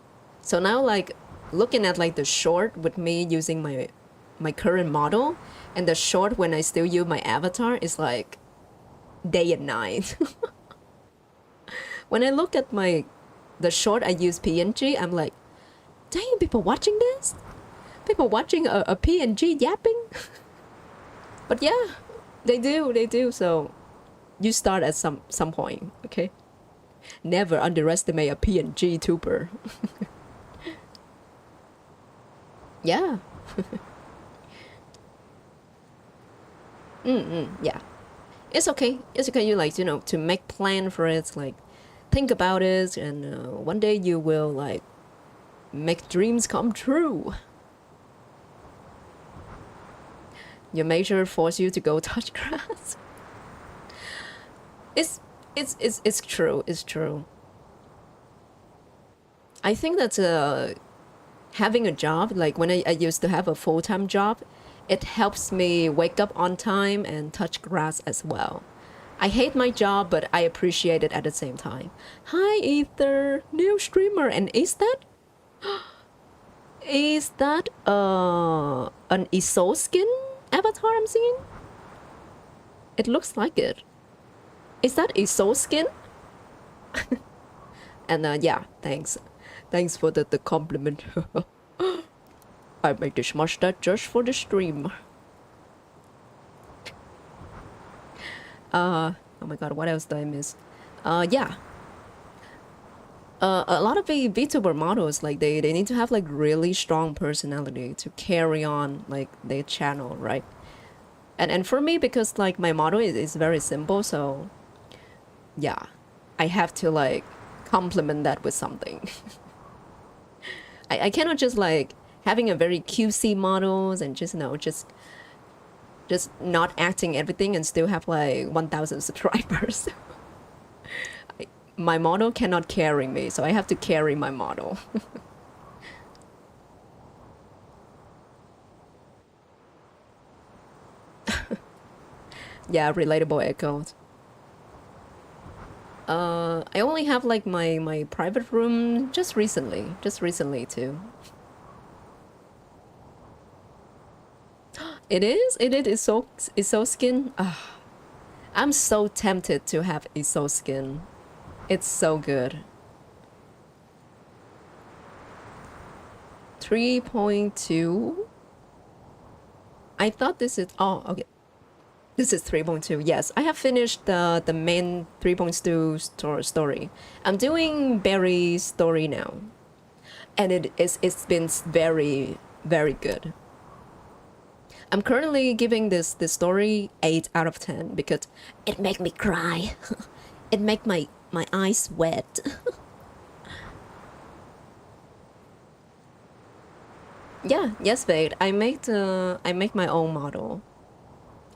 So now like looking at like the short with me using my current model and the short when I still use my avatar is like day and night. When I look at the short I use PNG, I'm like, dang, people watching this? People watching a PNG yapping? But yeah, they do, so you start at some point, okay? Never underestimate a PNG tuber. Yeah. Yeah. It's okay. It's okay. You like, you know, to make plan for it, like think about it, and one day you will like make dreams come true. Your major force you to go touch grass. It's true. It's true. I think that having a job, like when I used to have a full-time job, it helps me wake up on time and touch grass as well. I hate my job, but I appreciate it at the same time. Hi, Ether, new streamer, and is that an Iso skin avatar I'm seeing? It looks like it. Is that Iso skin? And yeah, thanks for the compliment. I made this mustache just for the stream. Oh my god, what else did I miss? Yeah. A lot of the VTuber models, like they need to have like really strong personality to carry on like their channel, right? And for me, because like my model is very simple, so yeah, I have to like complement that with something. I cannot just like having a very cutesy models and just, you know, just not acting everything and still have like 1,000 subscribers. my model cannot carry me, so I have to carry my model. Yeah, relatable echoes. I only have like my private room just recently too. It is. It's so skin. I'm so tempted to have a so skin. It's so good. 3.2. I thought this is. Oh, okay. This is 3.2. Yes, I have finished the main 3.2 story. I'm doing Berry's story now, and it's been very good. I'm currently giving this story 8 out of 10 because it make me cry. It make my eyes wet. Yeah, yes, Vade. I make my own model.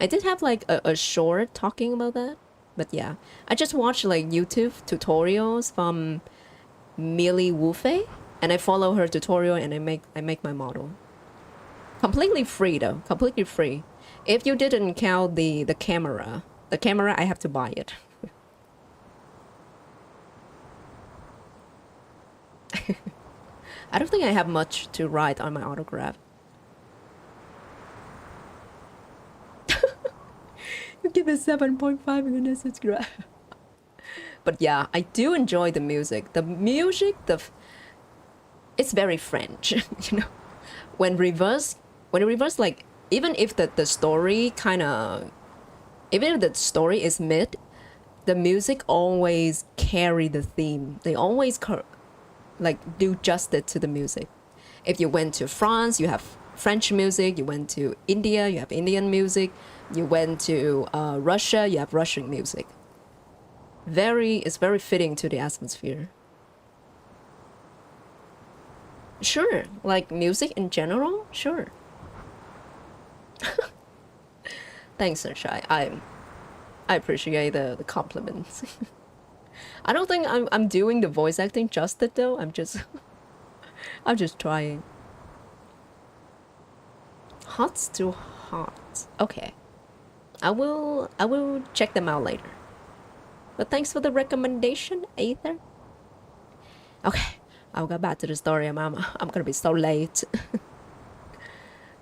I did have like a short talking about that, but yeah, I just watched like YouTube tutorials from Millie Wufei, and I follow her tutorial and I make my model. Completely free though, completely free. If you didn't count the camera I have to buy it. I don't think I have much to write on my autograph. You give it 7.5 and subscribe. But yeah, I do enjoy the music. The music, it's very French, you know. When reverse, like, even if the story even if the story is mid, the music always carry the theme. They always like do justice to the music. If you went to France, you have French music. You went to India, you have Indian music. You went to Russia, you have Russian music. It's very fitting to the atmosphere. Sure, like music in general, sure. Thanks, Sunshine. I appreciate the compliments. I don't think I'm doing the voice acting justice though. I'm just trying. Hots to hot. Okay. I will check them out later. But thanks for the recommendation, Aether. Okay, I'll go back to the story, Mama. I'm gonna be so late.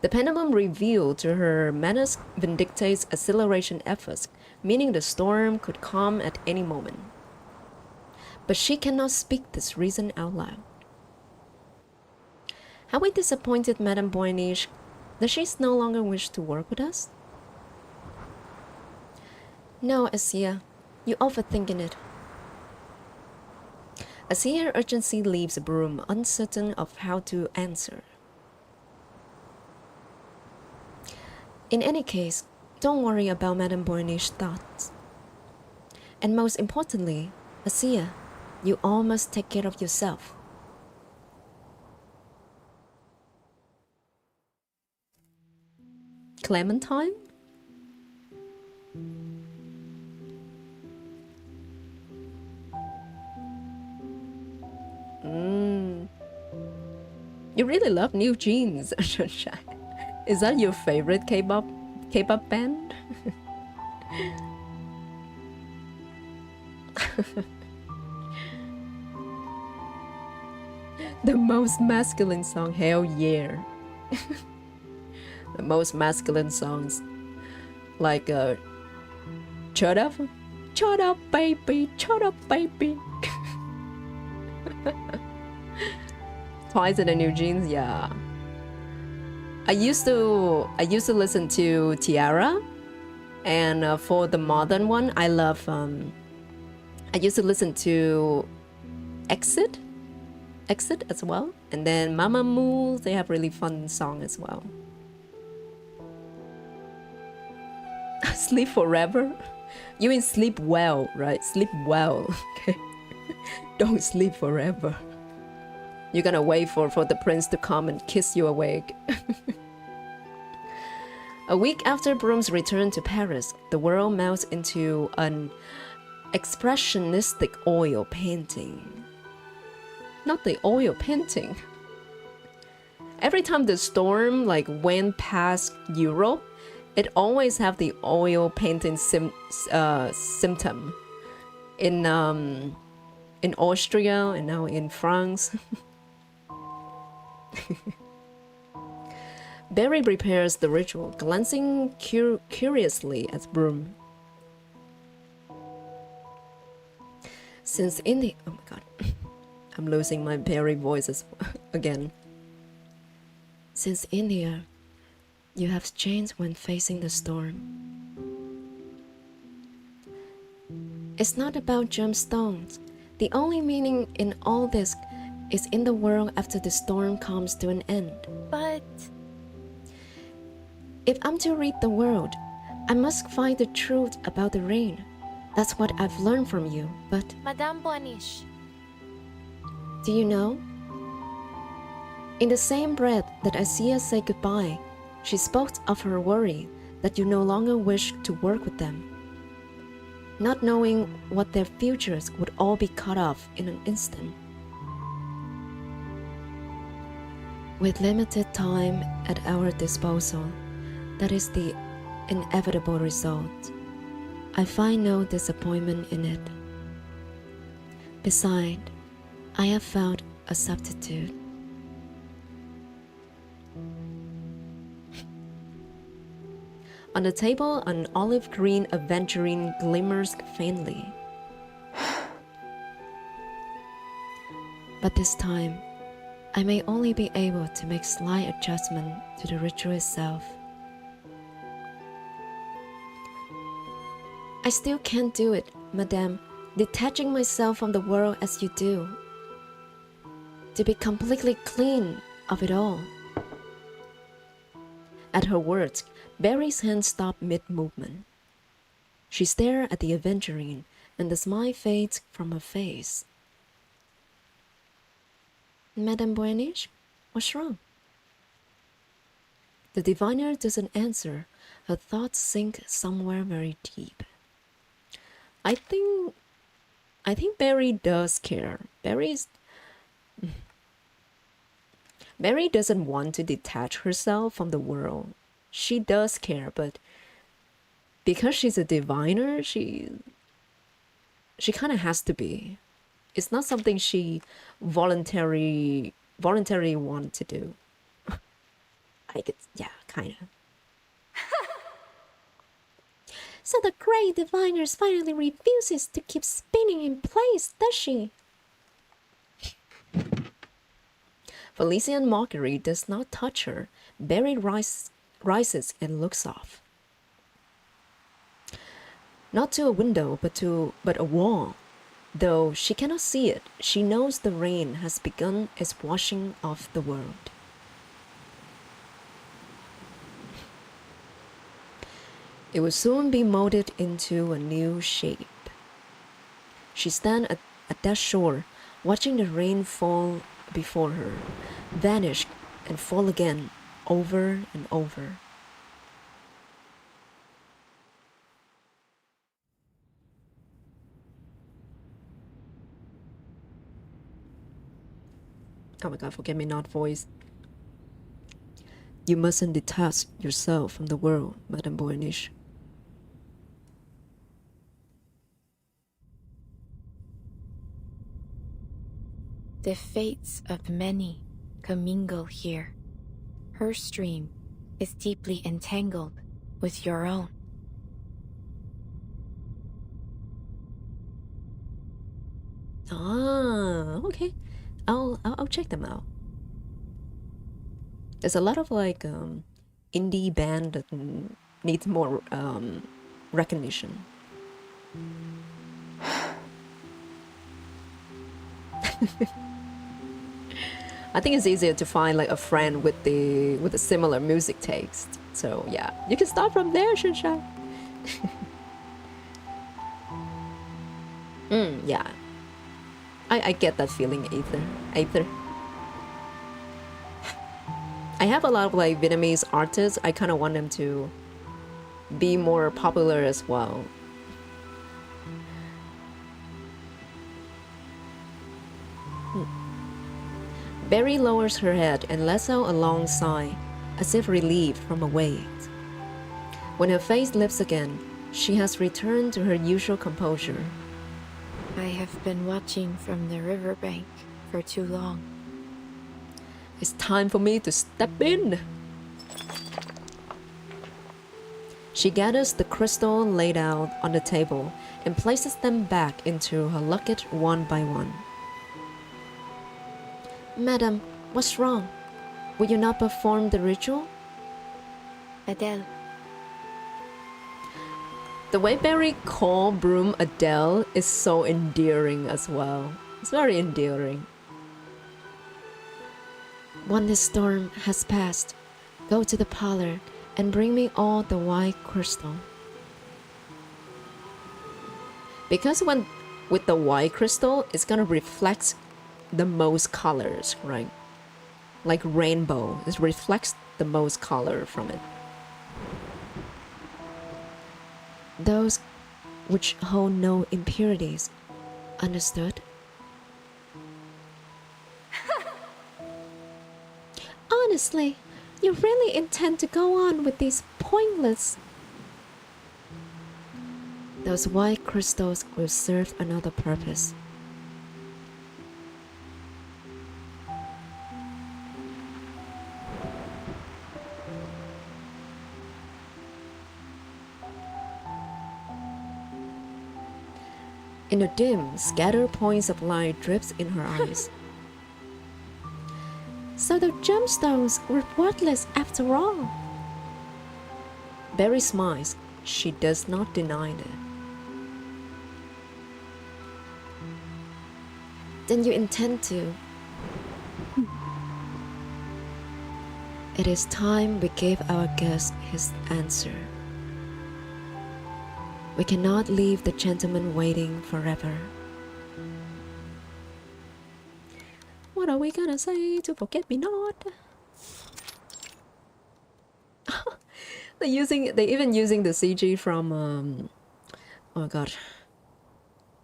The pendulum revealed to her menace Vindictate's acceleration efforts, meaning the storm could come at any moment. But she cannot speak this reason out loud. Have we disappointed Madame Boyniche that she no longer wish to work with us? No, Asia, you're overthinking it. Asia urgency leaves the room, uncertain of how to answer. In any case, don't worry about Madame Boyniche's thoughts. And most importantly, Asia, you all must take care of yourself. Clementine? You really love New Jeans, Sunshine. Is that your favorite K-pop band? The most masculine song, hell yeah. The most masculine songs, like shut up baby, shut up baby. Twice in the New Jeans, yeah. I used to listen to Tiara, and for the modern one, I love. I used to listen to Exit as well, and then Mamamoo. They have really fun song as well. Sleep forever? You mean sleep well, right? Sleep well. Okay. Don't sleep forever. You're gonna wait for the prince to come and kiss you awake. A week after Broom's return to Paris, the world melts into an expressionistic oil painting. Not the oil painting. Every time the storm like went past Europe, it always have the oil painting symptom in Austria and now in France. Beryl prepares the ritual, glancing curiously at Broom. Since in the... Oh my god. I'm losing my Beryl voices again. Since India, you have changed when facing the storm. It's not about gemstones. The only meaning in all this is in the world after the storm comes to an end. But If I'm to read the world, I must find the truth about the rain. That's what I've learned from you, but Madame Boanish, do you know? In the same breath that Asia said goodbye, she spoke of her worry that you no longer wish to work with them, not knowing what their futures would all be cut off in an instant. With limited time at our disposal, that is the inevitable result. I find no disappointment in it. Besides, I have found a substitute. On the table, an olive green aventurine glimmers faintly. But this time, I may only be able to make slight adjustment to the ritual itself. I still can't do it, Madame, detaching myself from the world as you do. To be completely clean of it all. At her words, Barry's hand stopped mid-movement. She stared at the aventurine, and the smile fades from her face. Madame Boanish, what's wrong? The diviner doesn't answer. Her thoughts sink somewhere very deep. I think Barry does care. Barry doesn't want to detach herself from the world. She does care, but because she's a diviner, she kind of has to be. It's not something she voluntarily want to do. I guess, yeah, kind of. So the great diviner finally refuses to keep spinning in place, does she? Felician mockery does not touch her. Barry rises and looks off. Not to a window, but a wall. Though she cannot see it, she knows the rain has begun its washing of the world. It will soon be molded into a new shape. She stands at that shore, watching the rain fall before her, vanish and fall again, over and over. Oh my god, forget me not voice. You mustn't detach yourself from the world, Madame Boanish. The fates of many commingle here. Her stream is deeply entangled with your own. Ah, okay. I'll check them out. There's a lot of like indie band that needs more recognition. I think it's easier to find like a friend with a similar music taste. So yeah, you can start from there, Shinsha. Yeah. I get that feeling, Aether. I have a lot of like Vietnamese artists. I kind of want them to be more popular as well. Berry lowers her head and lets out a long sigh, as if relieved from a weight. When her face lifts again, she has returned to her usual composure. I have been watching from the riverbank for too long. It's time for me to step in. She gathers the crystal laid out on the table and places them back into her locket one by one. Madam, what's wrong? Will you not perform the ritual? Adele, The way Berry called Broom Adele is so endearing as well. It's very endearing. When the storm has passed, go to the parlor and bring me all the white crystal. Because when with the white crystal, it's gonna reflect the most colors, right? Like rainbow, it reflects the most color from it. Those which hold no impurities. Understood? Honestly, you really intend to go on with these pointless... Those white crystals will serve another purpose. In the dim, scattered points of light drips in her eyes. So the gemstones were worthless after all. Berry smiles. She does not deny it. Then you intend to. It is time we gave our guest his answer. We cannot leave the gentleman waiting forever. What are we gonna say to forget me not? They even using the CG from oh my god,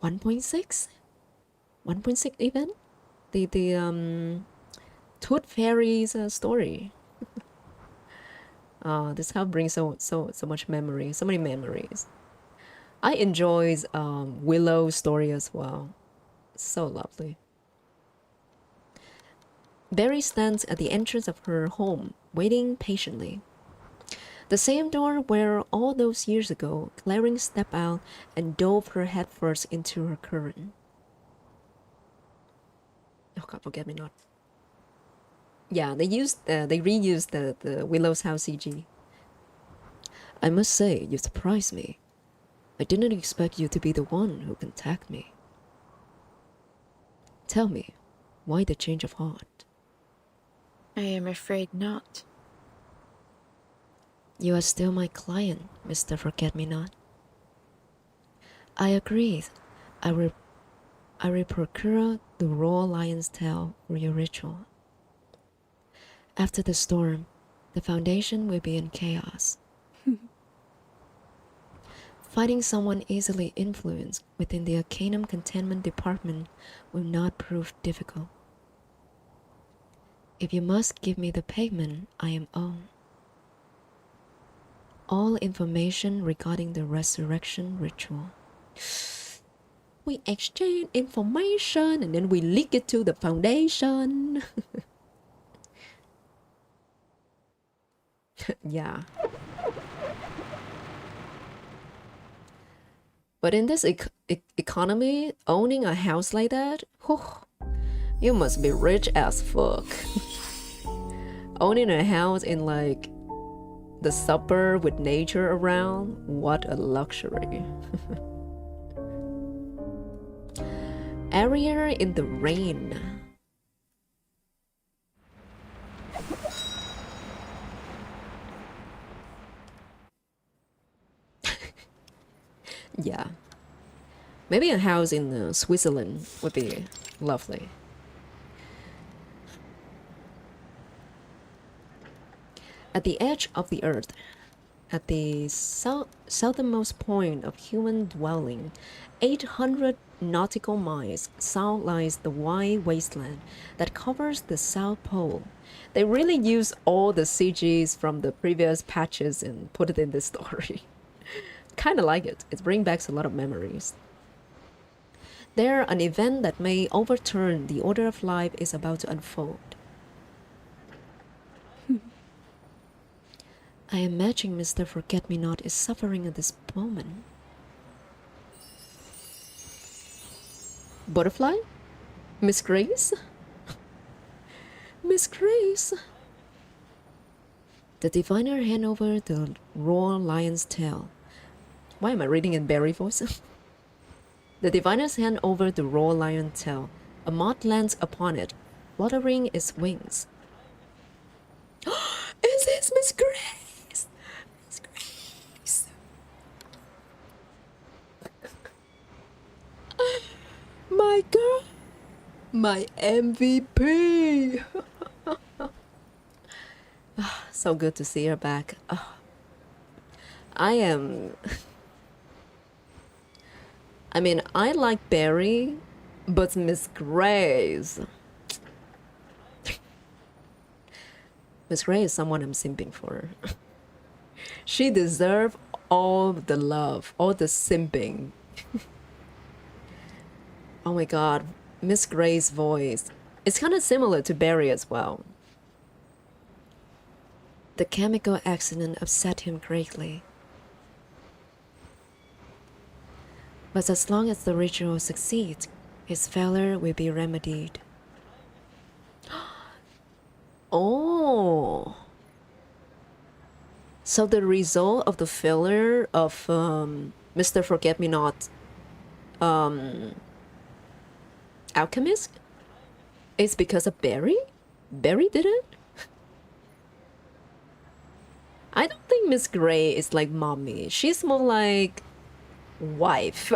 1.6 even the Tooth Fairy's story. This help brings so much memory, so many memories. I enjoyed Willow's story as well. So lovely. Berry stands at the entrance of her home, waiting patiently. The same door where all those years ago, Clarence stepped out and dove her headfirst into her current. Oh god, forget me not. Yeah, they reused the Willow's house CG. I must say, you surprised me. I didn't expect you to be the one who contacted me. Tell me, why the change of heart? I am afraid not. You are still my client, Mr. Forget-Me-Not. I agreed. I will procure the raw lion's tail for your ritual. After the storm, the Foundation will be in chaos. Fighting someone easily influenced within the Arcanum Containment Department will not prove difficult. If you must give me the payment I am owed, all information regarding the resurrection ritual. We exchange information and then we leak it to the Foundation. Yeah. But in this economy, owning a house like that, whew, you must be rich as fuck. Owning a house in like the suburb with nature around, what a luxury. Area in the rain. Yeah. Maybe a house in Switzerland would be lovely. At the edge of the earth, at the southernmost point of human dwelling, 800 nautical miles south lies the wide wasteland that covers the South Pole. They really use all the CGs from the previous patches and put it in this story. Kind of like it. It brings back a lot of memories. There, an event that may overturn the order of life is about to unfold. I imagine Mr. Forget-Me-Not is suffering at this moment. Butterfly? Miss Grace? Miss Grace? The diviner hand over the raw lion's tail. Why am I reading in Barry voice? The diviner's hand over the raw lion's tail. A moth lands upon it, fluttering its wings. Is this Miss Grace? Miss Grace. My girl. My MVP. So good to see her back. I mean, I like Barry, but Miss Grace. Miss Grace is someone I'm simping for. She deserves all the love, all the simping. Oh my god, Miss Grace's voice. It's kind of similar to Barry as well. The chemical accident upset him greatly. But as long as the ritual succeeds, his failure will be remedied. Oh. So the result of the failure of Mr. Forget-Me-Not alchemist is because of Barry? Barry did it? I don't think Miss Gray is like mommy. She's more like wife.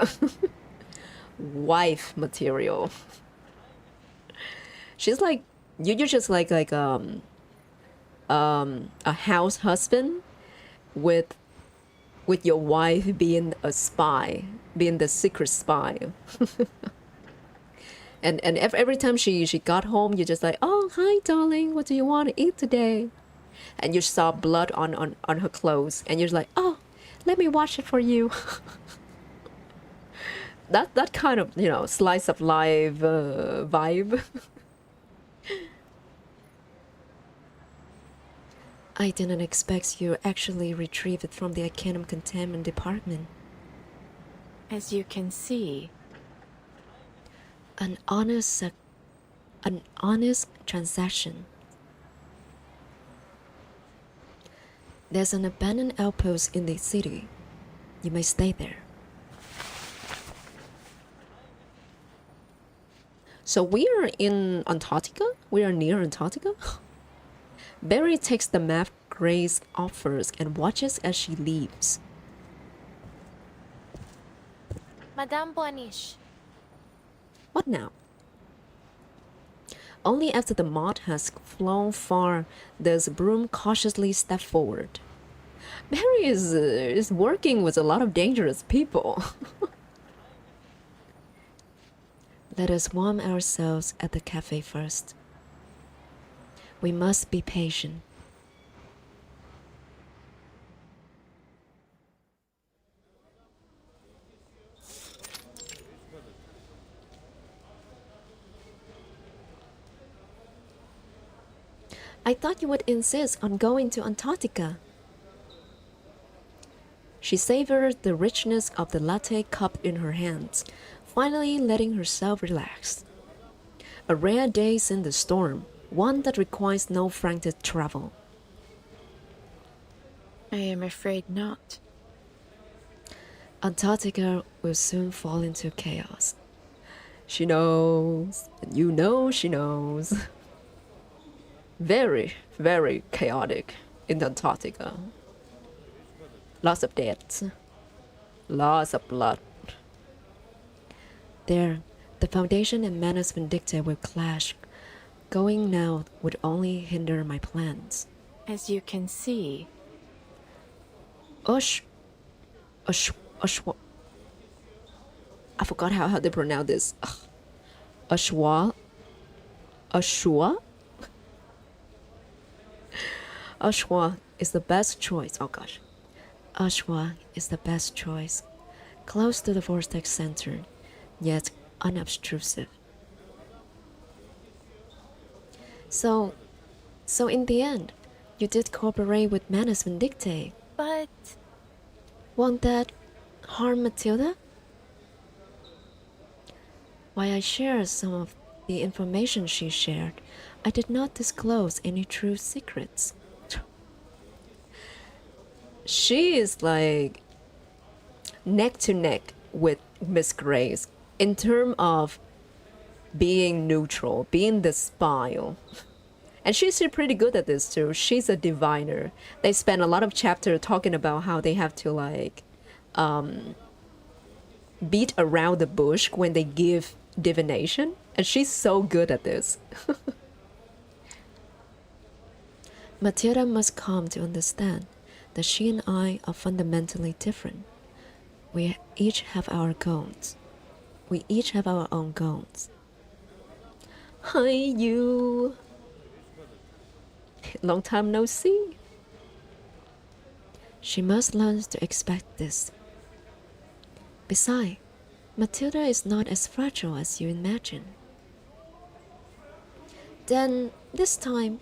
Wife material. She's like you're just like a house husband with your wife being a spy, being the secret spy. and every time she got home, you're just like, oh hi darling, what do you want to eat today? And you saw blood on her clothes, and you're like, oh, let me wash it for you. that kind of, you know, slice of life vibe. I didn't expect you actually retrieve it from the Arcanum Containment Department. As you can see, An honest transaction. There's an abandoned outpost in the city. You may stay there. So we are in Antarctica? We are near Antarctica? Barry takes the map Grace offers and watches as she leaves. Madame Boaniche, What now? Only after the moth has flown far does Broom cautiously step forward. Barry is working with a lot of dangerous people. Let us warm ourselves at the cafe first. We must be patient. I thought you would insist on going to Antarctica. She savored the richness of the latte cup in her hands, finally letting herself relax. A rare day in the storm, one that requires no frantic travel. I am afraid not. Antarctica will soon fall into chaos. She knows, and you know she knows. Very, very chaotic in Antarctica. Lots of deaths. Lots of blood. There, the Foundation and Manus Vindicta will clash. Going now would only hinder my plans. As you can see, Ush, ush, ushwa. I forgot how they pronounce this. Ugh. Ashwa, Ashwa, Ashwa is the best choice. Oh gosh, Ashwa is the best choice. Close to the vortex center, yet unobtrusive. So in the end, you did cooperate with Manus Vindicte. But Won't that harm Matilda? While I shared some of the information she shared, I did not disclose any true secrets. She is like neck to neck with Miss Grace in terms of being neutral, being the spy. And she's pretty good at this too. She's a diviner. They spend a lot of chapter talking about how they have to like beat around the bush when they give divination. And she's so good at this. Matilda must come to understand that she and I are fundamentally different. We each have our goals. We each have our own goals. Hi, you. Long time no see. She must learn to expect this. Besides, Matilda is not as fragile as you imagine. Then, this time,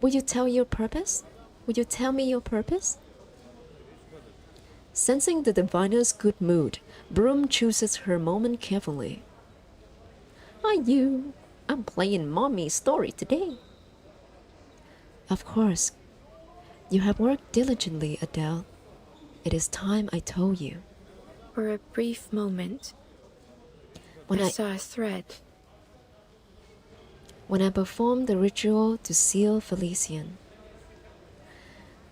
will you tell your purpose? Will you tell me your purpose? Sensing the diviner's good mood, Broom chooses her moment carefully. Are you? I'm playing mommy's story today. Of course. You have worked diligently, Adele. It is time I told you. For a brief moment, When I saw a thread. When I performed the ritual to seal Felician.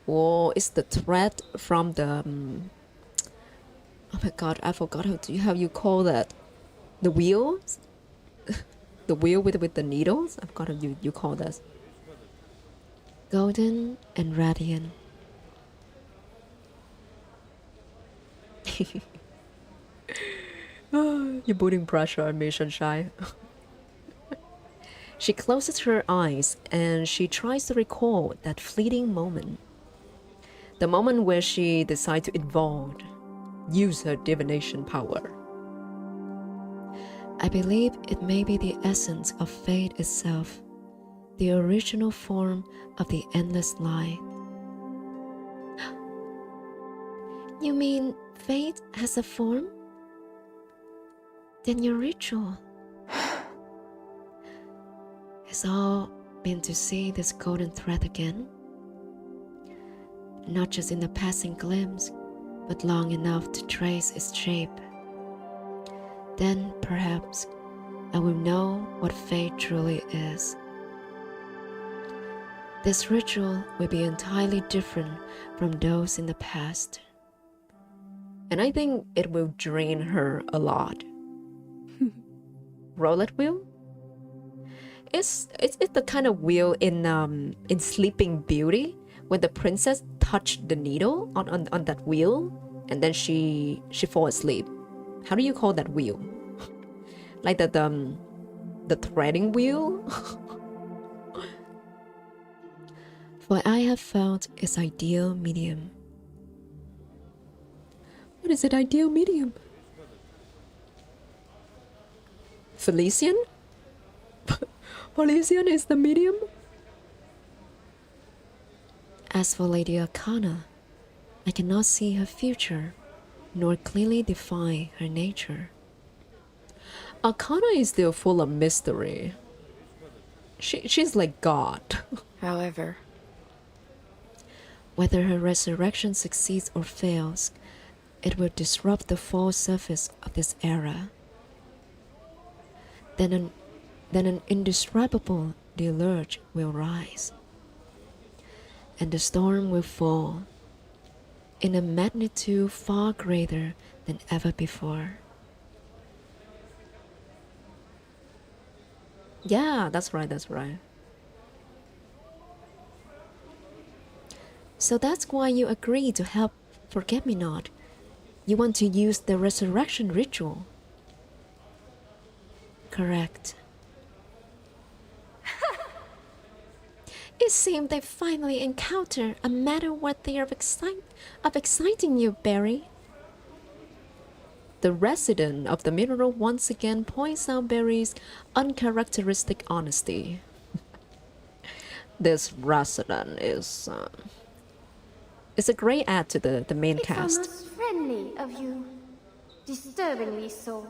Oh, it's the thread from the... oh my god, I forgot how you call that. The wheels? The wheel with the needles? I forgot how you call that. Golden and radiant. You're putting pressure on me, Sunshine. She closes her eyes and she tries to recall that fleeting moment. The moment where she decides to evolve, use her divination power. I believe it may be the essence of fate itself, the original form of the endless light. You mean fate has a form? Then your ritual. It's all been to see this golden thread again. Not just in a passing glimpse, but long enough to trace its shape. Then perhaps I will know what fate truly is. This ritual will be entirely different from those in the past. And I think it will drain her a lot. Roulette wheel? It's the kind of wheel in Sleeping Beauty when the princess touched the needle on that wheel and then she fall asleep. How do you call that wheel? Like the threading wheel? For I have found its ideal medium. What is it, ideal medium? Felician? Felician is the medium? As for Lady Arcana, I cannot see her future, nor clearly define her nature. Arcana is still full of mystery. She's like God. However, whether her resurrection succeeds or fails, it will disrupt the false surface of this era. Then an indescribable deluge will rise, and the storm will fall in a magnitude far greater than ever before. Yeah, that's right. So that's why you agreed to help forget-me-not. You want to use the resurrection ritual. Correct. It seemed they finally encountered a matter worthy of exciting you, Barry. The resident of the mineral once again points out Barry's uncharacteristic honesty. This resident is a great add to the main It's cast. almost friendly of you. Disturbingly so.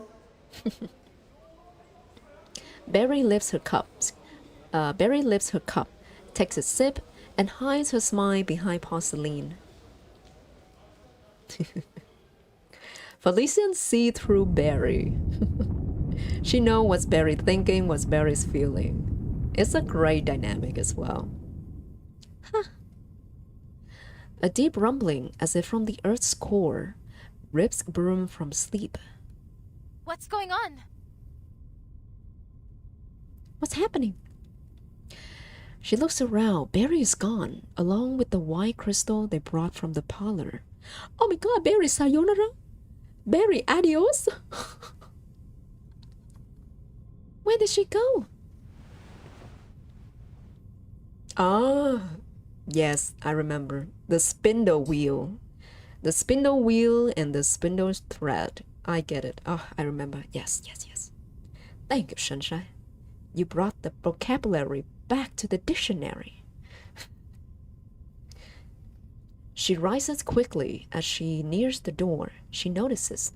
Barry lifts her cup, takes a sip, and hides her smile behind porcelain. Felician see through Barry. She knows what's Barry thinking, what's Barry's feeling. It's a great dynamic as well. Huh. A deep rumbling, as if from the earth's core, rips Broom from sleep. What's going on? What's happening? She looks around. Barry is gone, along with the white crystal they brought from the parlor. Oh my god, Barry, sayonara? Barry, adios? Where did she go? Ah, yes, I remember. The spindle wheel. The spindle wheel and the spindle thread. I get it. Oh, I remember. Yes. Thank you, Sunshine. You brought the vocabulary back to the dictionary. She rises quickly. As she nears the door, she notices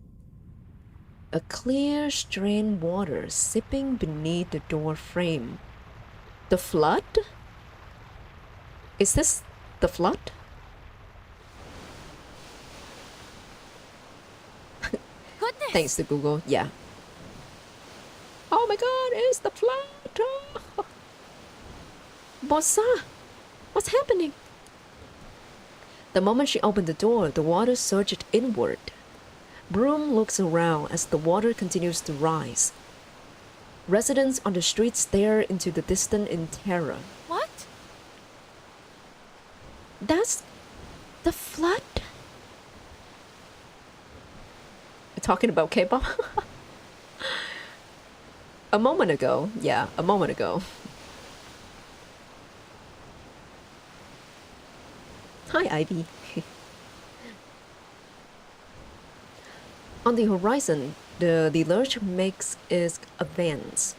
a clear strained water sipping beneath the door frame. The flood? Is this the flood? Goodness! Thanks to Google, yeah. Oh my god, it's the flood! Oh. Bossa, what's happening? The moment she opened the door, the water surged inward. Broom looks around as the water continues to rise. Residents on the street stare into the distance in terror. What? That's the flood? You're talking about K-pop? A moment ago. Hi, Ivy. On the horizon, the lurch makes its advance.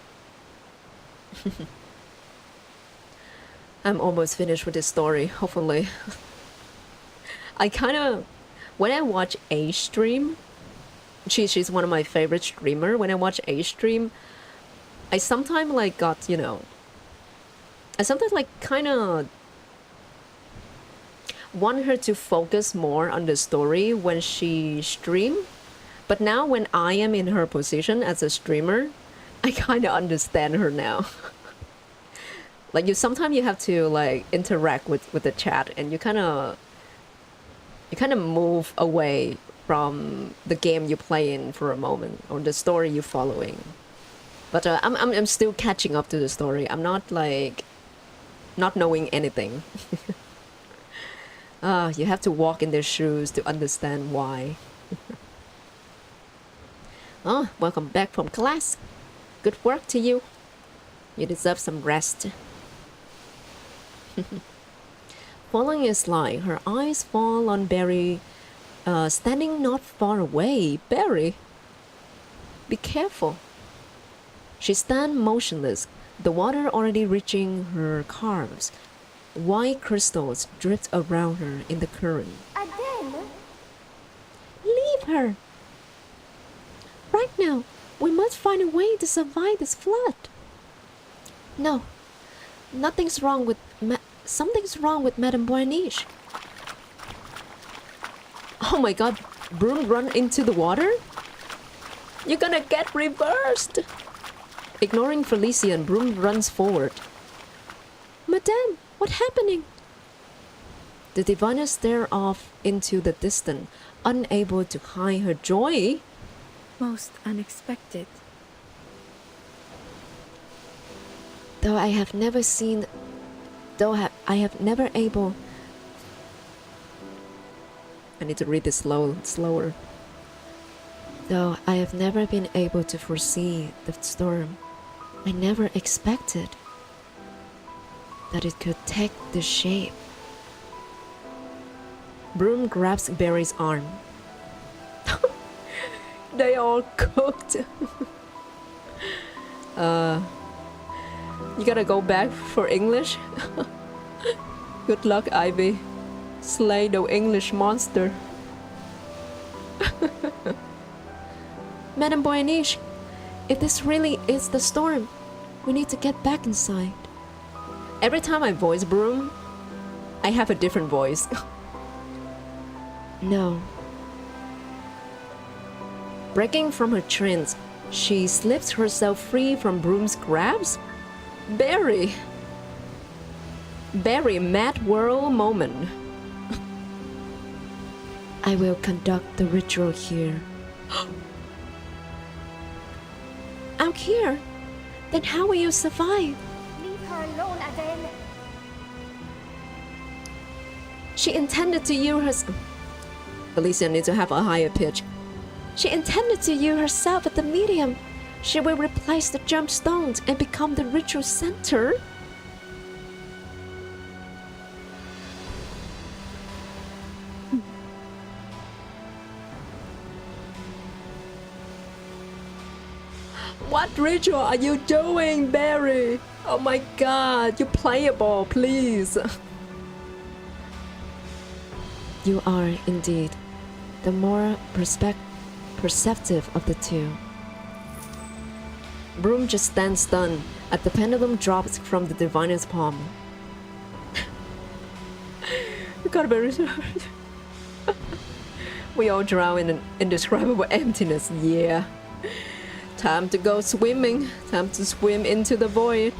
I'm almost finished with this story, hopefully. When I watch A stream, she's one of my favorite streamer. When I watch A stream, I sometimes want her to focus more on the story when she stream. But now when I am in her position as a streamer, I kind of understand her now. Sometimes you have to interact with the chat, and you kind of move away from the game you play in for a moment, or the story you're following. But I'm still catching up to the story. I'm not not knowing anything. You have to walk in their shoes to understand why. Oh, welcome back from class. Good work to you. You deserve some rest. Following his line, her eyes fall on Barry, standing not far away. Barry, be careful. She stands motionless, the water already reaching her calves. White crystals drift around her in the current. Adele? Leave her! Right now, we must find a way to survive this flood. No, something's wrong with Madame Boyniche. Oh my god, Broom run into the water? You're gonna get reversed! Ignoring Felician, Broom runs forward. Madame, what's happening? The diviner stares off into the distance, unable to hide her joy. Most unexpected. Though I have never I need to read this slower. Though I have never been able to foresee the storm, I never expected that it could take this shape. Broom grabs Barry's arm. They all cooked. You gotta go back for English? Good luck, Ivy. Slay the English monster. Madame Boyaniche, if this really is the storm, we need to get back inside. Every time I voice Broom, I have a different voice. No. Breaking from her trance, she slips herself free from Broom's grabs. Barry, mad whirl moment. I will conduct the ritual here. Out here? Then how will you survive? Leave her alone, Adele. She intended to use her... Alicia needs to have a higher pitch. She intended to use herself as the medium. She will replace the gemstones and become the ritual center. What ritual are you doing, Barry? Oh my god, you playable, please. You are, indeed, the more perceptive of the two. Broom just stands stunned as the pendulum drops from the diviner's palm. You got very hurt. We all drown in an indescribable emptiness, yeah. Time to go swimming. Time to swim into the void.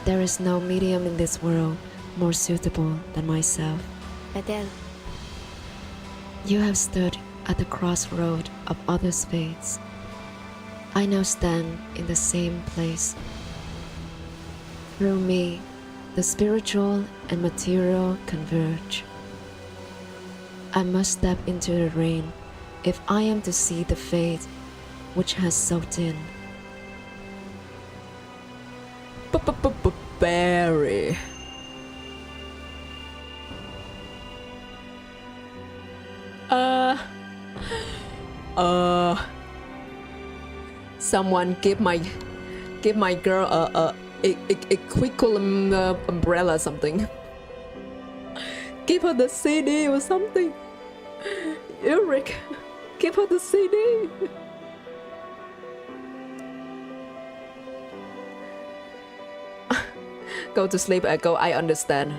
There is no medium in this world more suitable than myself. Adele, You have stood at the crossroad of others' fates. I now stand in the same place. Through me, the spiritual and material converge. I must step into the rain if I am to see the fate which has soaked in. Barry. Someone give my girl a curriculum umbrella something. Give her the CD or something. Eric, give her the CD. Go to sleep, Echo. I understand.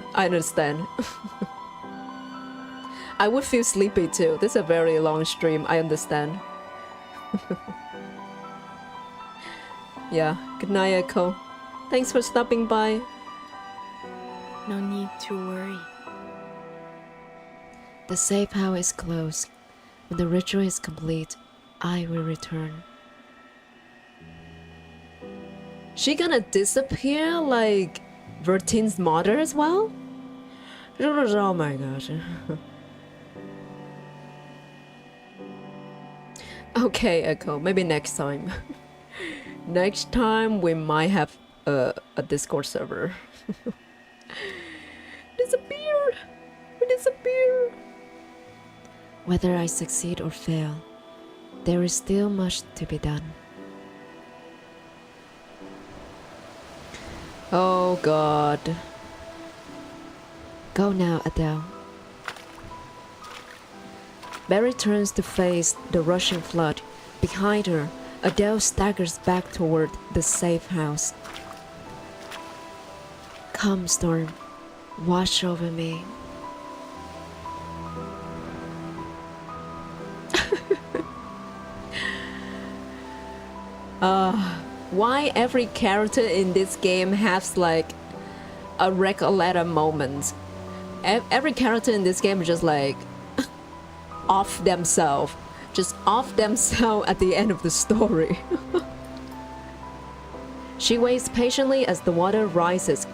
I would feel sleepy too. This is a very long stream. I understand. Yeah. Good night, Echo. Thanks for stopping by. no need to worry. The safe house is closed. When the ritual is complete, I will return. She gonna disappear like Vertine's mother as well? Oh my gosh. Okay, Echo. Maybe next time. Next time we might have a Discord server. Disappear! We disappear! Whether I succeed or fail, there is still much to be done. Oh god. Go now, Adele. Barry turns to face the rushing flood. Behind her, Adele staggers back toward the safe house. Come, storm. Wash over me. Why every character in this game has like a Recoleta moment? Every character in this game is just like off themselves. Just off themselves at the end of the story. She waits patiently as the water rises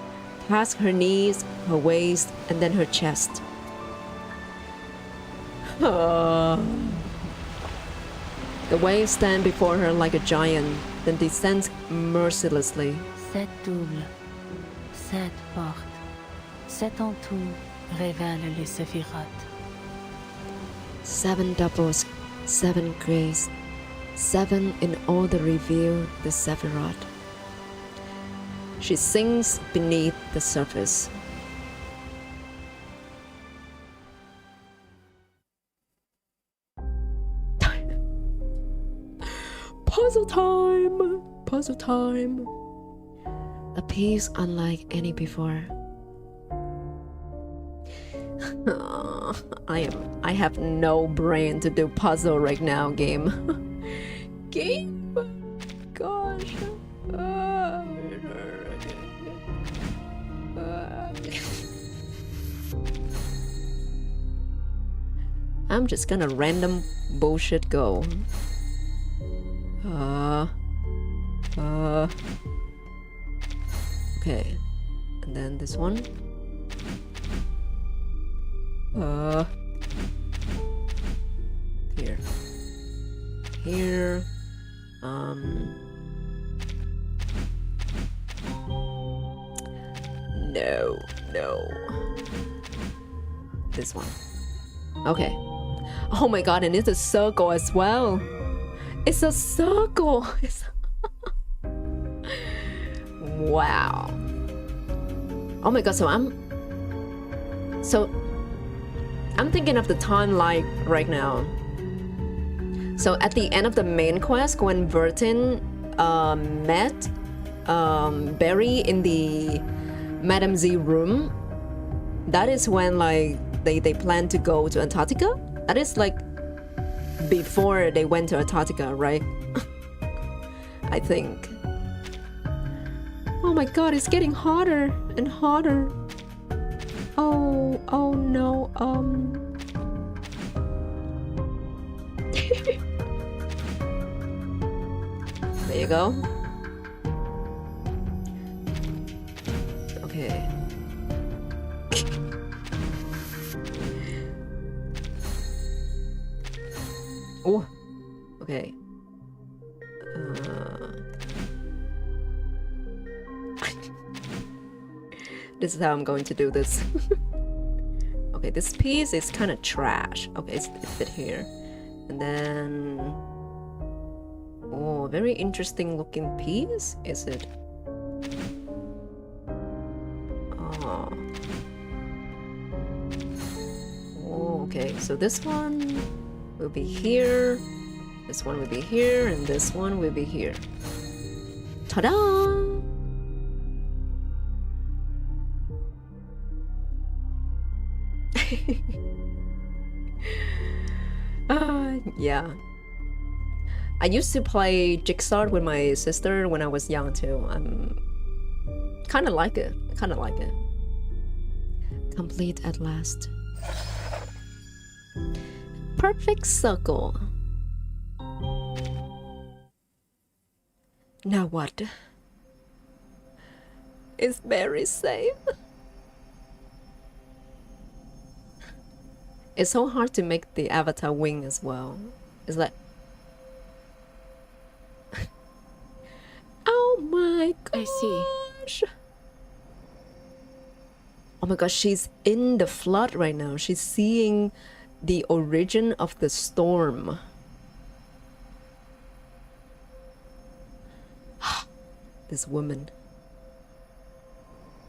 past her knees, her waist, and then her chest. The waves stand before her like a giant, then descends mercilessly. 7 doubles, 7 portes, 7 en tout révèlent les séphirotes. 7 doubles, 7 grace, 7 in all that reveal the Sephiroth. She sinks beneath the surface. Puzzle time! Puzzle time! A piece unlike any before. I have no brain to do puzzle right now, game. Game? Gosh. I'm just gonna random bullshit go. Okay. And then this one. Here. Here. No. This one. Okay. Oh my god, and it's a circle as well. It's a circle. Wow. Oh my god, so I'm thinking of the timeline right now. So at the end of the main quest, when Vertin met Barry in the Madame Z room, that is when like they plan to go to Antarctica. That is like before they went to Antarctica, right? I think. Oh my god, it's getting hotter and hotter. Oh no, There you go. Okay. Oh, okay. This is how I'm going to do this. Okay, this piece is kind of trash. Okay, it fit here. And then... Oh, very interesting looking piece, is it? Oh. Oh, okay, so this one will be here, this one will be here, and this one will be here. Ta-da! Yeah. I used to play Jigsaw with my sister when I was young too. Kind of like it. Kind of like it. Complete at last. Perfect circle. Now what? Is Barry safe? It's so hard to make the avatar wing as well. It's like... Oh my gosh. I see. Oh my gosh, she's in the flood right now. She's seeing the origin of the storm. This woman.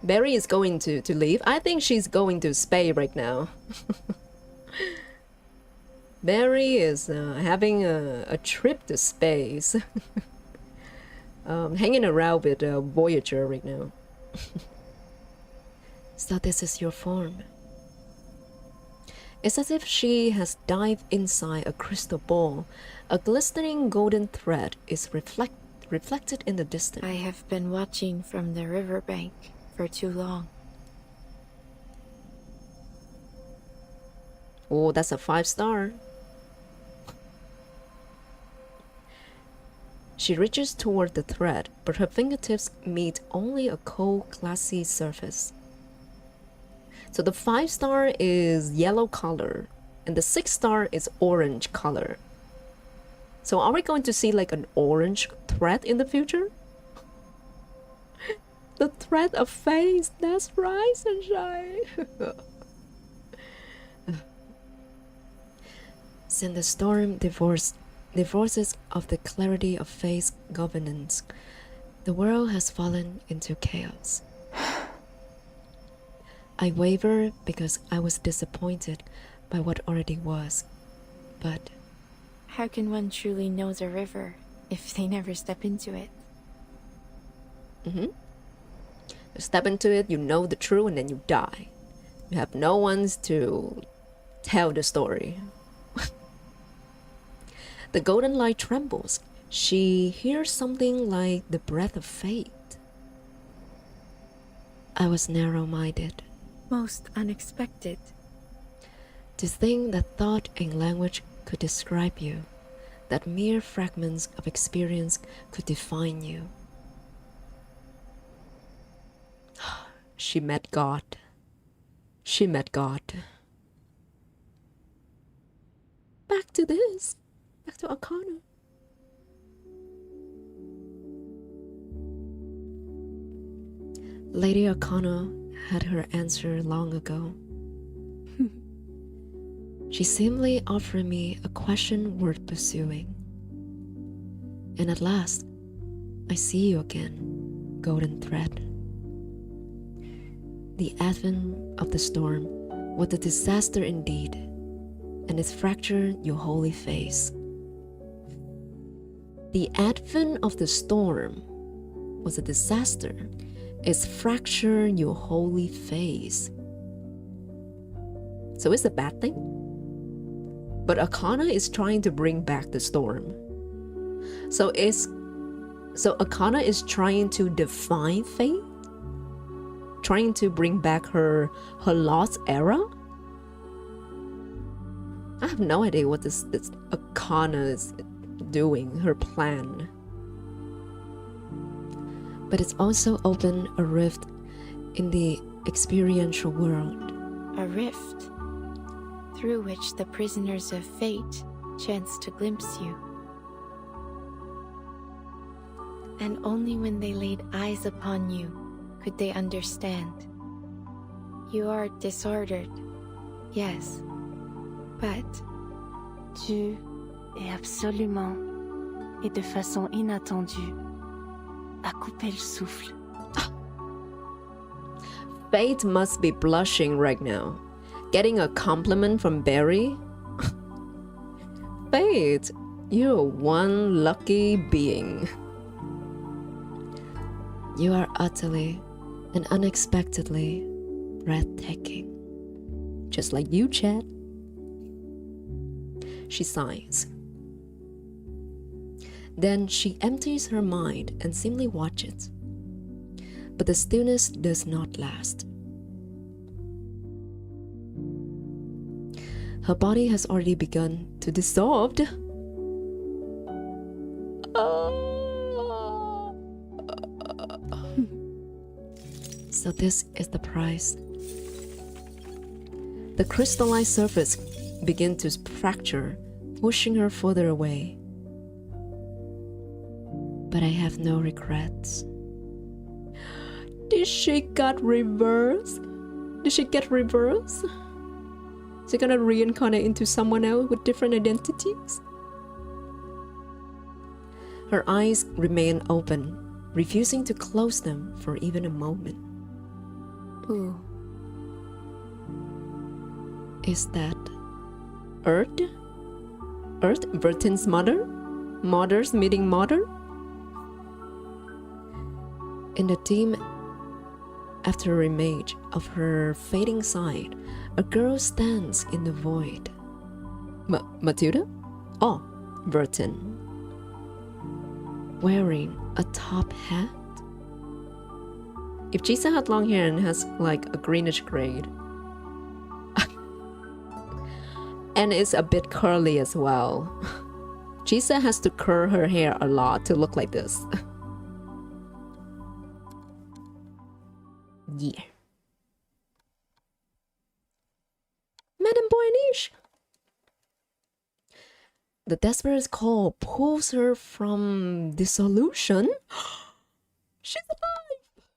Barry is going to leave. I think she's going to Spain right now. Barry is having a trip to space. Hanging around with Voyager right now. So this is your form. It's as if she has dived inside a crystal ball. A glistening golden thread is reflected in the distance. I have been watching from the riverbank for too long. Oh, that's a 5-star. She reaches toward the thread, but her fingertips meet only a cold, glassy surface. So the 5-star is yellow color. And the sixth star is orange color. So are we going to see like an orange thread in the future? The thread of faith, that's right, sunshine. Since the storm divorces of the clarity of faith's governance, the world has fallen into chaos. I waver because I was disappointed by what already was, but How can one truly know the river if they never step into it? You step into it, you know the truth, and then you die. You have no ones to tell the story. The golden light trembles. She hears something like the breath of fate. I was narrow-minded. Most unexpected. To think that thought and language could describe you, that mere fragments of experience could define you. She met God. She met God. Back to this. Back to Arcana. Lady Arcana had her answer long ago. She simply offered me a question worth pursuing. And at last, I see you again, golden thread. The advent of the storm was a disaster indeed, and it fractured your holy face. The advent of the storm was a disaster. It's fractured your holy face. So it's a bad thing? But Arcana is trying to bring back the storm. So Arcana is trying to define fate? Trying to bring back her lost era? I have no idea what this Arcana is doing, her plan. But it's also opened a rift in the experiential world. A rift through which the prisoners of fate chance to glimpse you. And only when they laid eyes upon you could they understand. You are disordered, yes, but Tu es absolument et de façon inattendue à couper le souffle. Fate must be blushing right now. Getting a compliment from Barry? Fate, you're one lucky being. You are utterly and unexpectedly breathtaking. Just like you, Chad. She sighs. Then she empties her mind and simply watches. But the stillness does not last. Her body has already begun to dissolve. So this is the price. The crystallized surface begins to fracture, pushing her further away. But I have no regrets. Did she get reversed? Did she get reversed? Is she gonna reincarnate into someone else with different identities? Her eyes remain open, refusing to close them for even a moment. who? Is that Earth? Earth, Bertin's mother? Mother's meeting mother? In the dim after-image of her fading side, a girl stands in the void. Matilda? Oh, Bertin. Wearing a top hat? If Jisa had long hair and has like a greenish gray, and it's a bit curly as well. Jisa has to curl her hair a lot to look like this. Yeah. Madame Boyniche, The desperate call pulls her from dissolution. She's alive!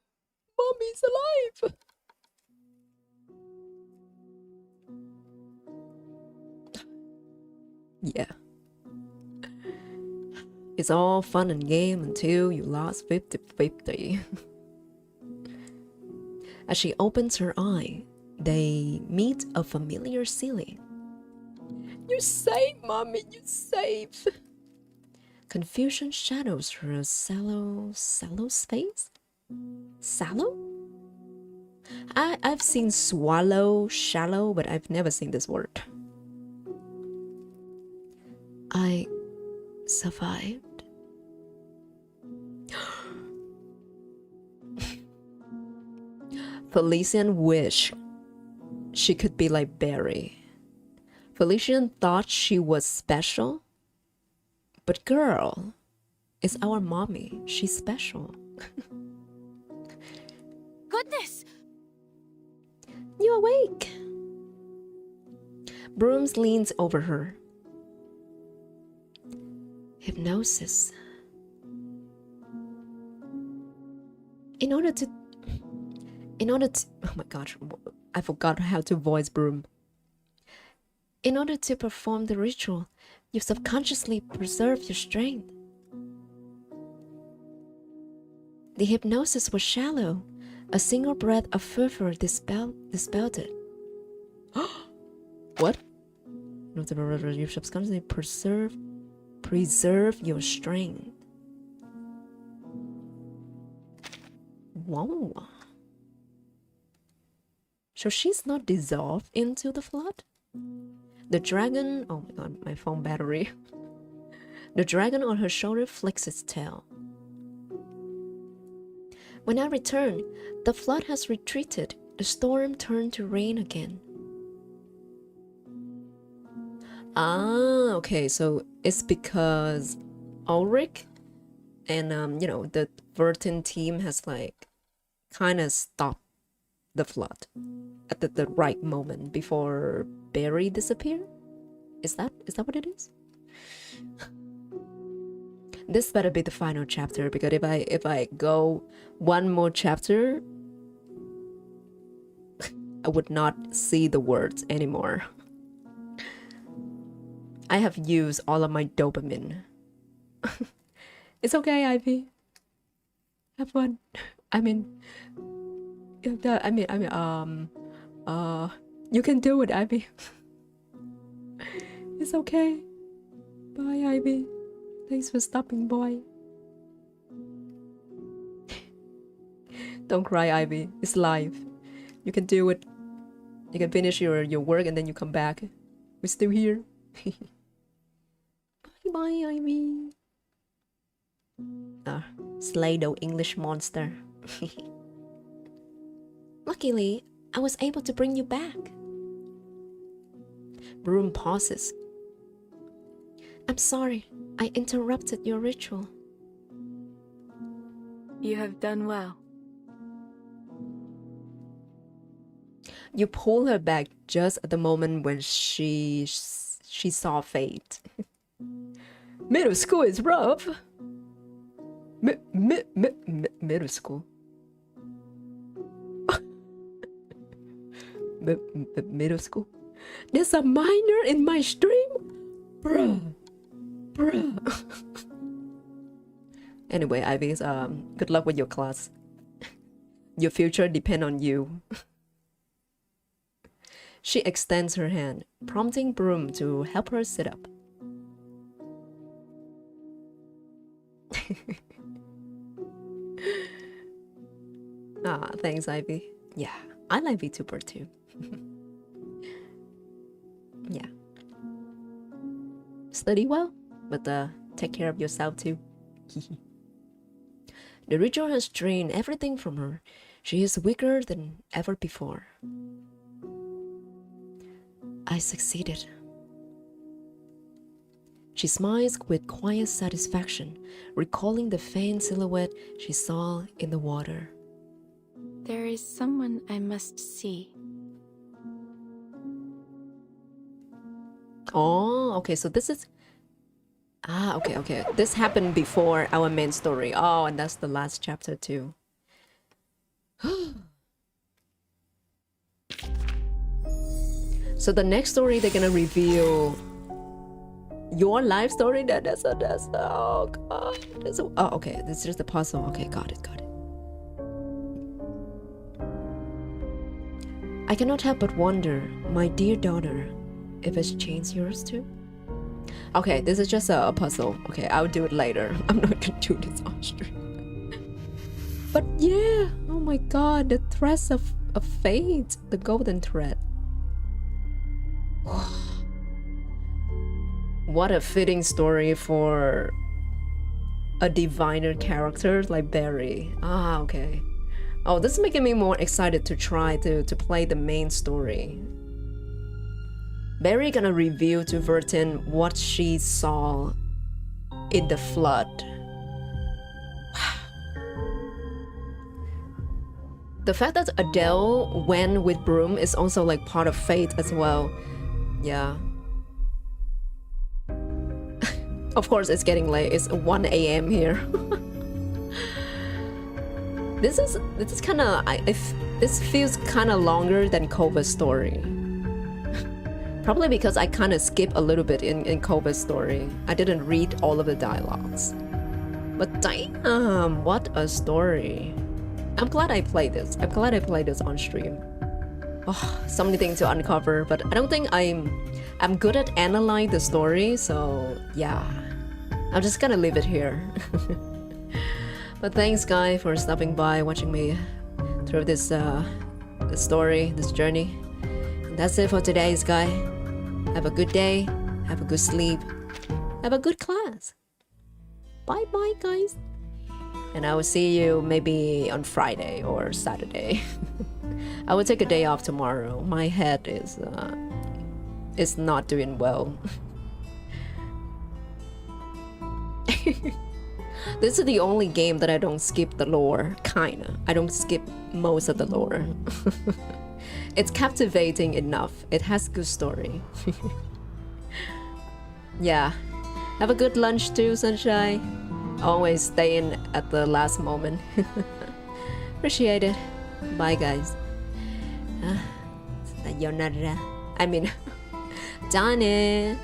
Mommy's alive! Yeah. It's all fun and game until you lost 50-50. As she opens her eye, they meet a familiar ceiling. You're safe, Mommy, you're safe. Confusion shadows her sallow face? Sallow? I've seen swallow, shallow, but I've never seen this word. I survived. Felician wished she could be like Barry. Felician thought she was special. But girl, it's our mommy. She's special. Goodness! You awake? Brooms leans over her. Hypnosis. In order to, oh my gosh, I forgot how to voice Broom. In order to perform the ritual, you subconsciously preserve your strength. The hypnosis was shallow. A single breath of fervor dispelled it. What? You subconsciously preserve your strength. Wow. So she's not dissolved into the flood? The dragon, oh my god, my phone battery. The dragon on her shoulder flicks its tail. When I return, the flood has retreated. The storm turned to rain again. Ah, okay, so it's because Ulrich and the Vertin team has like kind of stopped the flood at the right moment before Barry disappeared. Is that what it is? This better be the final chapter, because if I go one more chapter, I would not see the words anymore. I have used all of my dopamine. It's okay, Ivy. Have fun. You can do it, Ivy. It's okay. Bye, Ivy. Thanks for stopping by. Don't cry, Ivy. It's live. You can do it. You can finish your work and then you come back. We're still here. Bye, Ivy. Slay-Doh English monster. Luckily, I was able to bring you back. Broom pauses. I'm sorry, I interrupted your ritual. You have done well. You pull her back just at the moment when she saw fate. Middle school is rough. Middle school. Middle school. There's a minor in my stream, bruh. Anyway, Ivy, good luck with your class. Your future depends on you. She extends her hand, prompting Broom to help her sit up. Thanks, Ivy. Yeah, I like VTuber too. Yeah. Study well, but take care of yourself too. The ritual has drained everything from her. She is weaker than ever before. I succeeded. She smiles with quiet satisfaction, recalling the faint silhouette she saw in the water. There is someone I must see. Oh, okay, so this is Ah, okay, okay. This happened before our main story. Oh, and that's the last chapter too. So the next story, they're gonna reveal your life story. That's oh god. Oh, okay. This is just the puzzle. Okay, got it, got it. I cannot help but wonder, my dear daughter, if it's changed yours too. Okay, this is just a puzzle. Okay, I'll do it later. I'm not gonna do this on stream. But yeah, oh my god, the threads of fate, the golden thread. What a fitting story for a diviner character like Barry. Ah, okay. Oh, this is making me more excited to try to play the main story. Barry gonna reveal to Vertin what she saw in the flood. The fact that Adele went with Broom is also like part of fate as well. Yeah. Of course, it's getting late. It's 1 a.m. here. This is kind of this feels kind of longer than Kova's story. Probably because I kind of skip a little bit in Kova's story. I didn't read all of the dialogues. But damn, what a story. I'm glad I played this. I'm glad I played this on stream. Oh, so many things to uncover, but I don't think I'm good at analyzing the story, so yeah. I'm just gonna leave it here. But thanks, guys, for stopping by, watching me through this story, this journey. And that's it for today's guy. Have a good day, have a good sleep, have a good class. Bye bye, guys. And I will see you maybe on Friday or Saturday. I will take a day off tomorrow. My head is not doing well. This is the only game that I don't skip the lore, kinda. I don't skip most of the lore. It's captivating enough. It has good story. Yeah. Have a good lunch too, Sunshine. Always staying at the last moment. Appreciate it. Bye, guys. Sayonara. I mean, Johnny.